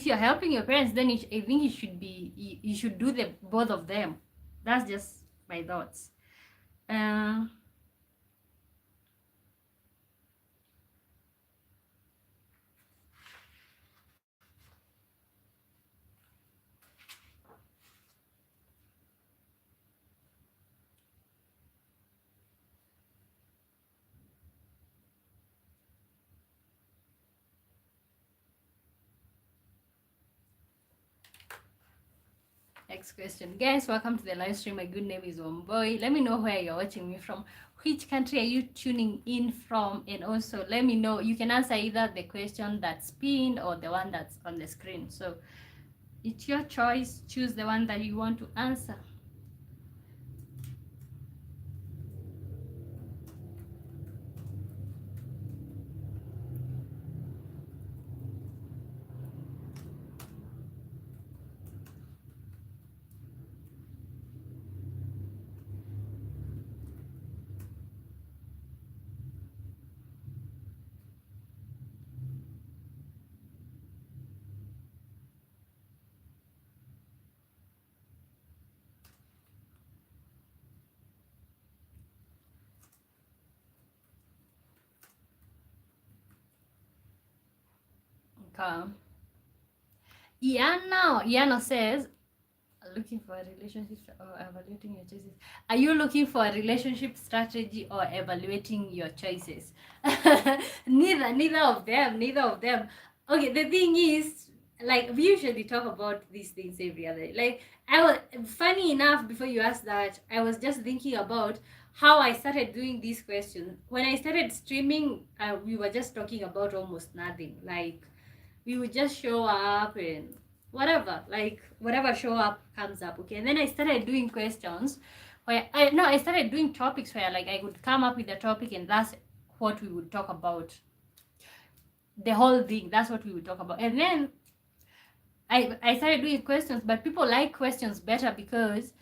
you're helping your parents, then I think you should do the both of them. That's just my thoughts. uh, Next question. Guys, welcome to the live stream. My good name is Omboy. Let me know where you're watching me from. Which country are you tuning in from? And also let me know. You can answer either the question that's pinned or the one that's on the screen. So it's your choice. Choose the one that you want to answer. Okay. Iano says, looking for a relationship or evaluating your choices. Are you looking for a relationship strategy or evaluating your choices? Neither of them. Okay, the thing is, like, we usually talk about these things every other day. Like, I was, funny enough, before you asked that, I was just thinking about how I started doing these questions. When I started streaming, we were just talking about almost nothing. Like, we would just show up and whatever show up comes up. Okay, and then I started doing questions where I started doing topics where, like, I would come up with a topic and that's what we would talk about. The whole thing, that's what we would talk about. And then I started doing questions, but people like questions better because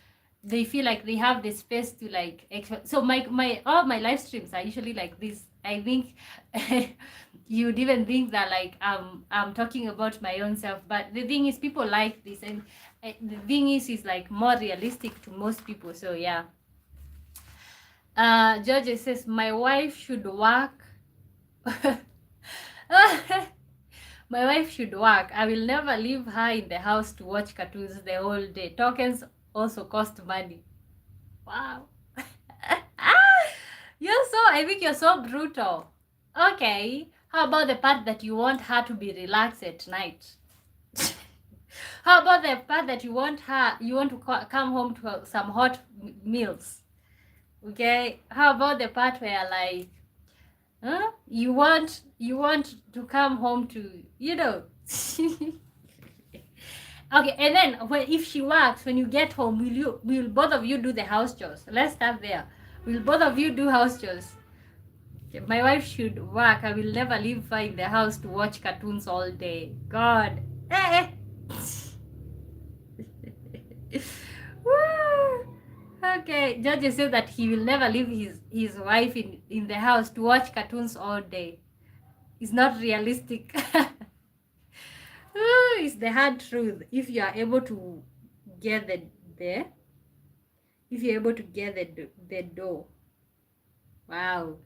they feel like they have the space to, like, so my all my live streams are usually like this. I think you'd even think that, like, I'm talking about my own self, but the thing is, people like this, and the thing is like more realistic to most people. So yeah. George says my wife should work. My wife should work. I will never leave her in the house to watch cartoons the whole day. Tokens also cost money. Wow. I think you're so brutal. Okay. How about the part that you want her to be relaxed at night? How about the part that you want to come home to some hot meals? Okay. How about the part where, like, you want to come home to, Okay, and then if she works, when you get home, will both of you do the house chores? Let's start there. Will both of you do house chores? Okay, my wife should work. I will never leave her in the house to watch cartoons all day. God. Okay, George said that he will never leave his wife in the house to watch cartoons all day. It's not realistic. It's the hard truth. If you are able to get the if you're able to get the dough. Wow.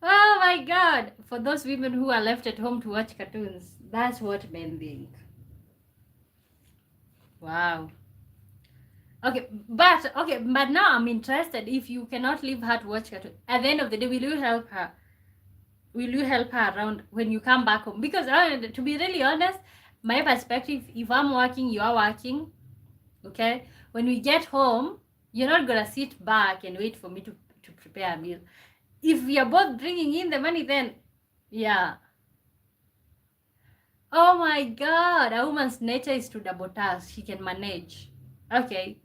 Oh my God. For those women who are left at home to watch cartoons, that's what men think. Wow. Okay, but now I'm interested. If you cannot leave her to watch cartoons, at the end of the day, will you help her? Will you help her around when you come back home? Because to be really honest, my perspective, if I'm working, you are working, okay? When we get home, you're not gonna sit back and wait for me to prepare a meal. If we are both bringing in the money, then yeah. Oh my God, a woman's nature is to double task. She can manage. Okay,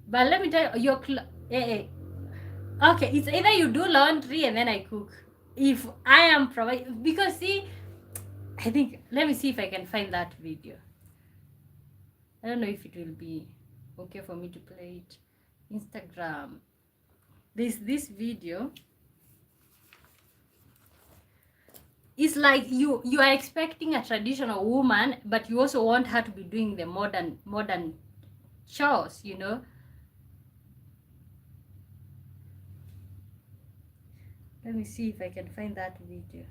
but let me tell you, okay, it's either you do laundry and then I cook. If I am providing, because see, I think, let me see if I can find that video. I don't know if it will be okay for me to play it. Instagram. This video is like you are expecting a traditional woman, but you also want her to be doing the modern chores, you know. Let me see if I can find that video.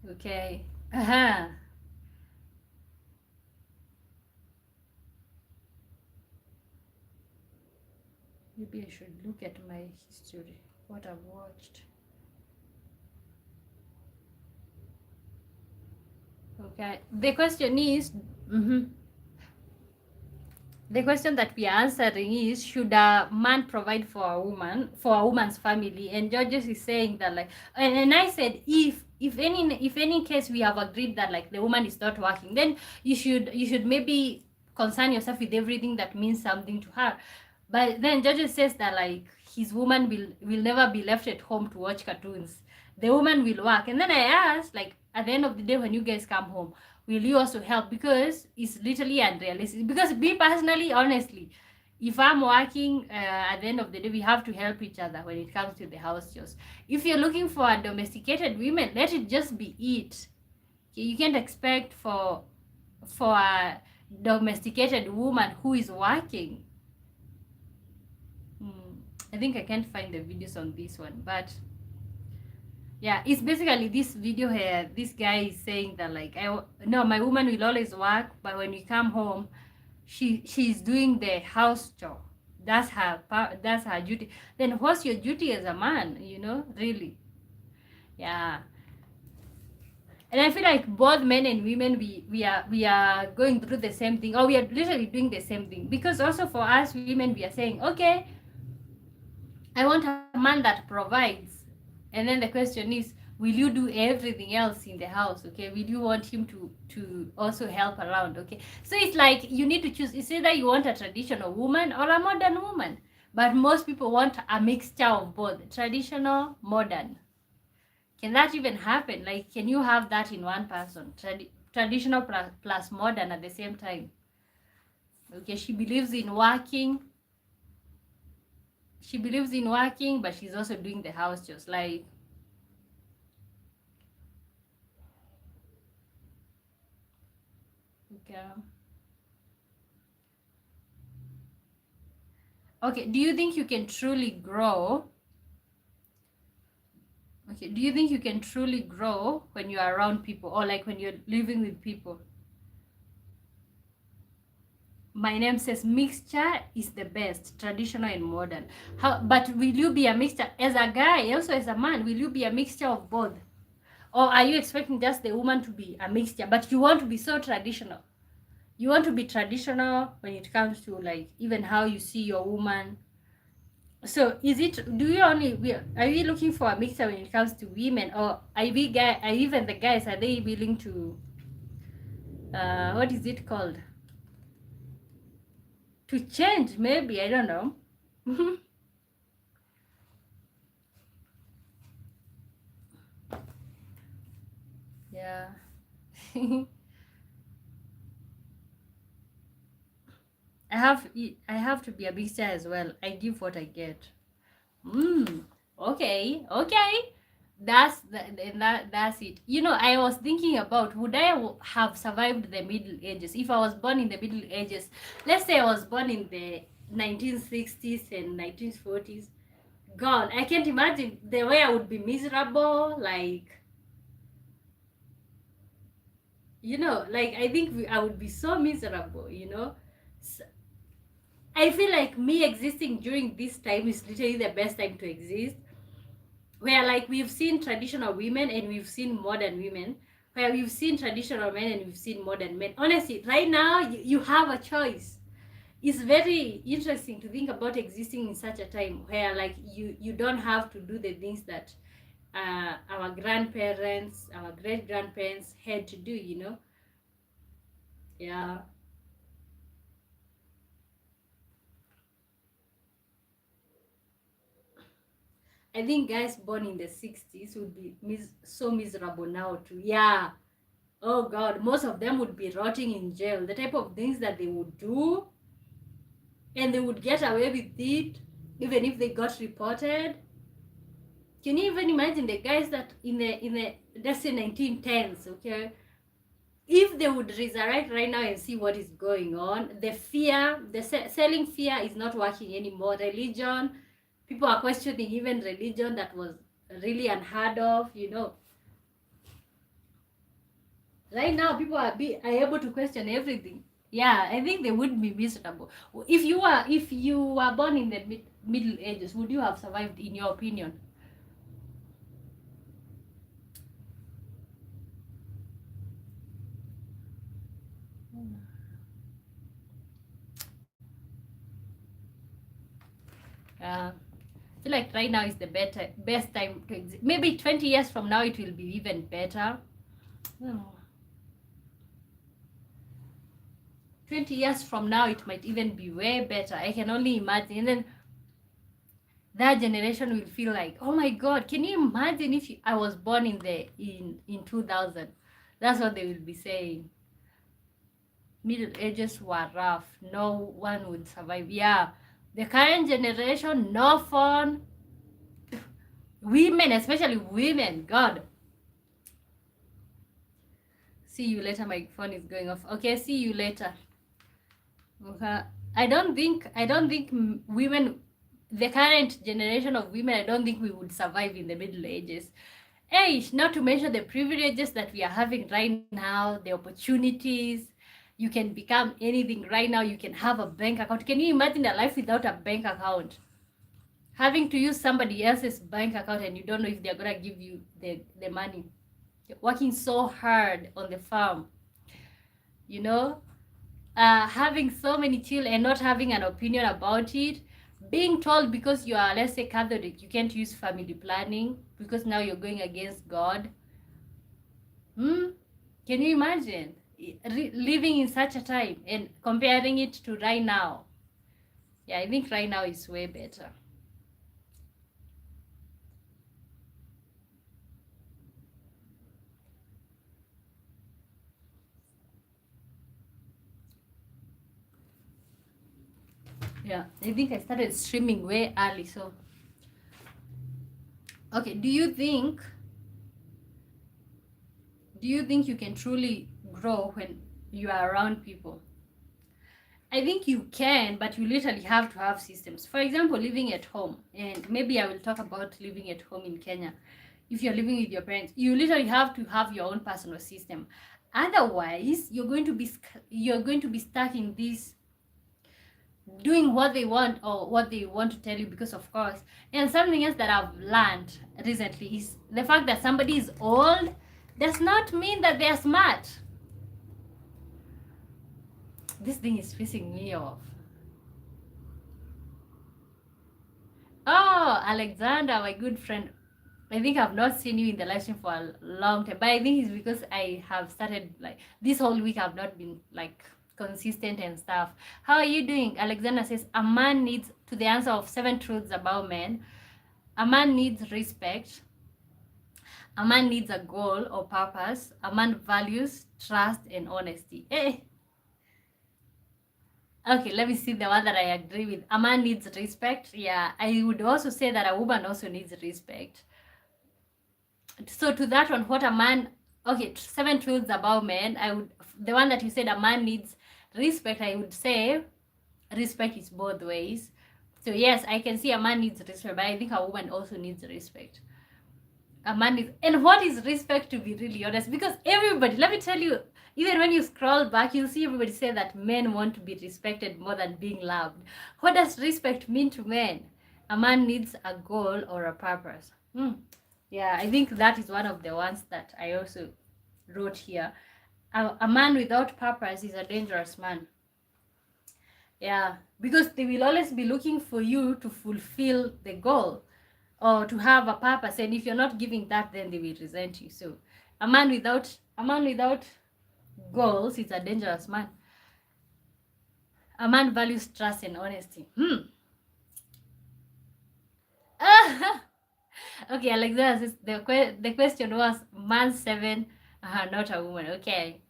Okay. Maybe I should look at my history, what I've watched. Okay. The question is, the question that we are answering is, should a man provide for a woman, for a woman's family? And Georges is saying that, like, and I said, if any case we have agreed that like the woman is not working, then you should maybe concern yourself with everything that means something to her. But then Georges says that like his woman will never be left at home to watch cartoons. The woman will work. And then I asked, like, at the end of the day when you guys come home, will you also help? Because it's literally unrealistic. Because me personally, honestly, if I'm working, at the end of the day, we have to help each other when it comes to the house chores. If you're looking for a domesticated woman, let it just be it. You can't expect for a domesticated woman who is working. I think I can't find the videos on this one, but yeah, it's basically this video here. This guy is saying that like, no, my woman will always work, but when we come home, she's doing the house chore. That's her duty. Then what's your duty as a man? You know, really? Yeah. And I feel like both men and women, we are going through the same thing, or we are literally doing the same thing. Because also for us women, we are saying, okay, I want a man that provides. And then the question is, will you do everything else in the house? Okay, will you want him to also help around? Okay, so it's like you need to choose. It's either you want a traditional woman or a modern woman. But most people want a mixture of both, traditional, modern. Can that even happen? Like, can you have that in one person, traditional plus modern at the same time? Okay, she believes in working, but she's also doing the house chores. Like, okay, do you think you can truly grow? Okay, do you think you can truly grow when you're around people, or like when you're living with people? My name says mixture is the best, traditional and modern. But will you be a mixture as a guy, also as a man? Will you be a mixture of both? Or are you expecting just the woman to be a mixture, but you want to be so traditional? You want to be traditional when it comes to like even how you see your woman. So is it, are we looking for a mixture when it comes to women, or are even the guys, are they willing to what is it called, to change? Maybe, I don't know. Yeah. I have to be a mixture as well. I give what I get. Okay. That's it. You know, I was thinking about, would I have survived the Middle Ages if I was born in the Middle Ages? Let's say I was born in the 1960s and 1940s. God, I can't imagine the way I would be miserable. Like, you know, like I think I would be so miserable. You know, so, I feel like me existing during this time is literally the best time to exist. Where like we've seen traditional women and we've seen modern women, where we've seen traditional men and we've seen modern men. Honestly, right now you have a choice. It's very interesting to think about existing in such a time where like you don't have to do the things that our grandparents, our great grandparents had to do, you know. Yeah. I think guys born in the 60s would be so miserable now too. Yeah. Oh God, most of them would be rotting in jail. The type of things that they would do, and they would get away with it, even if they got reported. Can you even imagine the guys that in the let's say 1910s, okay? If they would resurrect right now and see what is going on, the fear, selling fear is not working anymore. Religion, people are questioning even religion that was really unheard of, you know. Right now, people are able to question everything. Yeah, I think they would be miserable. If you were born in the Middle Ages, would you have survived, in your opinion? I feel like right now is the best time to exist. Maybe 20 years from now it will be even better. Oh. 20 years from now it might even be way better. I can only imagine. And then that generation will feel like, oh my God, can you imagine if I was born in 2000? That's what they will be saying. Middle ages were rough. No one would survive. Yeah, the current generation, no phone. Women, especially women, God. See you later. My phone is going off. Okay, see you later. Okay. I don't think women, the current generation of women, I don't think we would survive in the Middle Ages. Hey, not to mention the privileges that we are having right now, the opportunities. You can become anything right now. You can have a bank account. Can you imagine a life without a bank account? Having to use somebody else's bank account and you don't know if they're gonna give you the money. Working so hard on the farm, you know, having so many children and not having an opinion about it, being told because you are, let's say, Catholic, you can't use family planning because now you're going against God. Can you imagine living in such a time and comparing it to right now? Yeah, I think right now is way better. Yeah, I think I started streaming way early. So, okay, do you think you can truly grow when you are around people? I think you can, but you literally have to have systems. For example, living at home, and maybe I will talk about living at home in Kenya. If you're living with your parents, you literally have to have your own personal system. Otherwise, you're going to be stuck in this, doing what they want or what they want to tell you, because of course. And something else that I've learned recently is the fact that somebody is old does not mean that they're smart. This thing is pissing me off. Oh, Alexander, my good friend. I think I've not seen you in the live stream for a long time, but I think it's because I have started, like, this whole week I've not been like consistent and stuff. How are you doing? Alexander says a man needs, to the answer of 7 truths about men, a man needs respect, a man needs a goal or purpose, a man values trust and honesty. Hey. Okay, let me see the one that I agree with. A man needs respect. Yeah, I would also say that a woman also needs respect. So to that one, what a man, okay, 7 truths about men, the one that you said a man needs respect, I would say respect is both ways. So yes, I can see a man needs respect, but I think a woman also needs respect. A man needs, and what is respect, to be really honest? Because everybody, let me tell you, even when you scroll back, you'll see everybody say that men want to be respected more than being loved. What does respect mean to men? A man needs a goal or a purpose. Yeah, I think that is one of the ones that I also wrote here. A man without purpose is a dangerous man. Yeah, because they will always be looking for you to fulfill the goal. or to have a purpose. And if you're not giving that, then they will resent you. So a man without goals is a dangerous man. A man values trust and honesty. Okay, Alexander says the question was man 7, not a woman. Okay.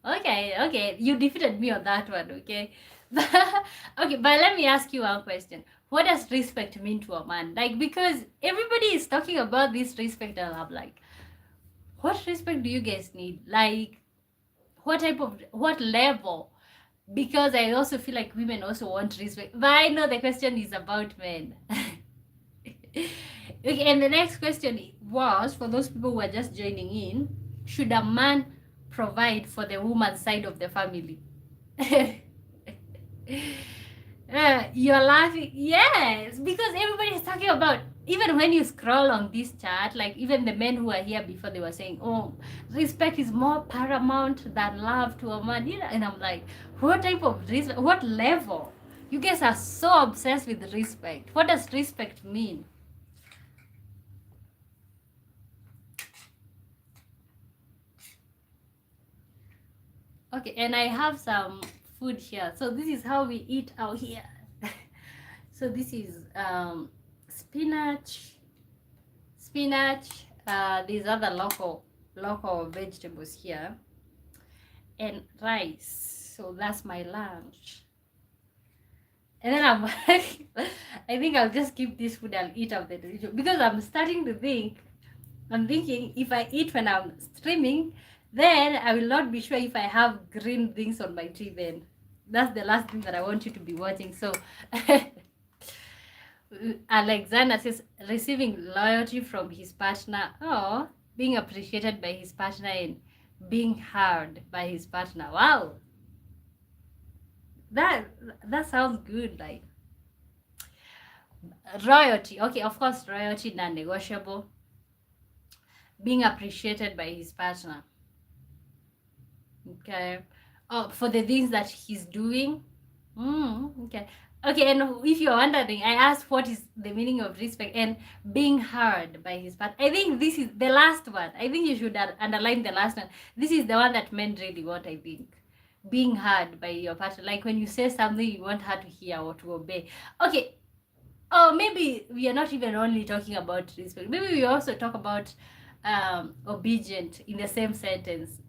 You defeated me on that one. Okay, okay. But let me ask you one question. What does respect mean to a man? Like, because everybody is talking about this respect, and I'm like, what respect do you guys need? Like, what level? Because I also feel like women also want respect. But I know the question is about men. Okay, and the next question was for those people who are just joining in: should a man provide for the woman's side of the family? You're laughing. Yes, because everybody is talking about, even when you scroll on this chart, like even the men who are here before, they were saying, oh, respect is more paramount than love to a man. You know, and I'm like, what type of respect? What level? You guys are so obsessed with respect. What does respect mean? Okay, and I have some food here. So this is how we eat out here. So this is spinach, these other local vegetables here, and rice. So that's my lunch. And then I'm like, I think I'll just keep this food and eat out the television, because I'm starting to think, I'm thinking if I eat when I'm streaming, then I will not be sure if I have green things on my tree. Then that's the last thing that I want you to be watching. So Alexander says receiving loyalty from his partner, or being appreciated by his partner, and being heard by his partner. Wow, that sounds good. Like royalty. Okay, of course, royalty non-negotiable. Being appreciated by his partner. Okay. Oh, for the things that he's doing. Okay. Okay, and if you're wondering, I asked what is the meaning of respect and being heard by his partner. I think this is the last one. I think you should underline the last one. This is the one that men really want, I think. Being heard by your partner. Like when you say something you want her to hear or to obey. Okay. Oh, maybe we are not even only talking about respect. Maybe we also talk about obedient in the same sentence.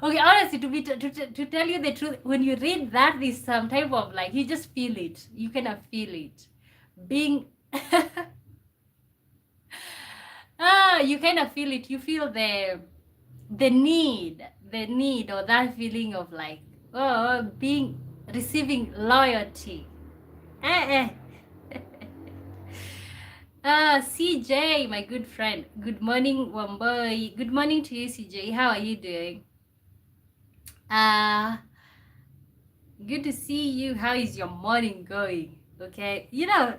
Okay, honestly, to tell you the truth, when you read that, there's some type of like, you just feel it. You kind of feel it. Being you kind of feel it. You feel the need or that feeling of like, oh, being receiving loyalty. CJ, my good friend. Good morning, Wamboy. Good morning to you, CJ. How are you doing? Good to see you. How is your morning going? Okay, you know,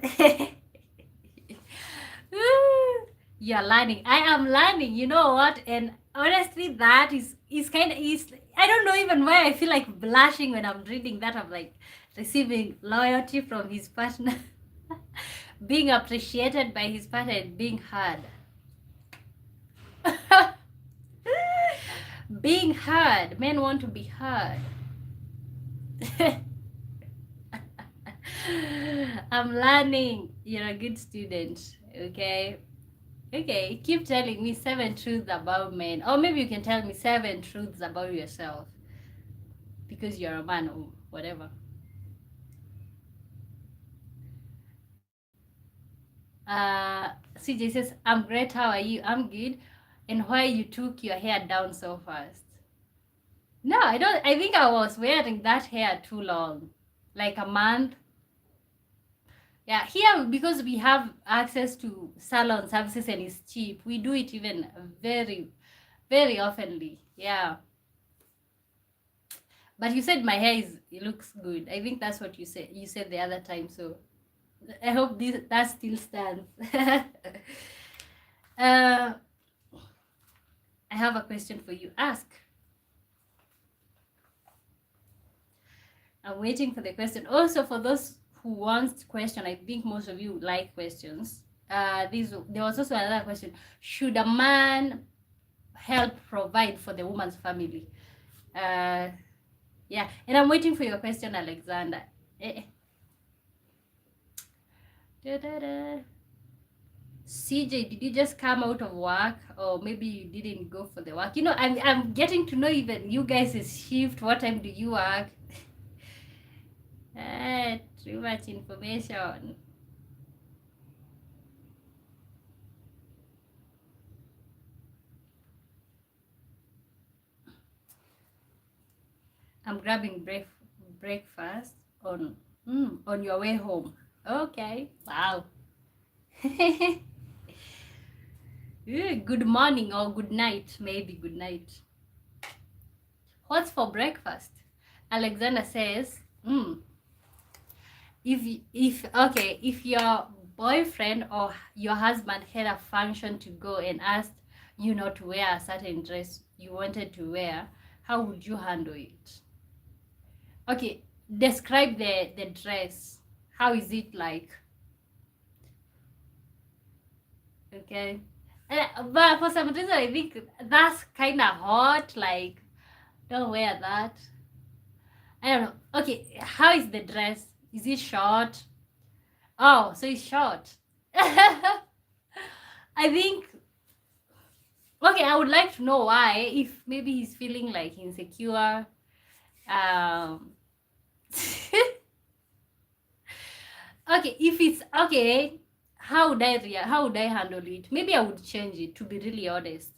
you're learning. I am learning. You know what? And honestly, that is kind of is. I don't know even why I feel like blushing when I'm reading that. I'm like receiving loyalty from his partner, being appreciated by his partner, and being heard. Being heard. Men want to be heard. I'm learning. You're a good student. Okay. Okay. Keep telling me 7 truths about men. Or maybe you can tell me 7 truths about yourself. Because you're a man or whatever. CJ says, I'm great. How are you? I'm good. And why you took your hair down so fast? No, I don't. I think I was wearing that hair too long. Like a month. Yeah, here because we have access to salon services and it's cheap, we do it even very, very oftenly. Yeah. But you said my hair it looks good. I think that's what you said. You said the other time. So I hope that still stands. I have a question for you. Ask. I'm waiting for the question. Also, for those who want question, I think most of you like questions. there was also another question: should a man help provide for the woman's family? Yeah, and I'm waiting for your question, Alexander. CJ, did you just come out of work, or maybe you didn't go for the work? I'm getting to know even you guys' shift. What time do you work? Too much information. I'm grabbing breakfast on your way home. Okay. Wow. Good morning or good night, maybe good night. What's for breakfast? Alexander says, if your boyfriend or your husband had a function to go and asked you not to wear a certain dress you wanted to wear, how would you handle it? Okay, describe the dress. How is it like? Okay. But for some reason, I think that's kind of hot. Like, don't wear that. I don't know. Okay, how is the dress? Is it short? Oh, so it's short. I think. Okay, I would like to know why. If maybe he's feeling like insecure. Okay, if it's okay, how would I handle it? Maybe I would change it, to be really honest.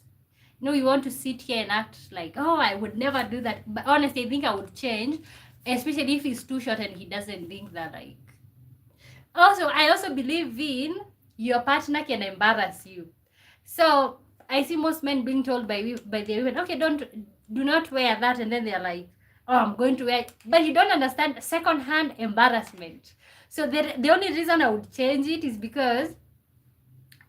You want to sit here and act like, oh, I would never do that. But honestly, I think I would change, especially if he's too short and he doesn't think that, like. Also, I also believe in your partner can embarrass you. So I see most men being told by the women, okay, do not wear that, and then they're like, oh, I'm going to wear it. But you don't understand second-hand embarrassment. So the only reason I would change it is because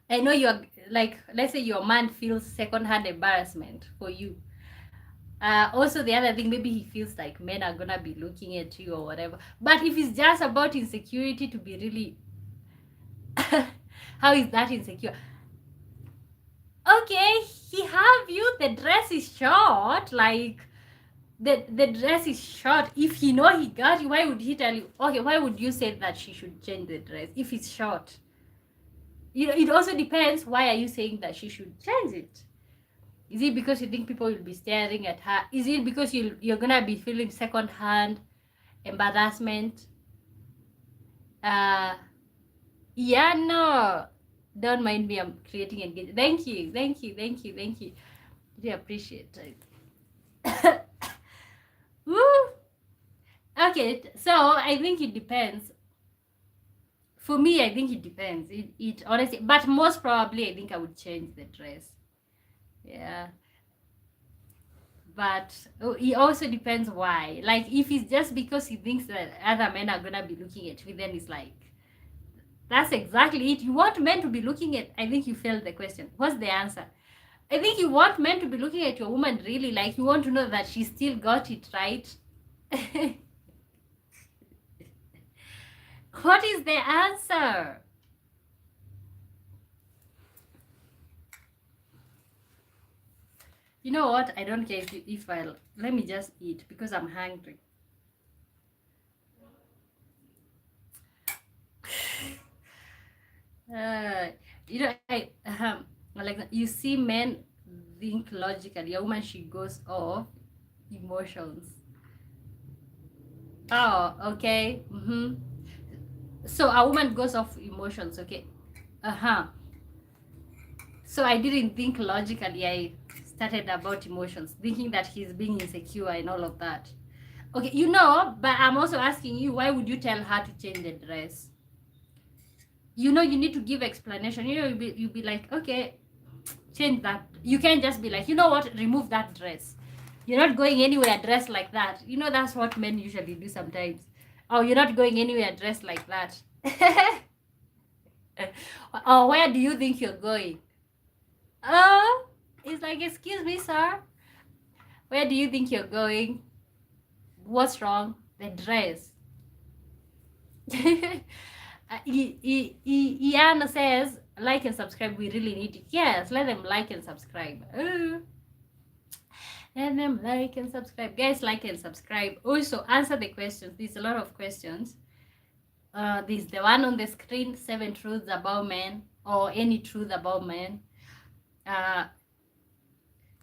I know you're like, let's say your man feels second-hand embarrassment for you. Also, the other thing, maybe he feels like men are gonna be looking at you or whatever. But if it's just about insecurity, to be really, how is that insecure? Okay, he have you. The dress is short, like. The dress is short. If he know he got you, why would he tell you? Okay, why would you say that she should change the dress if it's short? It also depends. Why are you saying that she should change it? Is it because you think people will be staring at her? Is it because you're gonna be feeling second-hand embarrassment? Yeah, no. Don't mind me. I'm creating engagement. Thank you. Really appreciate it. Woo! Okay, so I think it depends. For me, I think it depends. It honestly, but most probably, I think I would change the dress. Yeah. But it also depends why. Like, if it's just because he thinks that other men are gonna be looking at me, then it's like, that's exactly it. You want men to be looking at, I think you failed the question. What's the answer? I think you want men to be looking at your woman really, like you want to know that she still got it right. What is the answer? You know what? I don't care if I'll... Let me just eat because I'm hungry. Like, you see men think logically. A woman, she goes off emotions. Oh, okay. So a woman goes off emotions, okay. So I didn't think logically. I started about emotions, thinking that he's being insecure and all of that. Okay, but I'm also asking you, why would you tell her to change the dress? You need to give explanation. You'll be like, okay, change that. You can't just be like, you know what, remove that dress. You're not going anywhere dressed like that. That's what men usually do sometimes. Oh, you're not going anywhere dressed like that. Oh, where do you think you're going? Oh, it's like, excuse me, sir. Where do you think you're going? What's wrong? The dress. Ian says, Like and subscribe. We really need it. Yes, let them like and subscribe. Let them like and subscribe. Guys, like and subscribe. Also, answer the questions. There's a lot of questions. There's the one on the screen, 7 truths about men, or any truth about men.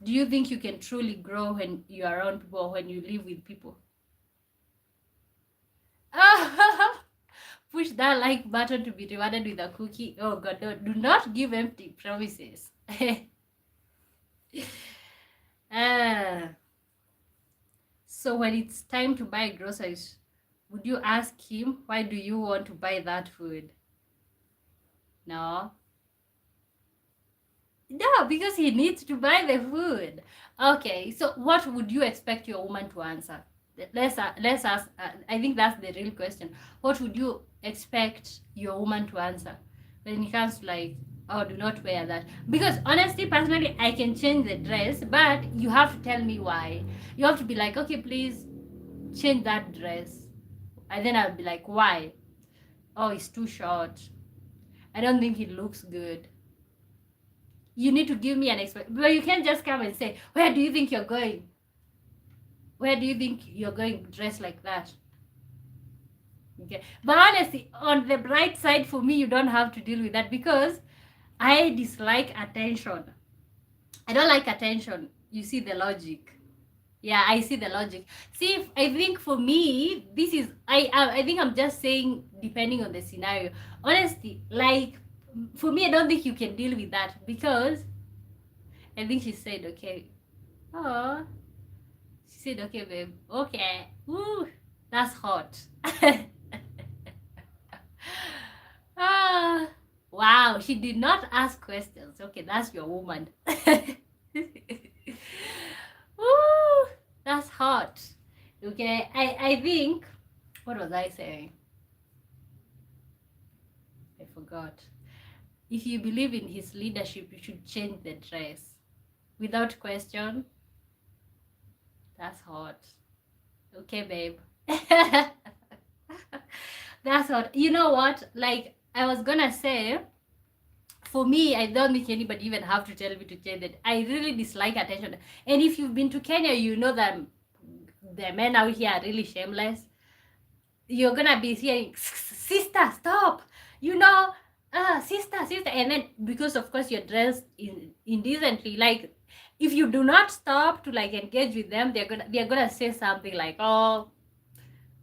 Do you think you can truly grow when you are around people, when you live with people? Push that like button to be rewarded with a cookie. Oh God, do not give empty promises. So when it's time to buy groceries, would you ask him, why do you want to buy that food? No. No, because he needs to buy the food. Okay, so what would you expect your woman to answer? Let's ask. I think that's the real question. What would you expect your woman to answer when it comes to like, oh, do not wear that? Because honestly, personally, I can change the dress, but you have to tell me why. You have to be like, okay, please change that dress, and then I'll be like, why? Oh, it's too short. I don't think it looks good. You need to give me an explanation. But you can't just come and say, where do you think you're going? Where do you think you're going dressed like that? Okay. But honestly, on the bright side, for me, you don't have to deal with that because I dislike attention. I don't like attention. You see the logic. Yeah, I see the logic. See, I think for me, this is, I think I'm just saying depending on the scenario. Honestly, like, for me, I don't think you can deal with that because I think she said, okay. Oh, she said, okay, babe. Okay. Ooh, that's hot. Ah, wow, she did not ask questions. Okay, that's your woman. Ooh, that's hot. Okay, I think, what was I saying? I forgot. If you believe in his leadership, you should change the dress. Without question, that's hot. Okay, babe. That's hot. You know what? Like, I was gonna say, for me, I don't think anybody even have to tell me to change it. I really dislike attention. And if you've been to Kenya, you know that the men out here are really shameless. You're gonna be hearing, sister, stop. You know, sister, sister. And then, because of course you're dressed indecently, like, if you do not stop to like engage with them, they're gonna say something like, oh,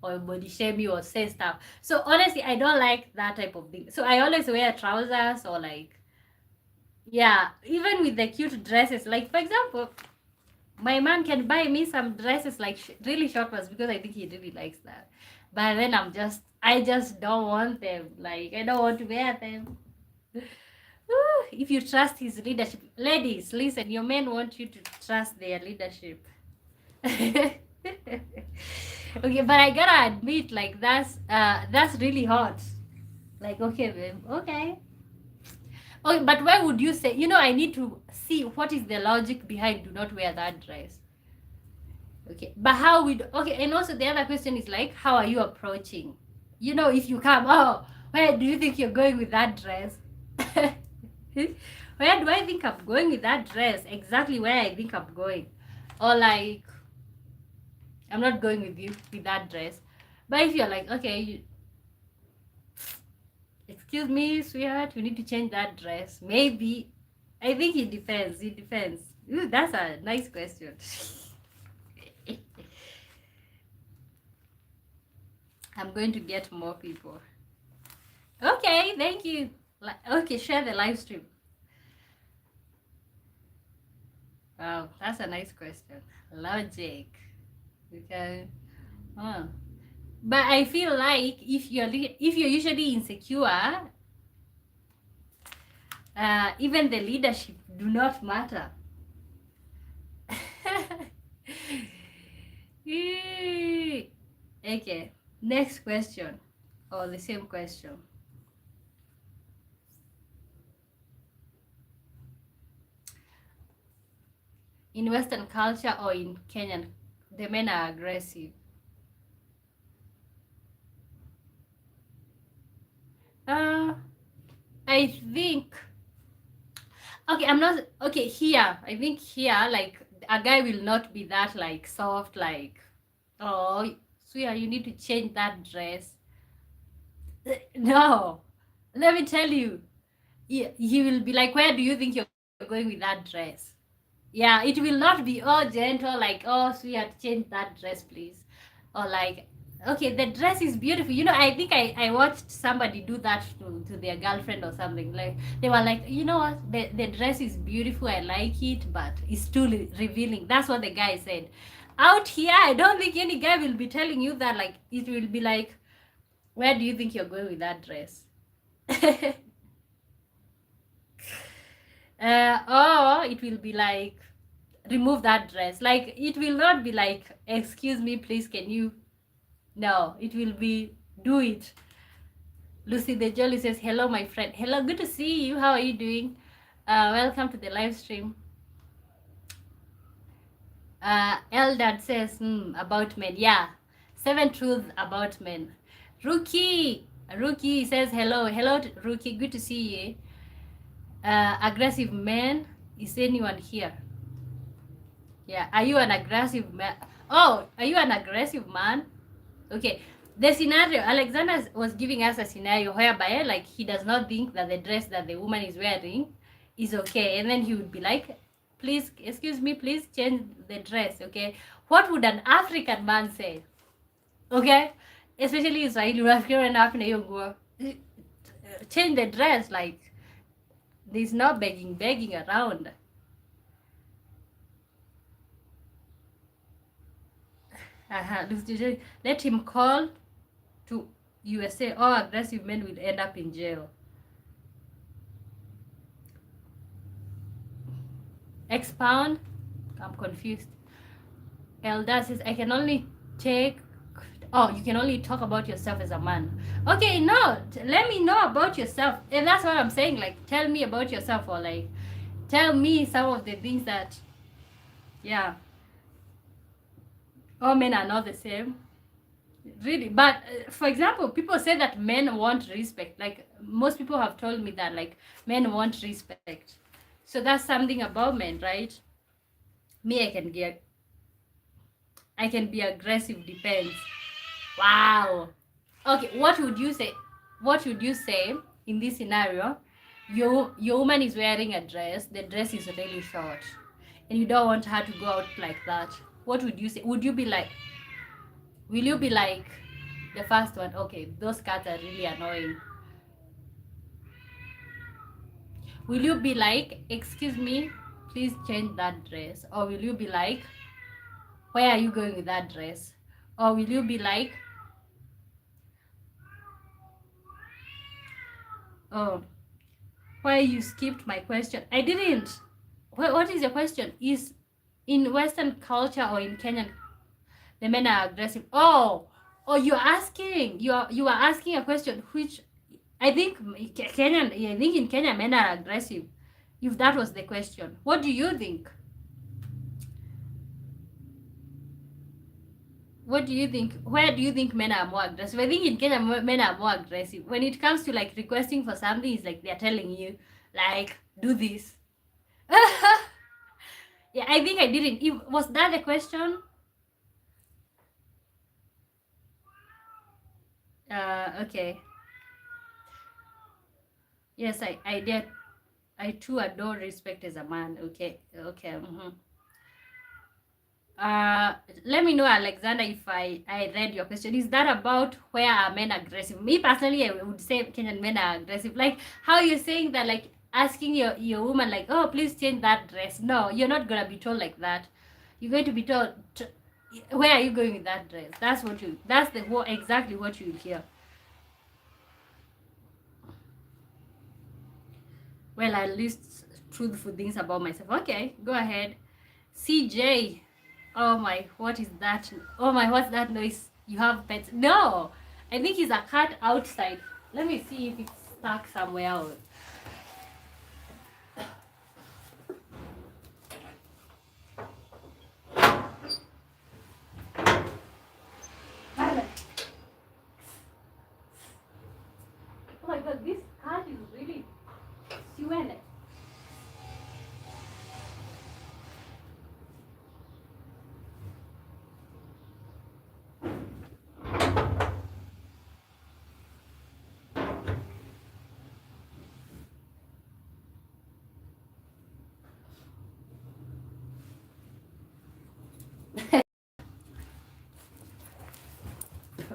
or body shame you or say stuff. So honestly, I don't like that type of thing. So I always wear trousers or like, yeah, even with the cute dresses. Like, for example, my man can buy me some dresses like really short ones because I think he really likes that. But then I just don't want them. Like, I don't want to wear them. If you trust his leadership, ladies, listen, your men want you to trust their leadership. Okay, but I gotta admit, like, that's really hot. Like, okay, babe, okay. Okay, but why would you say, I need to see what is the logic behind do not wear that dress. Okay, but how would, okay, and also the other question is like, how are you approaching? If you come, oh, where do you think you're going with that dress? Where do I think I'm going with that dress? Exactly where I think I'm going. Or like, I'm not going with you with that dress. But if you're like, okay, excuse me, sweetheart, you need to change that dress. Maybe. I think it depends. It depends. Ooh, that's a nice question. I'm going to get more people. Okay, thank you. Okay, share the live stream. Wow, that's a nice question. Logic. Okay. Huh. But I feel like if you're usually insecure, even the leadership do not matter. Okay, next question, or the same question. In Western culture or in Kenyan, the men are aggressive. I I think, okay, I'm not, okay, here, I think here, like, a guy will not be that, like, soft, like, oh, sweetheart, you need to change that dress. No, let me tell you, he will be like, where do you think you're going with that dress? Yeah, it will not be all gentle, like, oh, sweetheart, change that dress, please. Or like, okay, the dress is beautiful. You know, I think I watched somebody do that to their girlfriend or something. Like, they were like, you know what, the dress is beautiful, I like it, but it's too revealing. That's what the guy said. Out here, I don't think any guy will be telling you that. Like, it will be like, where do you think you're going with that dress? Or it will be like, remove that dress. Like, it will not be like, excuse me, please, can you? No, it will be, do it. Lucy the Jolly says, hello, my friend. Hello, good to see you. How are you doing? Welcome to the live stream. Eldad says, about men. Yeah, 7 truths about men. Rookie says, hello, Rookie. Good to see you. Aggressive man. Is anyone here? Yeah, are you an aggressive man? Oh, are you an aggressive man? Okay, the scenario, Alexander was giving us a scenario whereby, like, he does not think that the dress that the woman is wearing is okay, and then he would be like, please, excuse me, please change the dress. Okay, what would an African man say? Okay, especially Israeli, change the dress. Like, there's no begging around. Let him call to USA. All aggressive men will end up in jail. Expound. I'm confused. Elda says, I can only take, oh, you can only talk about yourself as a man. Okay, no, let me know about yourself. And that's what I'm saying. Like, tell me about yourself, or like, tell me some of the things that, yeah, all men are not the same. Really. But for example, people say that men want respect. Like, most people have told me that, like, men want respect. So that's something about men, right? Me, I can be aggressive, depends. Wow. Okay, what would you say? What would you say in this scenario? Your woman is wearing a dress, the dress is really short, and you don't want her to go out like that. What would you say? Would you be like, will you be like the first one? Okay, those cats are really annoying. Will you be like, excuse me, please change that dress? Or will you be like, where are you going with that dress? Or will you be like, oh, why you skipped my question? I didn't. What is your question? Is in Western culture or in Kenyan, the men are aggressive? Oh, you're asking. You are asking a question which I think Kenyan. I think in Kenya men are aggressive. If that was the question, what do you think? What do you think? Where do you think men are more aggressive? I think in Kenya men are more aggressive. When it comes to like requesting for something, it's like they're telling you, like, do this. Yeah, I think I didn't. Was that the question? Okay. Yes, I did. I too adore respect as a man. Okay, okay. Let me know, Alexander, if I read your question. Is that about where are men aggressive? Me personally, I would say Kenyan men are aggressive. Like, how you're saying that, like, asking your woman, like, oh, please change that dress. No, you're not gonna be told like that. You're going to be told, where are you going with that dress? That's what you. That's exactly what you hear. Well, I list truthful things about myself. Okay, go ahead. CJ. Oh my, what is that? Oh my, what's that noise? You have pets? No, I think it's a cat outside. Let me see if it's stuck somewhere else. Oh my god, this cat is really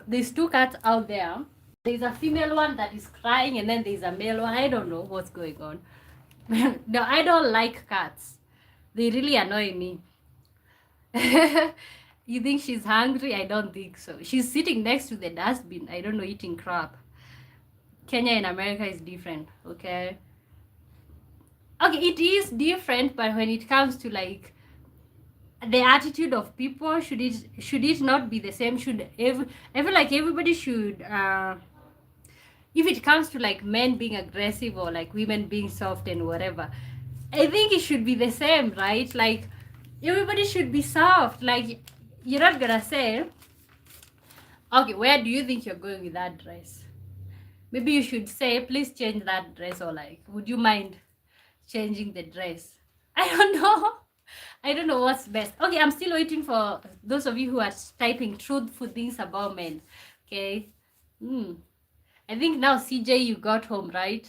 there's two cats out there. There's a female one that is crying, and then there's a male one. I don't know what's going on. No, I don't like cats. They really annoy me. You think she's hungry? I don't think so. She's sitting next to the dustbin. I don't know, eating crap. Kenya and America is different, okay? Okay, it is different, but when it comes to like the attitude of people, should it not be the same? I feel like everybody should if it comes to like men being aggressive or like women being soft and whatever, I think it should be the same, right? Like everybody should be soft. Like you're not gonna say, okay, where do you think you're going with that dress? Maybe you should say, please change that dress, or like, would you mind changing the dress? I don't know. I don't know what's best. Okay, I'm still waiting for those of you who are typing truthful things about men. Okay. I think now, CJ, you got home, right?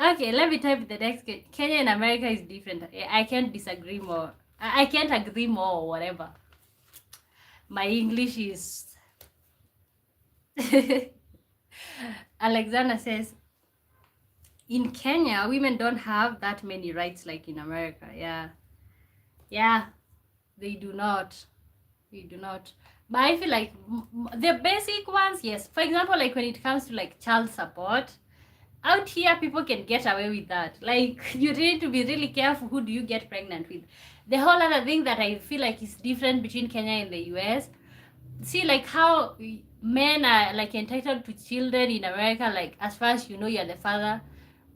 Okay, let me type the next. Kenya and America is different. I can't disagree more. I can't agree more or whatever. My English is... Alexander says, in Kenya, women don't have that many rights like in America. Yeah, they do not. But I feel like the basic ones, yes. For example, like when it comes to like child support, out here people can get away with that. Like you need to be really careful who do you get pregnant with. The whole other thing that I feel like is different between Kenya and the US, see like how men are like entitled to children in America, like as far as you know you're the father,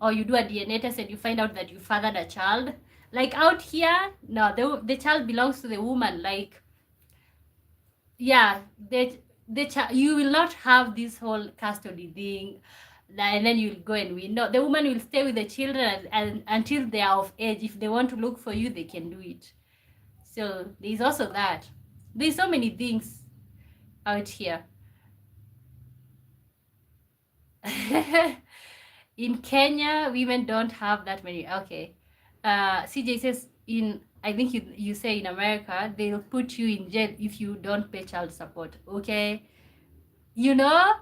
or you do a DNA test and you find out that you fathered a child. Like out here, no, the child belongs to the woman. Like, yeah, you will not have this whole custody thing, and then you'll go and win. No, the woman will stay with the children and until they are of age. If they want to look for you, they can do it. So there's also that. There's so many things out here. In Kenya, women don't have that many. Okay. CJ says I think you say in America, they'll put you in jail if you don't pay child support. Okay. You know,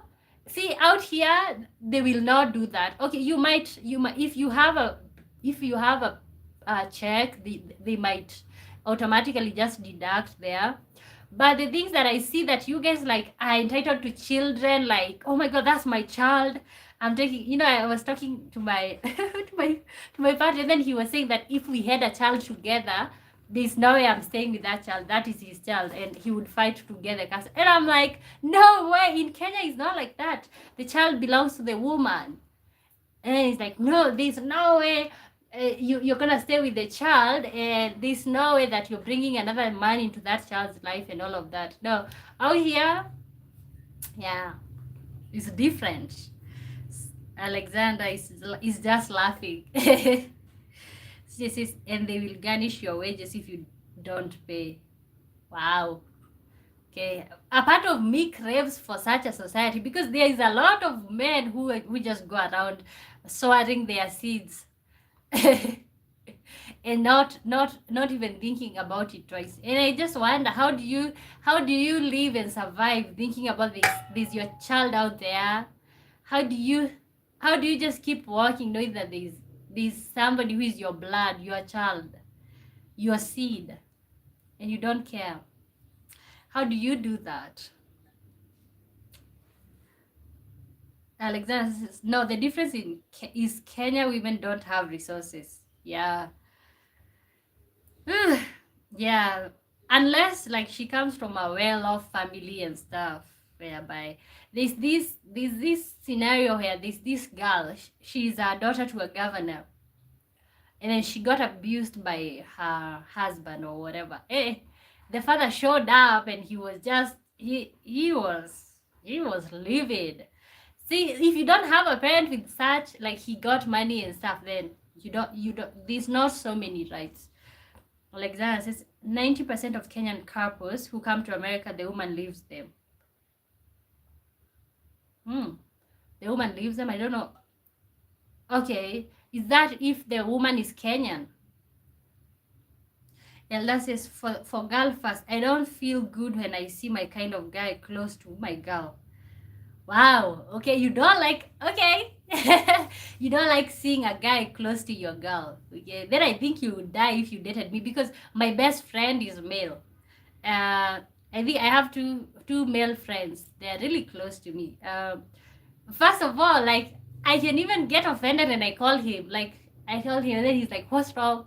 see out here, they will not do that. Okay. You might, if you have a check, they might automatically just deduct there. But the things that I see that you guys like are entitled to children, like, oh my God, that's my child. I'm taking, I was talking to my to my partner, and then he was saying that if we had a child together, there's no way I'm staying with that child. That is his child, and he would fight together. And I'm like, no way. In Kenya, it's not like that. The child belongs to the woman. And he's like, no, there's no way. You're gonna stay with the child, and there's no way that you're bringing another man into that child's life and all of that. No, out here, yeah, it's different. Alexander is just laughing. She says, and they will garnish your wages if you don't pay. Wow. Okay, a part of me craves for such a society, because there is a lot of men who just go around sowing their seeds and not even thinking about it twice. And I just wonder, how do you live and survive thinking about this your child out there? How do you just keep walking knowing that there's somebody who is your blood, your child, your seed, and you don't care? How do you do that? Alexander says, no, the difference is Kenya women don't have resources. Yeah. Yeah. Unless like she comes from a well-off family and stuff, whereby there's this scenario where there's this girl, she's a daughter to a governor, and then she got abused by her husband or whatever. The father showed up, and he was just he was livid. See, if you don't have a parent with such, like, he got money and stuff, then you don't there's not so many rights. Alexander says 90% of Kenyan couples who come to America, the woman leaves them. The woman leaves them. I don't know. Okay, is that if the woman is Kenyan? Elda says, for girl first, I don't feel good when I see my kind of guy close to my girl. Wow. Okay, you don't like, okay. You don't like seeing a guy close to your girl. Okay, then I think you would die if you dated me, because my best friend is male. I think I have two male friends. They are really close to me. First of all, like, I can even get offended and I call him. Like, I told him, and then he's like, "What's wrong?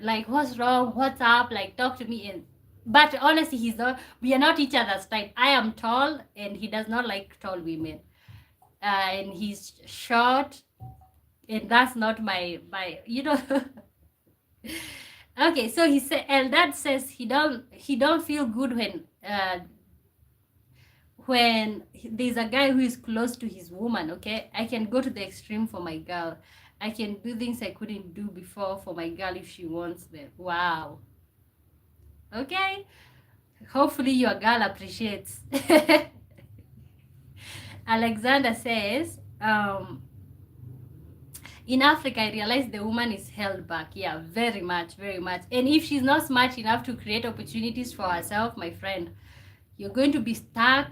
Like, what's wrong? What's up? Like, talk to me." And but honestly, he's not. We are not each other's type. I am tall, and he does not like tall women. And he's short, and that's not my. Okay, so he said, Eldad says he don't feel good when there's a guy who is close to his woman. Okay, I can go to the extreme for my girl. I can do things I couldn't do before for my girl if she wants them. Wow. Okay, hopefully your girl appreciates. Alexander says, in Africa, I realize the woman is held back. Yeah, very much, very much. And if she's not smart enough to create opportunities for herself, my friend, you're going to be stuck.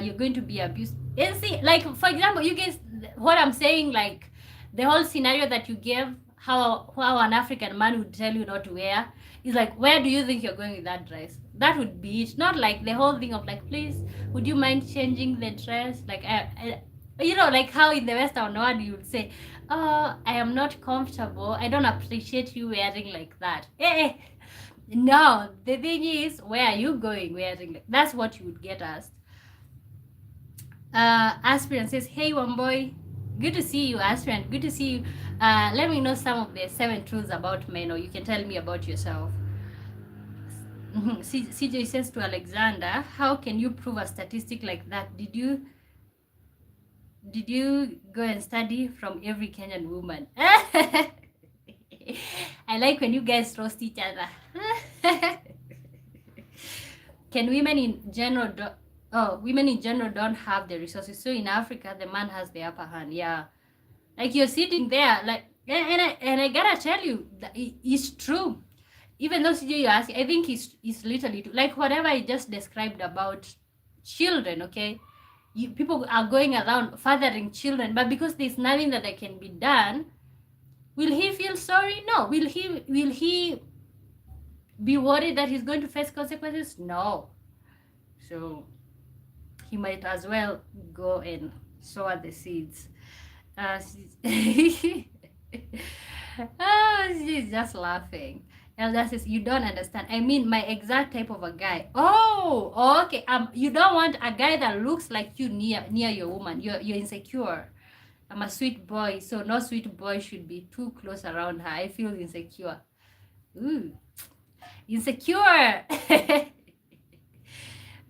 You're going to be abused. And see, like, for example, you guys, what I'm saying, like, the whole scenario that you gave, how an African man would tell you not to wear, is like, where do you think you're going with that dress? That would be it. Not like the whole thing of like, please, would you mind changing the dress? Like, like how in the Western world you would say, oh, I am not comfortable. I don't appreciate you wearing like that. No, the thing is, where are you going wearing like that's what you would get asked. Aspirant says, hey, one boy, good to see you. Aspirant, good to see you. Let me know some of the 7 truths about men, or you can tell me about yourself. CJ says to Alexander, how can you prove a statistic like that? Did you go and study from every Kenyan woman? I like when you guys roast each other. Can women in general don't have the resources? So in Africa, the man has the upper hand. Yeah, like you're sitting there, like, and I gotta tell you, it's true. Even though CJ you're asking, I think it's literally true. Like whatever I just described about children. Okay, people are going around fathering children, but because there's nothing that can be done, will he feel sorry? No. Will he be worried that he's going to face consequences? No. So he might as well go and sow the seeds. She's just laughing. Elda says, you don't understand. I mean, my exact type of a guy. Oh, okay. You don't want a guy that looks like you near your woman. You're insecure. I'm a sweet boy, so no sweet boy should be too close around her. I feel insecure. Ooh, insecure.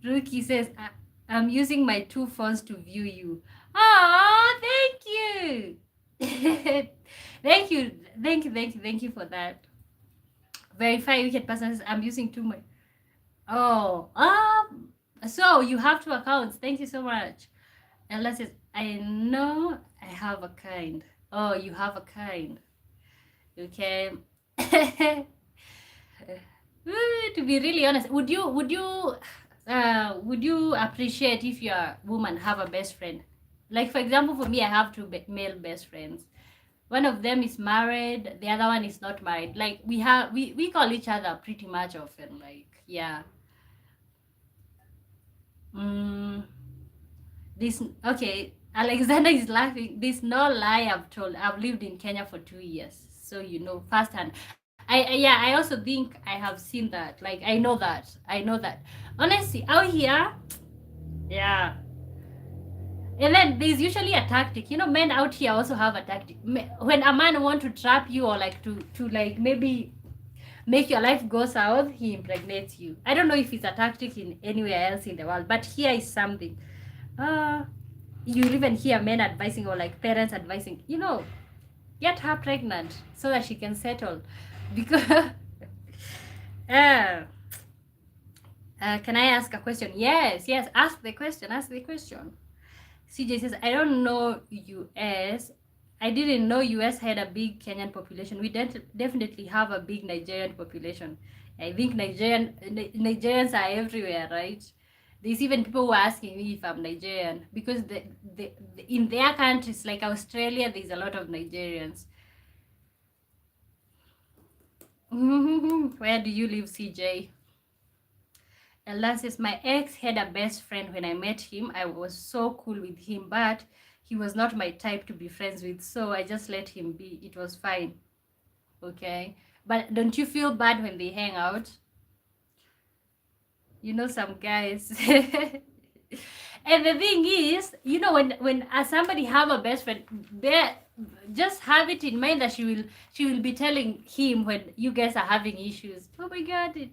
Ruki says, I'm using my 2 phones to view you. Oh, thank you. Thank you for that. Verify wicked person says, I'm using 2 my. Oh, so you have 2 accounts. Thank you so much. Ella says, I know I have a kind. Oh, you have a kind. Okay. To be really honest, would you appreciate if your woman have a best friend? Like, for example, for me, I have 2 male best friends. One of them is married, the other one is not married. Like, we call each other pretty much often. Like, yeah. Okay, Alexander is laughing. This no lie I've told. I've lived in Kenya for 2 years, so you know firsthand. I also think I have seen that. Like, I know that. Honestly, out here, yeah. And then there's usually a tactic. Men out here also have a tactic. When a man want to trap you, or like to like maybe make your life go south, he impregnates you. I don't know if it's a tactic in anywhere else in the world, but here is something. You even hear men advising, or like parents advising, get her pregnant so that she can settle. Because can I ask a question? Yes, ask the question. CJ says, I don't know US. I didn't know US had a big Kenyan population. We definitely have a big Nigerian population. I think Nigerians are everywhere, right? There's even people who are asking me if I'm Nigerian because in their countries like Australia, there's a lot of Nigerians. Where do you live, CJ? Ella says, my ex had a best friend when I met him. I was so cool with him, but he was not my type to be friends with, so I just let him be. It was fine. Okay? But don't you feel bad when they hang out? You know, some guys. And the thing is, you know, when somebody have a best friend, they just have it in mind that she will be telling him when you guys are having issues. Oh my god.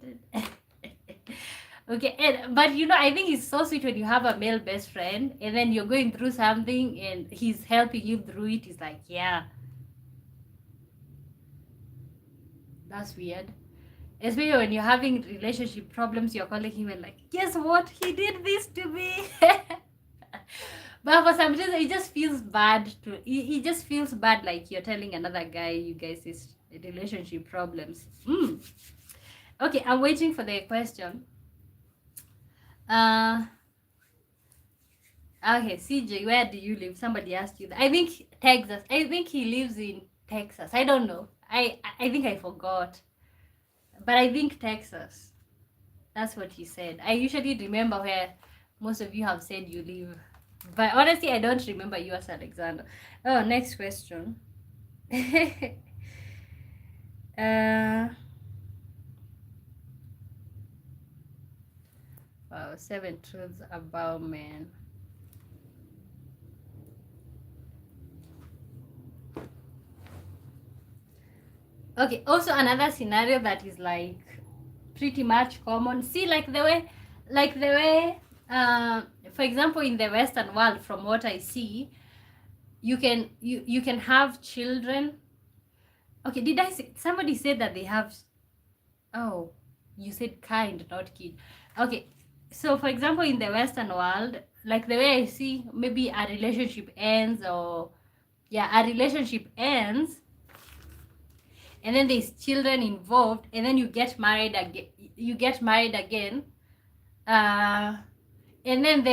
Okay, but you know, I think it's so sweet when you have a male best friend and then you're going through something and he's helping you through it. It's like, yeah, that's weird. Especially when you're having relationship problems, you're calling him and like, guess what? He did this to me. But for some reason, it just feels bad to. It just feels bad, like you're telling another guy you guys is relationship problems. Okay, I'm waiting for the question. Okay, CJ, where do you live? Somebody asked you that. I think Texas. I think he lives in Texas. I don't know. I think I forgot. But I think Texas. That's what he said. I usually remember where most of you have said you live. But honestly, I don't remember yours, Alexander. Oh, next question. Wow, 7 truths about men. Okay, also another scenario that is like pretty much common. See, like the way, for example, in the Western world, from what I see, you can have children. Okay, did I say somebody said that they have? Oh, you said kind, not kid. Okay, so for example, in the Western world, like the way I see, maybe a relationship ends, or yeah, a relationship ends, and then there's children involved, and then you get married again. And then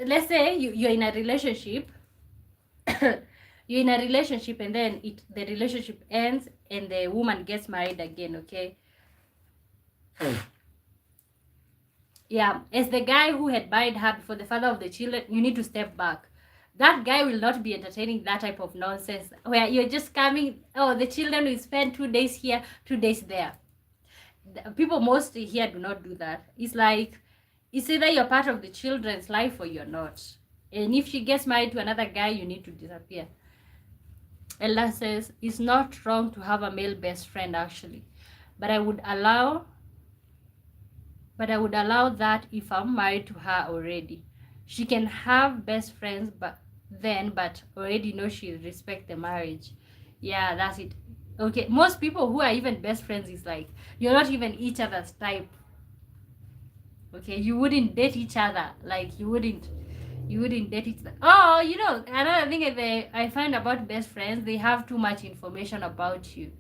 let's say you're in a relationship. You're in a relationship, and then the relationship ends and the woman gets married again. Okay. Yeah, as the guy who had married her before, the father of the children, you need to step back. That guy will not be entertaining that type of nonsense where you're just coming, oh, the children will spend 2 days here, 2 days there. People mostly here do not do that. It's like, it's either you're part of the children's life or you're not. And if she gets married to another guy, you need to disappear. Ella says, it's not wrong to have a male best friend actually. But I would allow that if I'm married to her already. She can have best friends but already know she'll respect the marriage. Yeah, that's it. Okay, most people who are even best friends is like, you're not even each other's type. Okay, you wouldn't date each other. Like you wouldn't date each other. Oh, you know, another thing I find about best friends, they have too much information about you.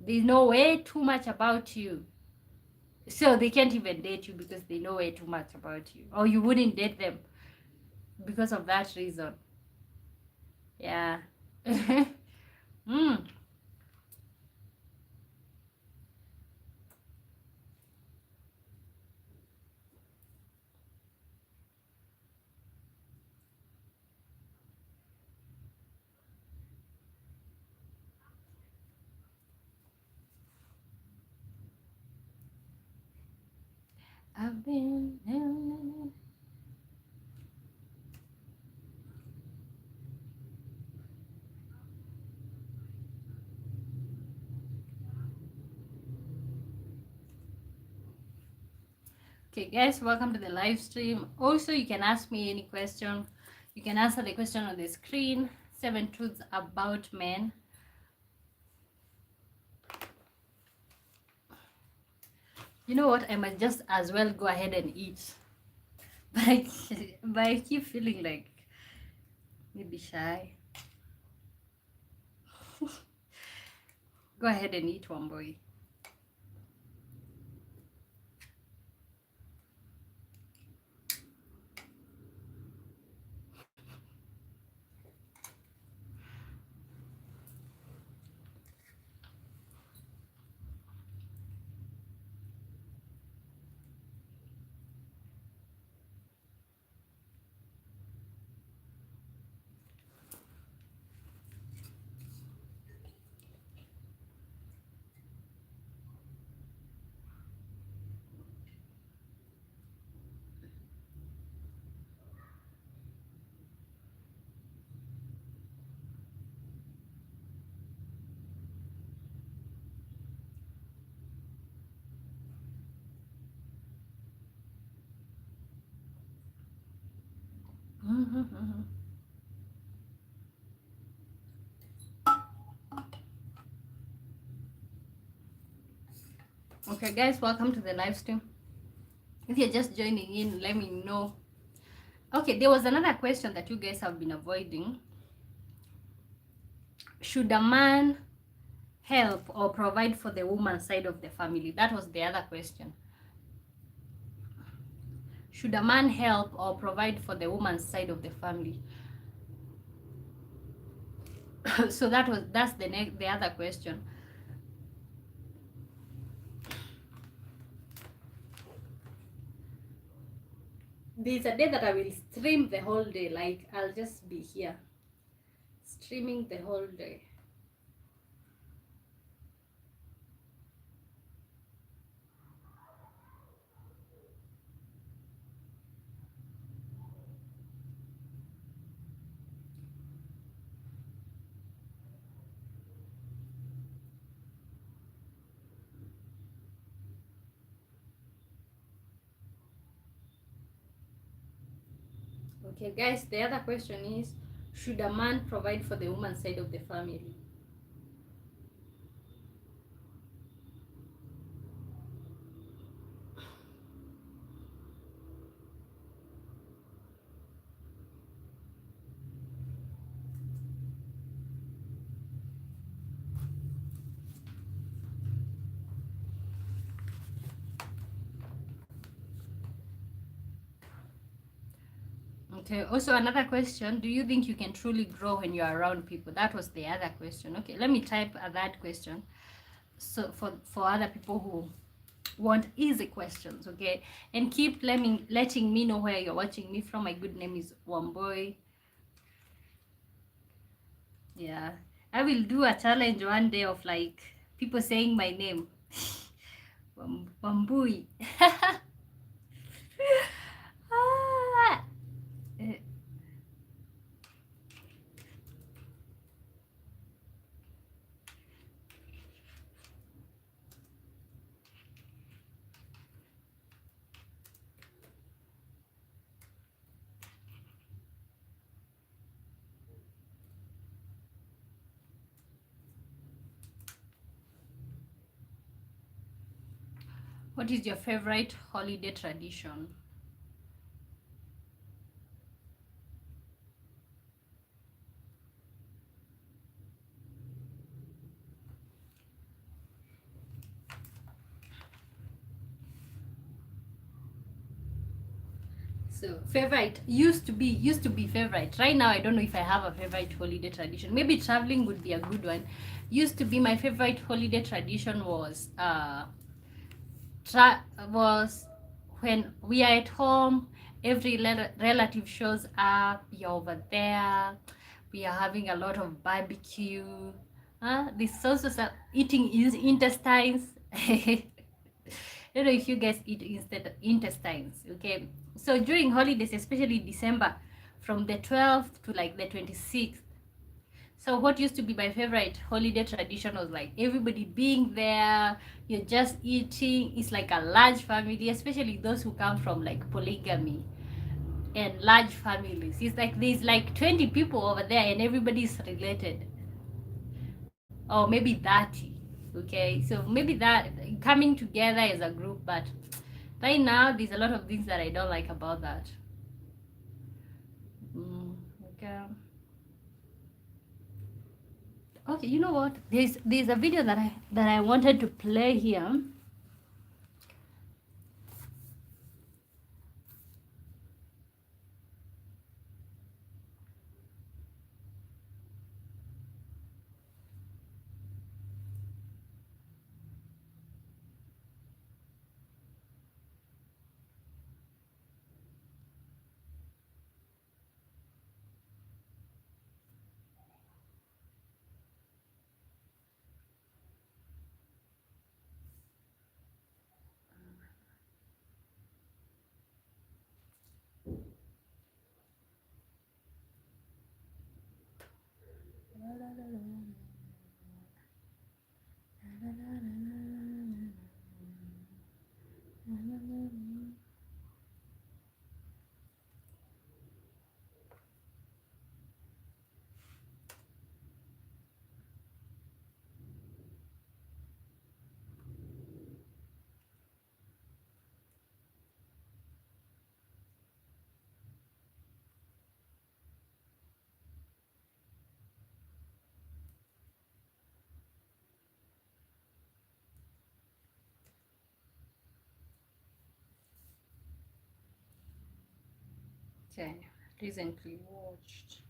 They know way too much about you. So they can't even date you because they know way too much about you. Or you wouldn't date them because of that reason. Yeah. I've been. Okay, guys, welcome to the live stream. Also, you can ask me any question. You can answer the question on the screen. 7 truths about men. You know what? I might just as well go ahead and eat. But I keep feeling like maybe shy. Go ahead and eat, Wambui. Okay, guys, welcome to the live stream. If you're just joining in, let me know. Okay, there was another question that you guys have been avoiding. Should a man help or provide for the woman's side of the family? That was the other question. Should a man help or provide for the woman's side of the family? So that's the other question. There's a day that I will stream the whole day. Like, I'll just be here streaming the whole day. Okay, guys, the other question is, should a man provide for the woman's side of the family? Okay, also another question, do you think you can truly grow when you're around people? That was the other question. Okay, let me type that question. So for other people who want easy questions, okay? And keep letting me know where you're watching me from. My good name is Wambui. Yeah, I will do a challenge one day of like people saying my name. Wambui. Ah. What is your favorite holiday tradition? So favorite used to be favorite. Right now, I don't know if I have a favorite holiday tradition. Maybe traveling would be a good one. Used to be my favorite holiday tradition was was when we are at home. Every relative shows up. You're over there. We are having a lot of barbecue. This is also eating intestines. I don't know if you guys eat intestines, okay? So during holidays, especially December, from the 12th to like the 26th. So what used to be my favorite holiday tradition was like everybody being there, you're just eating. It's like a large family, especially those who come from like polygamy and large families. It's like there's like 20 people over there and everybody's related. Or maybe 30. Okay, so maybe that coming together as a group, but right now there's a lot of things that I don't like about that. Okay. Okay, you know what? There's a video that I wanted to play here. Okay, recently watched.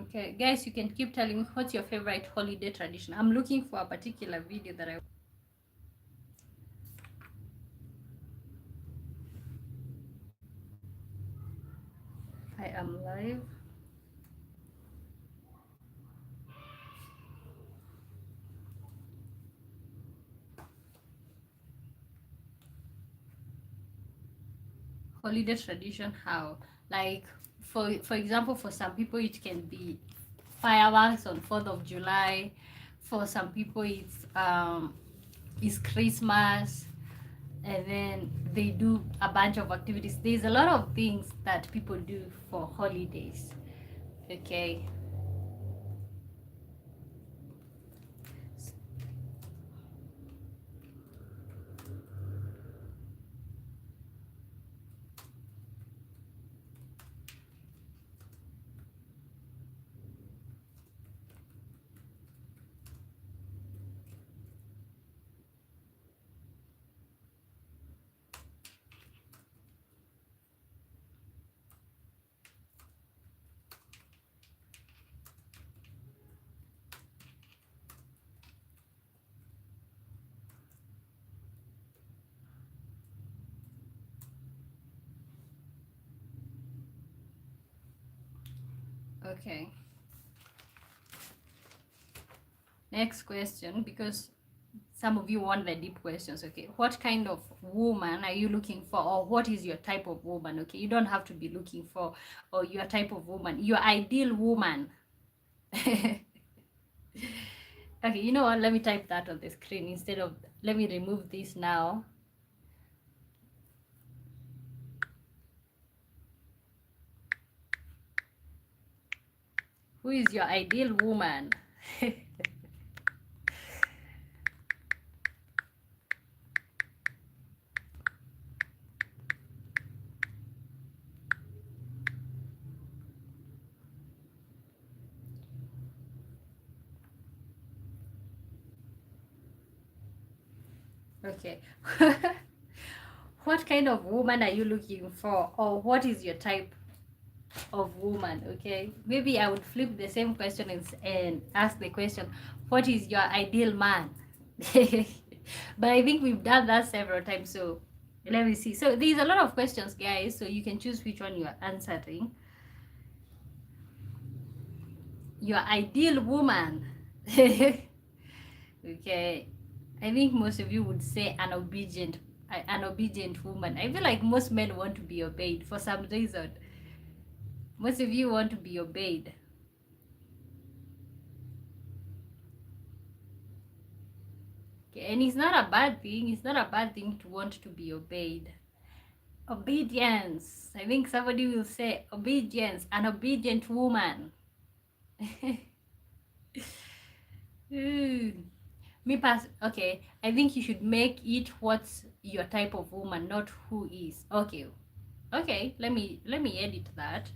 Okay, guys, you can keep telling me what's your favorite holiday tradition. I'm looking for a particular video that I am live. Holiday tradition, how? Like, for example, for some people it can be fireworks on 4th of July. For some people it's Christmas, and then they do a bunch of activities. There's a lot of things that people do for holidays. Okay. Okay, next question, because some of you want the deep questions. Okay, what kind of woman are you looking for, or what is your type of woman? Okay, you don't have to be looking for or your type of woman, your ideal woman. Okay, you know what, let me type that on the screen instead of, let me remove this now. Who is your ideal woman? Okay. What kind of woman are you looking for, or what is your type of woman? Okay, maybe I would flip the same question and ask the question, what is your ideal man? But I think we've done that several times, so let me see. So there's a lot of questions, guys, so you can choose which one you are answering. Your ideal woman. Okay, I think most of you would say an obedient an obedient woman. I feel like most men want to be obeyed for some reason. Most of you want to be obeyed. Okay, and it's not a bad thing. It's not a bad thing to want to be obeyed. Obedience. I think somebody will say obedience, an obedient woman. Okay, I think you should make it what's your type of woman, not who is. Okay. Okay, let me edit that.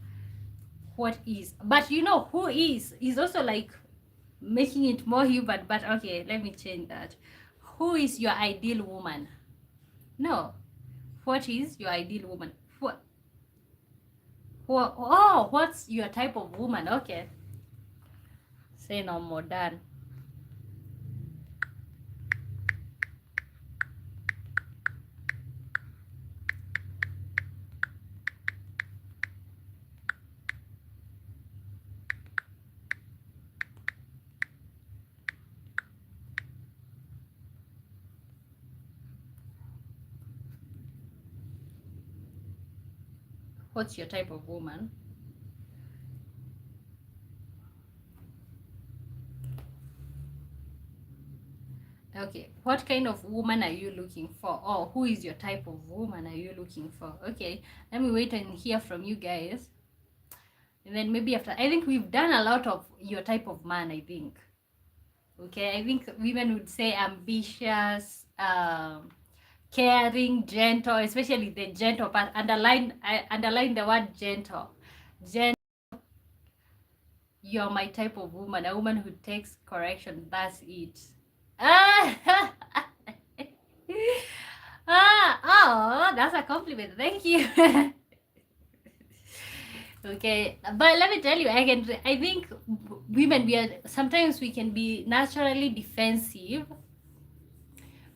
What is? But you know who is also like making it more human, but okay, let me change that. Who is your ideal woman? No. What is your ideal woman? What's your type of woman? Okay. Say no more, done. What's your type of woman? Okay, what kind of woman are you looking for? Or who is your type of woman are you looking for? Okay, let me wait and hear from you guys. And then maybe after, I think we've done a lot of your type of man, I think. Okay, I think women would say ambitious, caring, gentle, especially the gentle part. I underline the word gentle. Gentle. You're my type of woman, a woman who takes correction. That's it. Ah, oh, that's a compliment. Thank you. Okay, but let me tell you, I think women, sometimes we can be naturally defensive.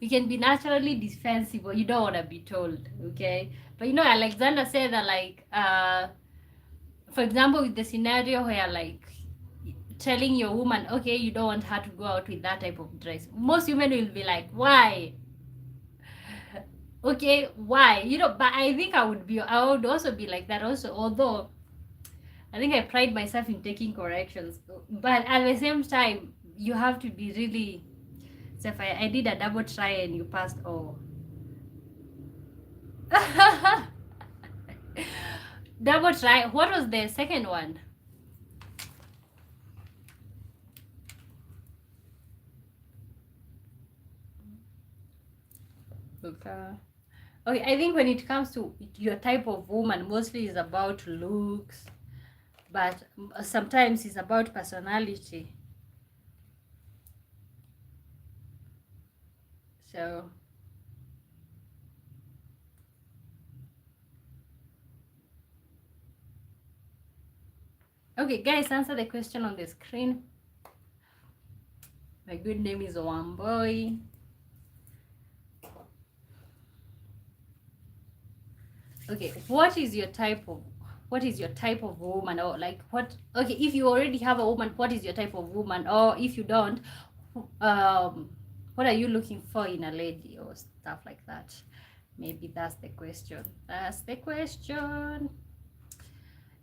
We can be naturally defensive, but you don't want to be told, okay? But you know, Alexander said that, like, for example, with the scenario where, like, telling your woman, okay, you don't want her to go out with that type of dress, most women will be like, why? Okay, why? You know, but I think I would also be like that also, although I think I pride myself in taking corrections, but at the same time, you have to be really. So if I did a double try and you passed, oh. Double try. What was the second one? Okay. Okay, I think when it comes to your type of woman, mostly is about looks, but sometimes it's about personality. So, okay, guys, answer the question on the screen. My good name is Wamboy. Okay, what is your type of woman, or like what? Okay, if you already have a woman, what is your type of woman? Or if you don't, what are you looking for in a lady or stuff like that? Maybe that's the question. That's the question.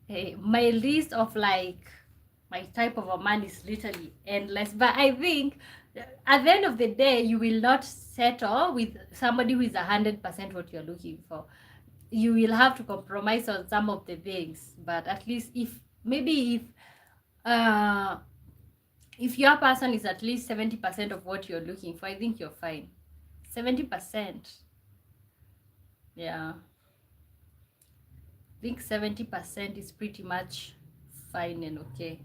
Hey, my list of like my type of a man is literally endless, but I think at the end of the day, you will not settle with somebody who is 100% what you're looking for. You will have to compromise on some of the things, but at least uh if your person is at least 70% of what you're looking for, I think you're fine. 70%. Yeah, I think 70% is pretty much fine and okay.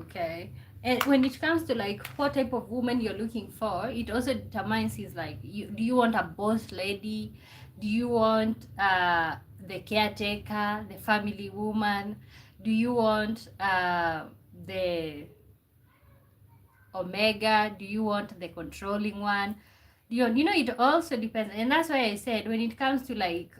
Okay, And when it comes to like what type of woman you're looking for, it also determines is like, do you want a boss lady? Do you want the caretaker, the family woman? Do you want the omega? Do you want the controlling one? It also depends. And that's why I said when it comes to like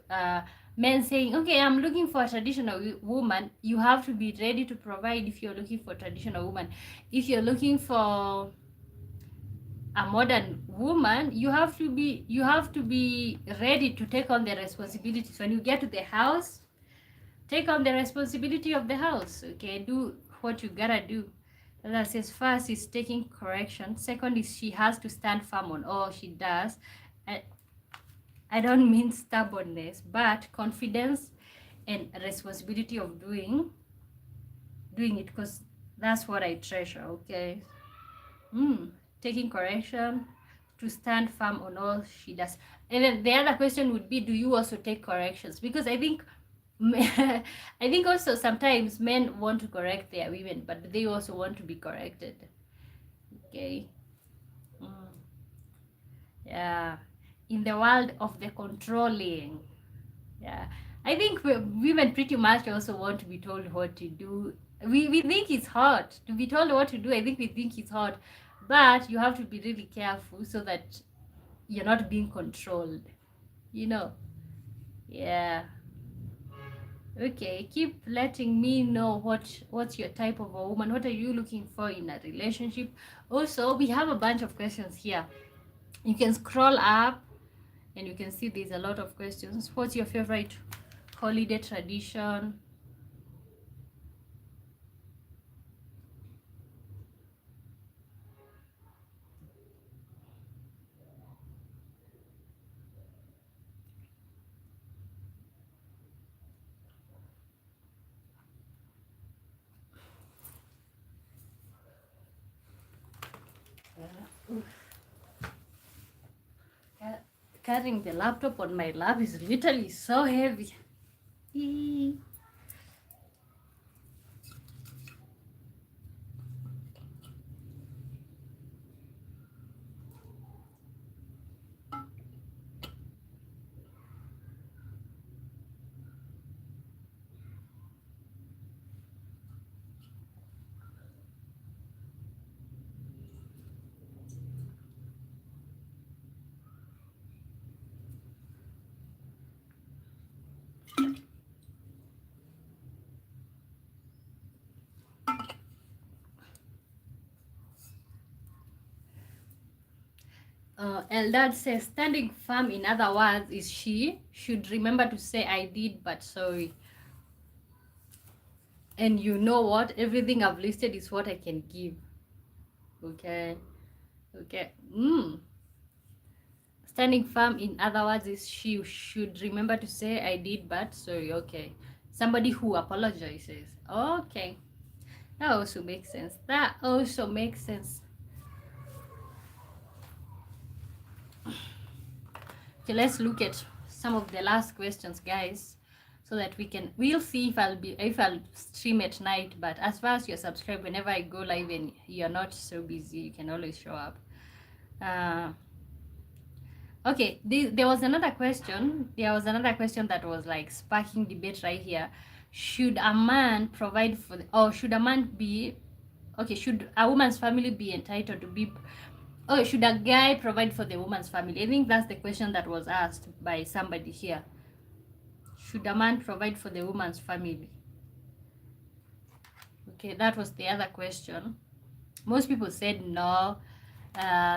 men saying, okay, I'm looking for a traditional woman, you have to be ready to provide. If you're looking for a traditional woman, if you're looking for a modern woman, you have to be ready to take on the responsibilities. When you get to the house, take on the responsibility of the house. Okay, do what you gotta do. That says first is taking correction. Second is she has to stand firm on all she does. I don't mean stubbornness, but confidence and responsibility of doing it, because that's what I treasure. Okay. Taking correction, to stand firm on all she does. And then the other question would be, do you also take corrections? Because I think I think also sometimes men want to correct their women, but they also want to be corrected. Okay. Yeah. In the world of the controlling. Yeah. I think women pretty much also want to be told what to do. We think it's hard to be told what to do. I think we think it's hard, but you have to be really careful so that you're not being controlled. You know. Yeah. Okay, keep letting me know what's your type of a woman. What are you looking for in a relationship? Also, we have a bunch of questions here. You can scroll up and you can see there's a lot of questions. What's your favorite holiday tradition? Carrying the laptop on my lap is literally so heavy. Eee. Eldad says, standing firm, in other words, is she should remember to say, I did, but sorry. And you know what? Everything I've listed is what I can give. Okay. Okay. Standing firm, in other words, is she should remember to say, I did, but sorry. Okay. Somebody who apologizes. Okay. That also makes sense. That also makes sense. Okay, let's look at some of the last questions, guys, so that we'll see if I'll stream at night. But as far as you're subscribed, whenever I go live and you're not so busy, you can always show up. Okay, there was another question. There was another question that was like sparking debate right here. Should a man provide for or should a man be okay, should a woman's family be entitled to be, oh, should a guy provide for the woman's family? I think that's the question that was asked by somebody here. Should a man provide for the woman's family? Okay, that was the other question. Most people said no.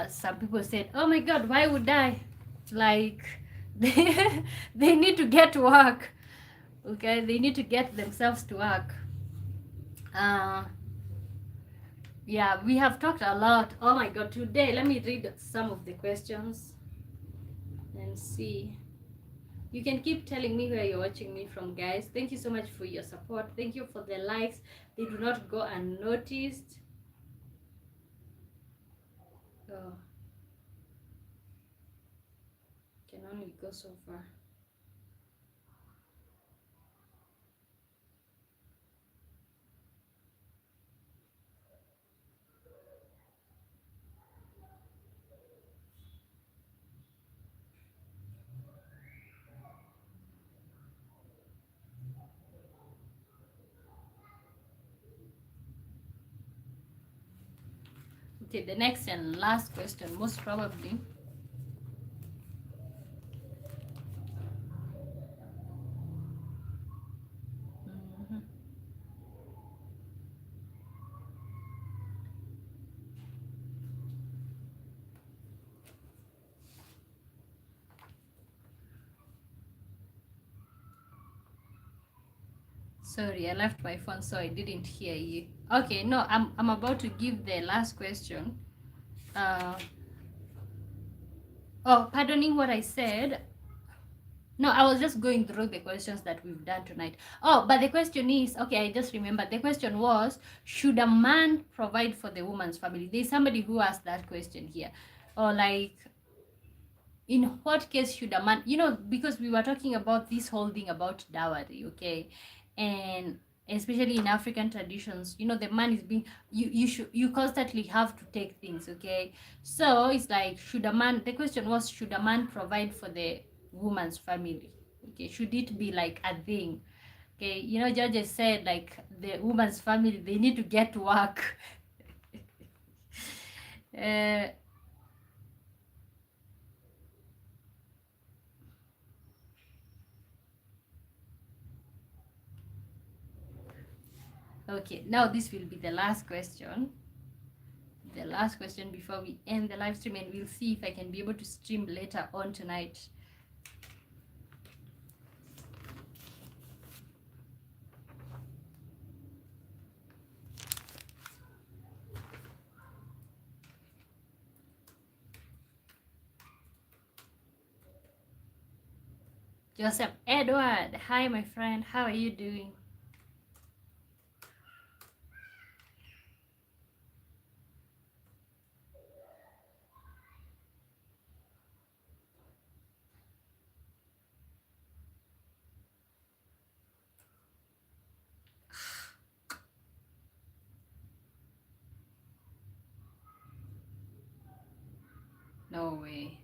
Some people said, oh my god, why would I? Like, they need to get to work. Okay, they need to get themselves to work. Yeah, we have talked a lot. Oh my god, today let me read some of the questions and see. You can keep telling me where you're watching me from, guys. Thank you so much for your support. Thank you for the likes. They do not go unnoticed. Oh, can only go so far. Okay, the next and last question, most probably. Mhm. Sorry, I left my phone, so I didn't hear you. Okay, no, I'm about to give the last question. Uh, oh, pardoning what I said. No, I was just going through the questions that we've done tonight. Oh, but the question is, okay, I just remembered. The question was, should a man provide for the woman's family? There's somebody who asked that question here. Or like, in what case should a man, because we were talking about this whole thing about dowry, okay? And especially in African traditions, the man is being, you constantly have to take things, okay? So it's like, the question was, should a man provide for the woman's family? Okay, should it be like a thing? Okay, judges said like the woman's family, they need to get to work. uh, okay, now this will be the last question. The last question before we end the live stream, and we'll see if I can be able to stream later on tonight. Joseph Edward, hi my friend, how are you doing? No way.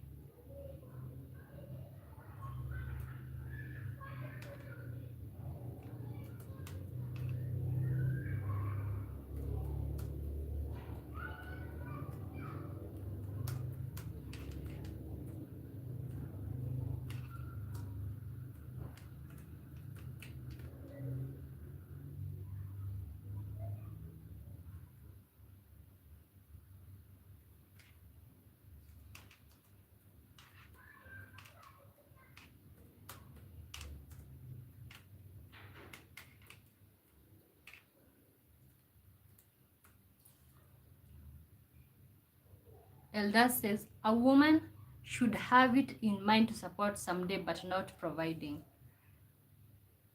Eldar says a woman should have it in mind to support someday, but not providing.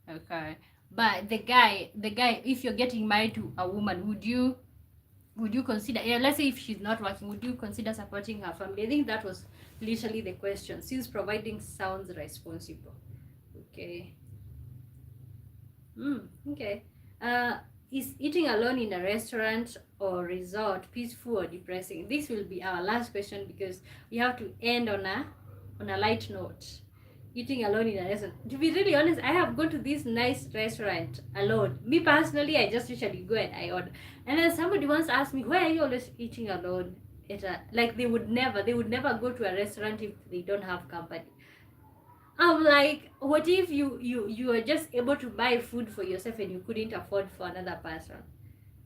Okay, but the guy, if you're getting married to a woman, would you consider, yeah, let's say if she's not working, would you consider supporting her family? I think that was literally the question, since providing sounds responsible. Okay. Okay. uh is eating alone in a restaurant or resort peaceful or depressing? This will be our last question, because we have to end on a light note. Eating alone in a restaurant, to be really honest, I have gone to this nice restaurant alone. Me personally, I just usually go and I order. And then somebody once asked me, why are you always eating alone at like they would never go to a restaurant if they don't have company. I'm like, what if you are just able to buy food for yourself and you couldn't afford for another person?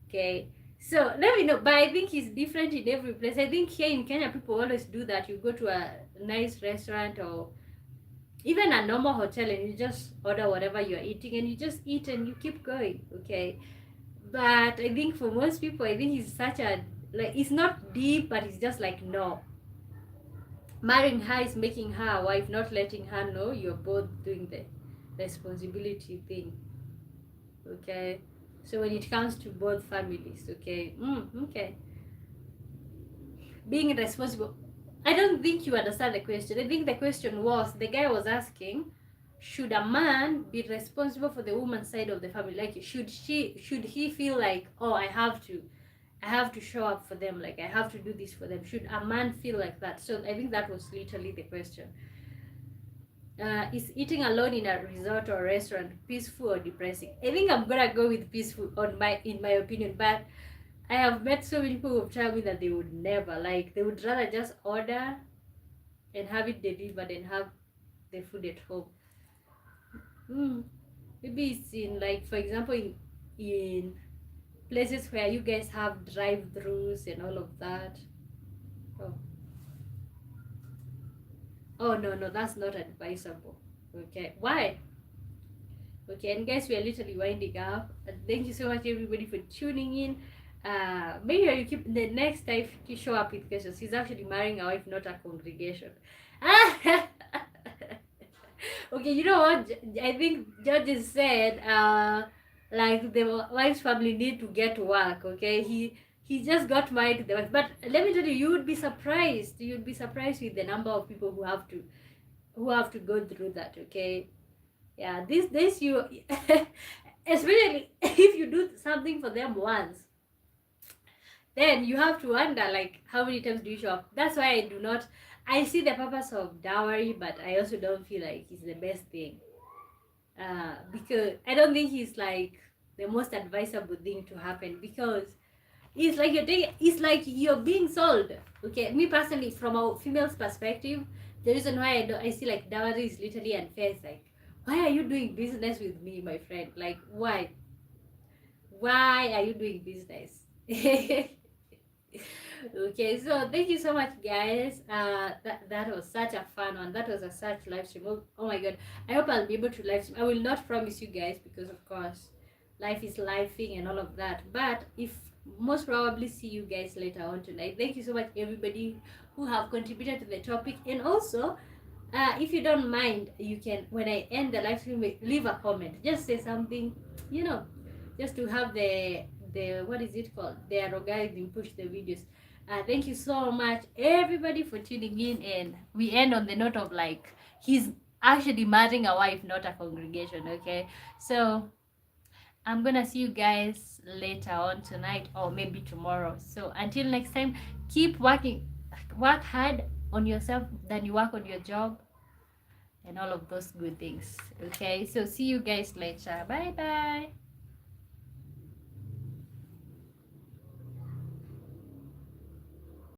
Okay, so let me know. But I think it's different in every place. I think here in Kenya, people always do that. You go to a nice restaurant or even a normal hotel and you just order whatever you're eating and you just eat and you keep going. Okay, but I think for most people, I think it's such a, like, it's not deep, but it's just like, no, marrying her is making her a wife, not letting her know you're both doing the responsibility thing. Okay, so when it comes to both families, okay, okay, being responsible, I don't think you understand the question. I think the question was, the guy was asking, should a man be responsible for the woman's side of the family? Like, should he feel like, oh, I have to show up for them, like I have to do this for them? Should a man feel like that? So I think that was literally the question. Is eating alone in a resort or restaurant peaceful or depressing? I think I'm gonna go with peaceful in my opinion, but I have met so many people who've told me that they would never, like, they would rather just order and have it delivered and have the food at home. Maybe it's in, like, for example, in places where you guys have drive-throughs and all of that. Oh, oh no, that's not advisable. Okay, why? Okay, and guys, we are literally winding up. Thank you so much, everybody, for tuning in. Make sure you keep the next time you show up with questions. He's actually marrying a wife, not a congregation. Okay, you know what? I think Judges said, like, the wife's family need to get to work. Okay, he just got married to the wife, but let me tell you, you would be surprised. You'd be surprised with the number of people who have to go through that. Okay, yeah, these days you, especially if you do something for them once, then you have to wonder, like, how many times do you show up? That's why I see the purpose of dowry, but I also don't feel like it's the best thing, because I don't think it's like the most advisable thing to happen, because it's like you're being sold. Okay, me personally, from a female's perspective, the reason why I see like dowry is literally unfair. It's like, why are you doing business with me, my friend? Like, why are you doing business? Okay, so thank you so much, guys. That was such a fun one. That was such live stream. Oh my god, I hope I'll be able to live stream. I will not promise you guys, because of course life is lifing and all of that, but if most probably see you guys later on tonight. Thank you so much, everybody who have contributed to the topic. And also, if you don't mind, you can, when I end the live stream, leave a comment, just say something, you know, just to have the what is it called, the algorithm push the videos. Thank you so much, everybody, for tuning in. And we end on the note of, like, he's actually marrying a wife, not a congregation. Okay, so I'm gonna see you guys later on tonight, or maybe tomorrow. So until next time, keep work hard on yourself than you work on your job, and all of those good things. Okay, so see you guys later. Bye bye.